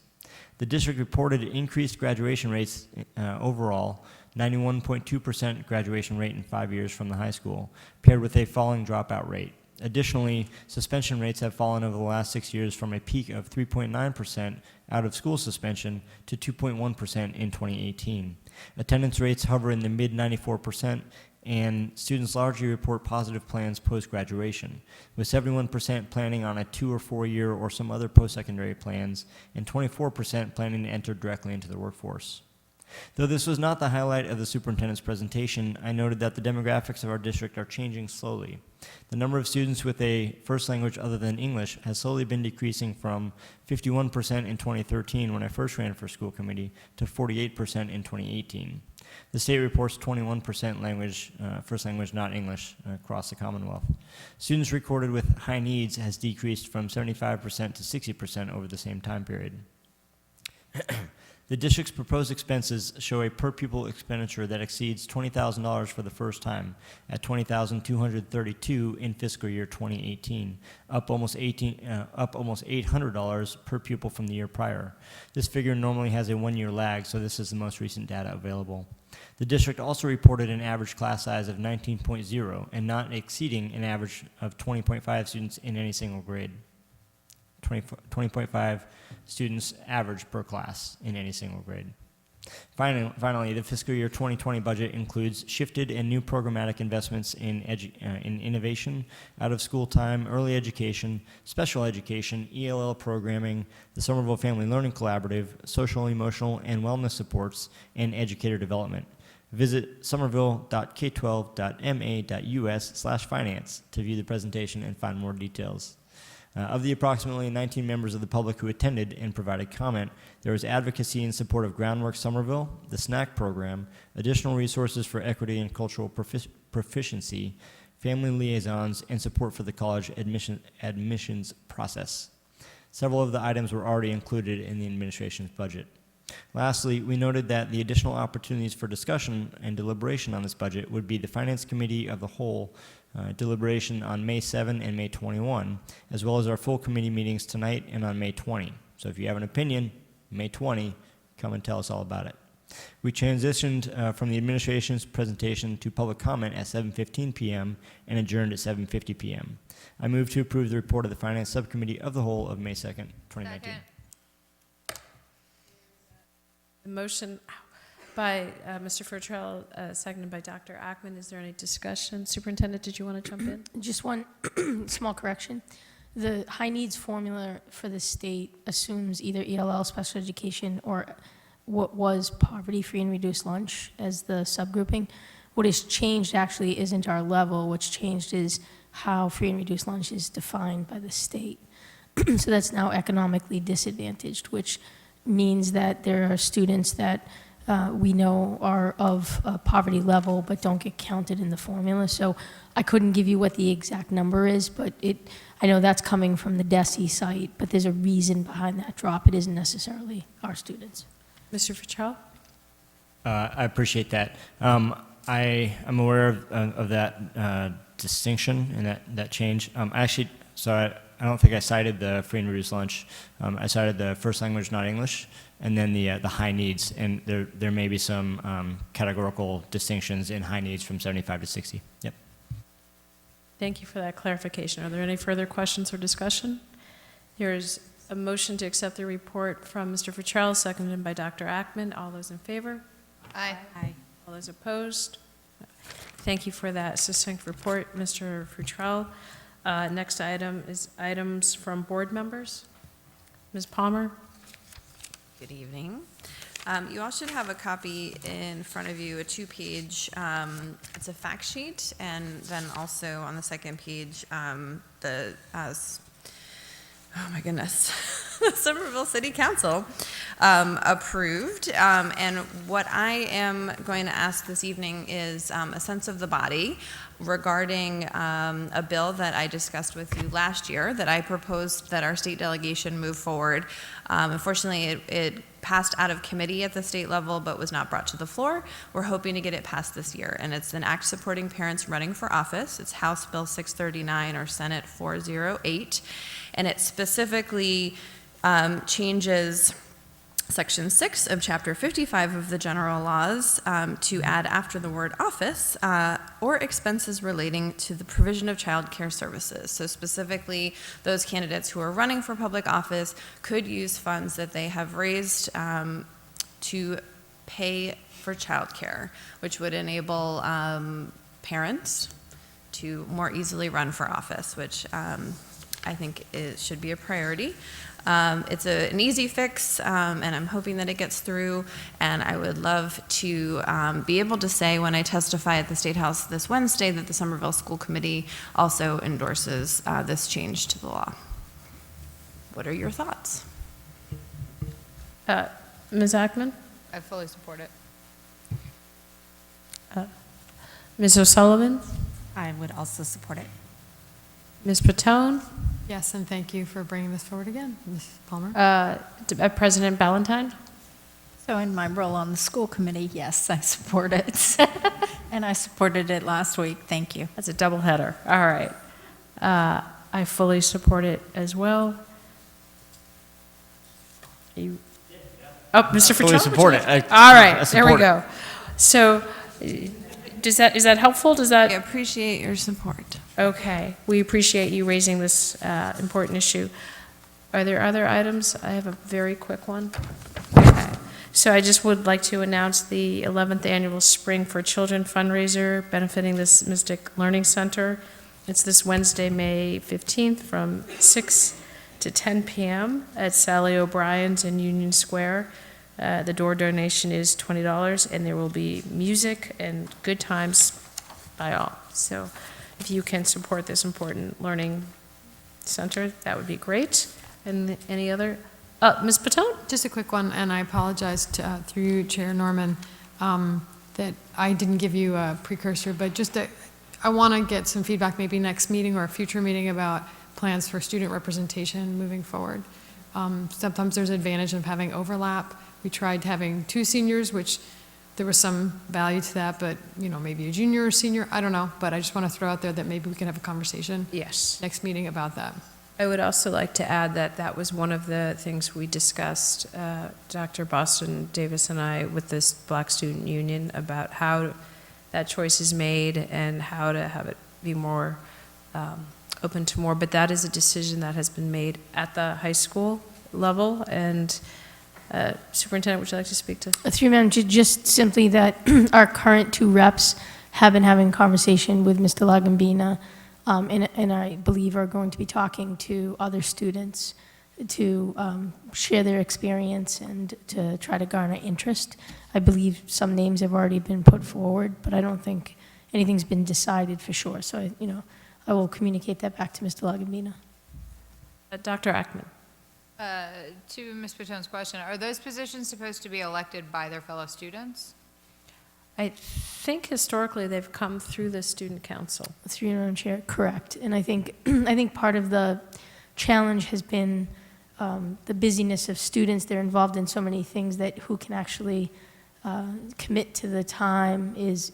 The district reported increased graduation rates overall, 91.2% graduation rate in 5 years from the high school, paired with a falling dropout rate. Additionally, suspension rates have fallen over the last 6 years from a peak of 3.9% out of school suspension to 2.1% in 2018. Attendance rates hover in the mid 94%, and students largely report positive plans post-graduation, with 71% planning on a 2 or 4 year or some other post-secondary plans, and 24% planning to enter directly into the workforce. Though this was not the highlight of the superintendent's presentation, I noted that the demographics of our district are changing slowly. The number of students with a first language other than English has slowly been decreasing from 51% in 2013 when I first ran for school committee to 48% in 2018. The state reports 21% language, first language not English across the Commonwealth. Students recorded with high needs has decreased from 75% to 60% over the same time period. The district's proposed expenses show a per pupil expenditure that exceeds $20,000 for the first time at $20,232 in fiscal year 2018, up almost $800 per pupil from the year prior. This figure normally has a 1-year lag, so this is the most recent data available. The district also reported an average class size of 19.0 and not exceeding an average of 20.5 students in any single grade. 20.5 students average per class in any single grade. Finally, the fiscal year 2020 budget includes shifted and new programmatic investments in innovation, out-of-school time, early education, special education, ELL programming, the Somerville Family Learning Collaborative, social, emotional, and wellness supports, and educator development. Visit somerville.k12.ma.us/finance to view the presentation and find more details. Of the approximately 19 members of the public who attended and provided comment, there was advocacy in support of Groundwork Somerville, the SNAC program, additional resources for equity and cultural proficiency, family liaisons, and support for the college admissions process. Several of the items were already included in the administration's budget. Lastly, we noted that the additional opportunities for discussion and deliberation on this budget would be the Finance Committee of the Whole deliberation on May 7 and May 21, as well as our full committee meetings tonight and on May 20. So if you have an opinion, May 20, come and tell us all about it. We transitioned from the administration's presentation to public comment at 7:15 p.m. and adjourned at 7:50 p.m. I move to approve the report of the Finance Subcommittee of the Whole of May 2nd, 2019. Second. The motion by Mr. Futrell, seconded by Dr. Ackman. Is there any discussion? Superintendent, did you want to jump in? Just one small correction. The high needs formula for the state assumes either ELL, special education, or what was poverty-free and reduced lunch as the subgrouping. What has changed actually isn't our level. What's changed is how free and reduced lunch is defined by the state. So that's now economically disadvantaged, which means that there are students that we know are of a poverty level but don't get counted in the formula. So I couldn't give you what the exact number is, but I know that's coming from the DESE site, but there's a reason behind that drop. It isn't necessarily our students. Mr. Futrell? I appreciate that. I am aware of that distinction and that change. I don't think I cited the free and reduced lunch. I cited the first language, not English, and then the high needs. And there may be some categorical distinctions in high needs from 75 to 60. Yep. Thank you for that clarification. Are there any further questions or discussion? There's a motion to accept the report from Mr. Futrell, seconded by Dr. Ackman. All those in favor? Aye. Aye. All those opposed? Thank you for that succinct report, Mr. Futrell. Next item is items from board members. Ms. Palmer? Good evening. You all should have a copy in front of you, a two-page, it's a fact sheet, and then also on the second page, oh my goodness, the Somerville City Council approved. And what I am going to ask this evening is a sense of the body regarding a bill that I discussed with you last year that I proposed that our state delegation move forward. Unfortunately, it passed out of committee at the state level but was not brought to the floor. We're hoping to get it passed this year, and it's an act supporting parents running for office. It's House Bill 639 or Senate 408, and it specifically changes Section 6 of Chapter 55 of the general laws to add after the word office or expenses relating to the provision of child care services. So specifically, those candidates who are running for public office could use funds that they have raised to pay for child care, which would enable parents to more easily run for office, which I think it should be a priority. It's an easy fix, and I'm hoping that it gets through, and I would love to be able to say when I testify at the State House this Wednesday that the Somerville School Committee also endorses this change to the law. What are your thoughts? Ms. Ackman? I fully support it. Ms. O'Sullivan? I would also support it. Ms. Patone? Yes, and thank you for bringing this forward again, Ms. Palmer. President Ballantyne? So in my role on the school committee, yes, I support it. And I supported it last week. Thank you. That's a double header. All right. I fully support it as well. Mr. Futrell? Fully support it. All right, there we go. So, is that helpful? Does that? I appreciate your support. Okay, we appreciate you raising this important issue. Are there other items? I have a very quick one. Okay. So I just would like to announce the 11th Annual Spring for Children fundraiser benefiting this Mystic Learning Center. It's this Wednesday, May 15th from 6 to 10 p.m. at Sally O'Brien's in Union Square. The door donation is $20, and there will be music and good times by all. So if you can support this important learning center, that would be great. And any other, Ms. Patone? Just a quick one, and I apologize through you, Chair Norman, that I didn't give you a precursor, but I want to get some feedback maybe next meeting or a future meeting about plans for student representation moving forward. Sometimes there's advantage of having overlap. We tried having 2 seniors, which there was some value to that, but, maybe a junior or senior, I don't know. But I just want to throw out there that maybe we can have a conversation next meeting about that. I would also like to add that that was one of the things we discussed, Dr. Boston Davis and I, with this Black Student Union, about how that choice is made and how to have it be more open to more. But that is a decision that has been made at the high school level. And Superintendent, would you like to speak to? Through Madam Chair, just simply that our current 2 reps have been having conversation with Mr. Lagambina, and I believe are going to be talking to other students to share their experience and to try to garner interest. I believe some names have already been put forward, but I don't think anything's been decided for sure. So, I will communicate that back to Mr. Lagambina. Dr. Ackman. To Ms. Patone's question, are those positions supposed to be elected by their fellow students? I think historically they've come through the student council. Through you, Madam Chair, correct. And I think part of the challenge has been the busyness of students. They're involved in so many things that who can actually commit to the time is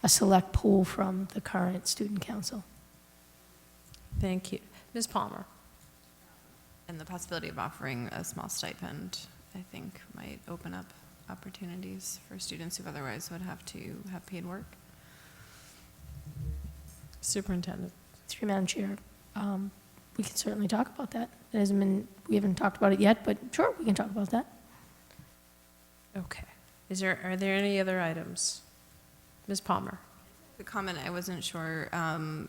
a select pool from the current student council. Thank you. Ms. Palmer. And the possibility of offering a small stipend, I think, might open up opportunities for students who otherwise would have to have paid work. Superintendent. Through Madam Chair, we can certainly talk about that. We haven't talked about it yet, but sure, we can talk about that. Okay. Are there any other items? Ms. Palmer. The comment, I wasn't sure,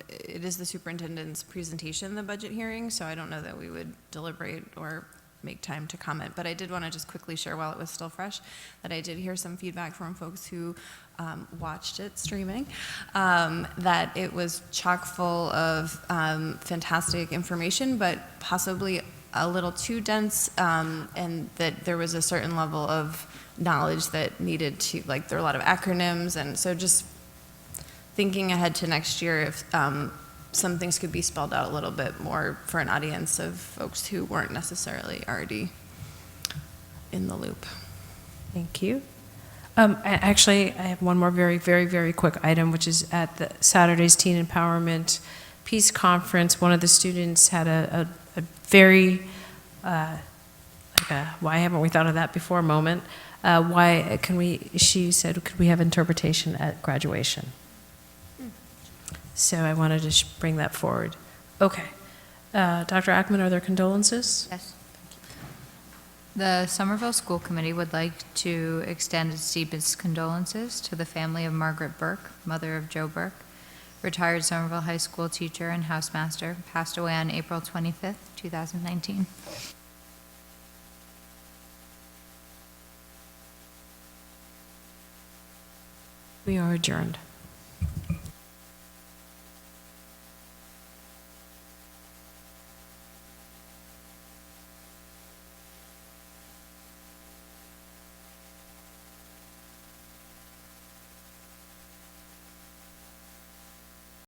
it is the superintendent's presentation, the budget hearing, so I don't know that we would deliberate or make time to comment, but I did want to just quickly share while it was still fresh that I did hear some feedback from folks who watched it streaming, that it was chock full of fantastic information, but possibly a little too dense, and that there was a certain level of knowledge that needed to, like, there were a lot of acronyms, and so just thinking ahead to next year, if some things could be spelled out a little bit more for an audience of folks who weren't necessarily already in the loop. Thank you. Actually, I have one more very, very, very quick item, which is at the Saturday's Teen Empowerment Peace Conference, one of the students had a very, why haven't we thought of that before moment. She said, could we have interpretation at graduation? So I wanted to bring that forward. Okay. Dr. Ackman, are there condolences? Yes. The Somerville School Committee would like to extend its deepest condolences to the family of Margaret Burke, mother of Joe Burke, retired Somerville High School teacher and housemaster, passed away on April 25th, 2019. We are adjourned.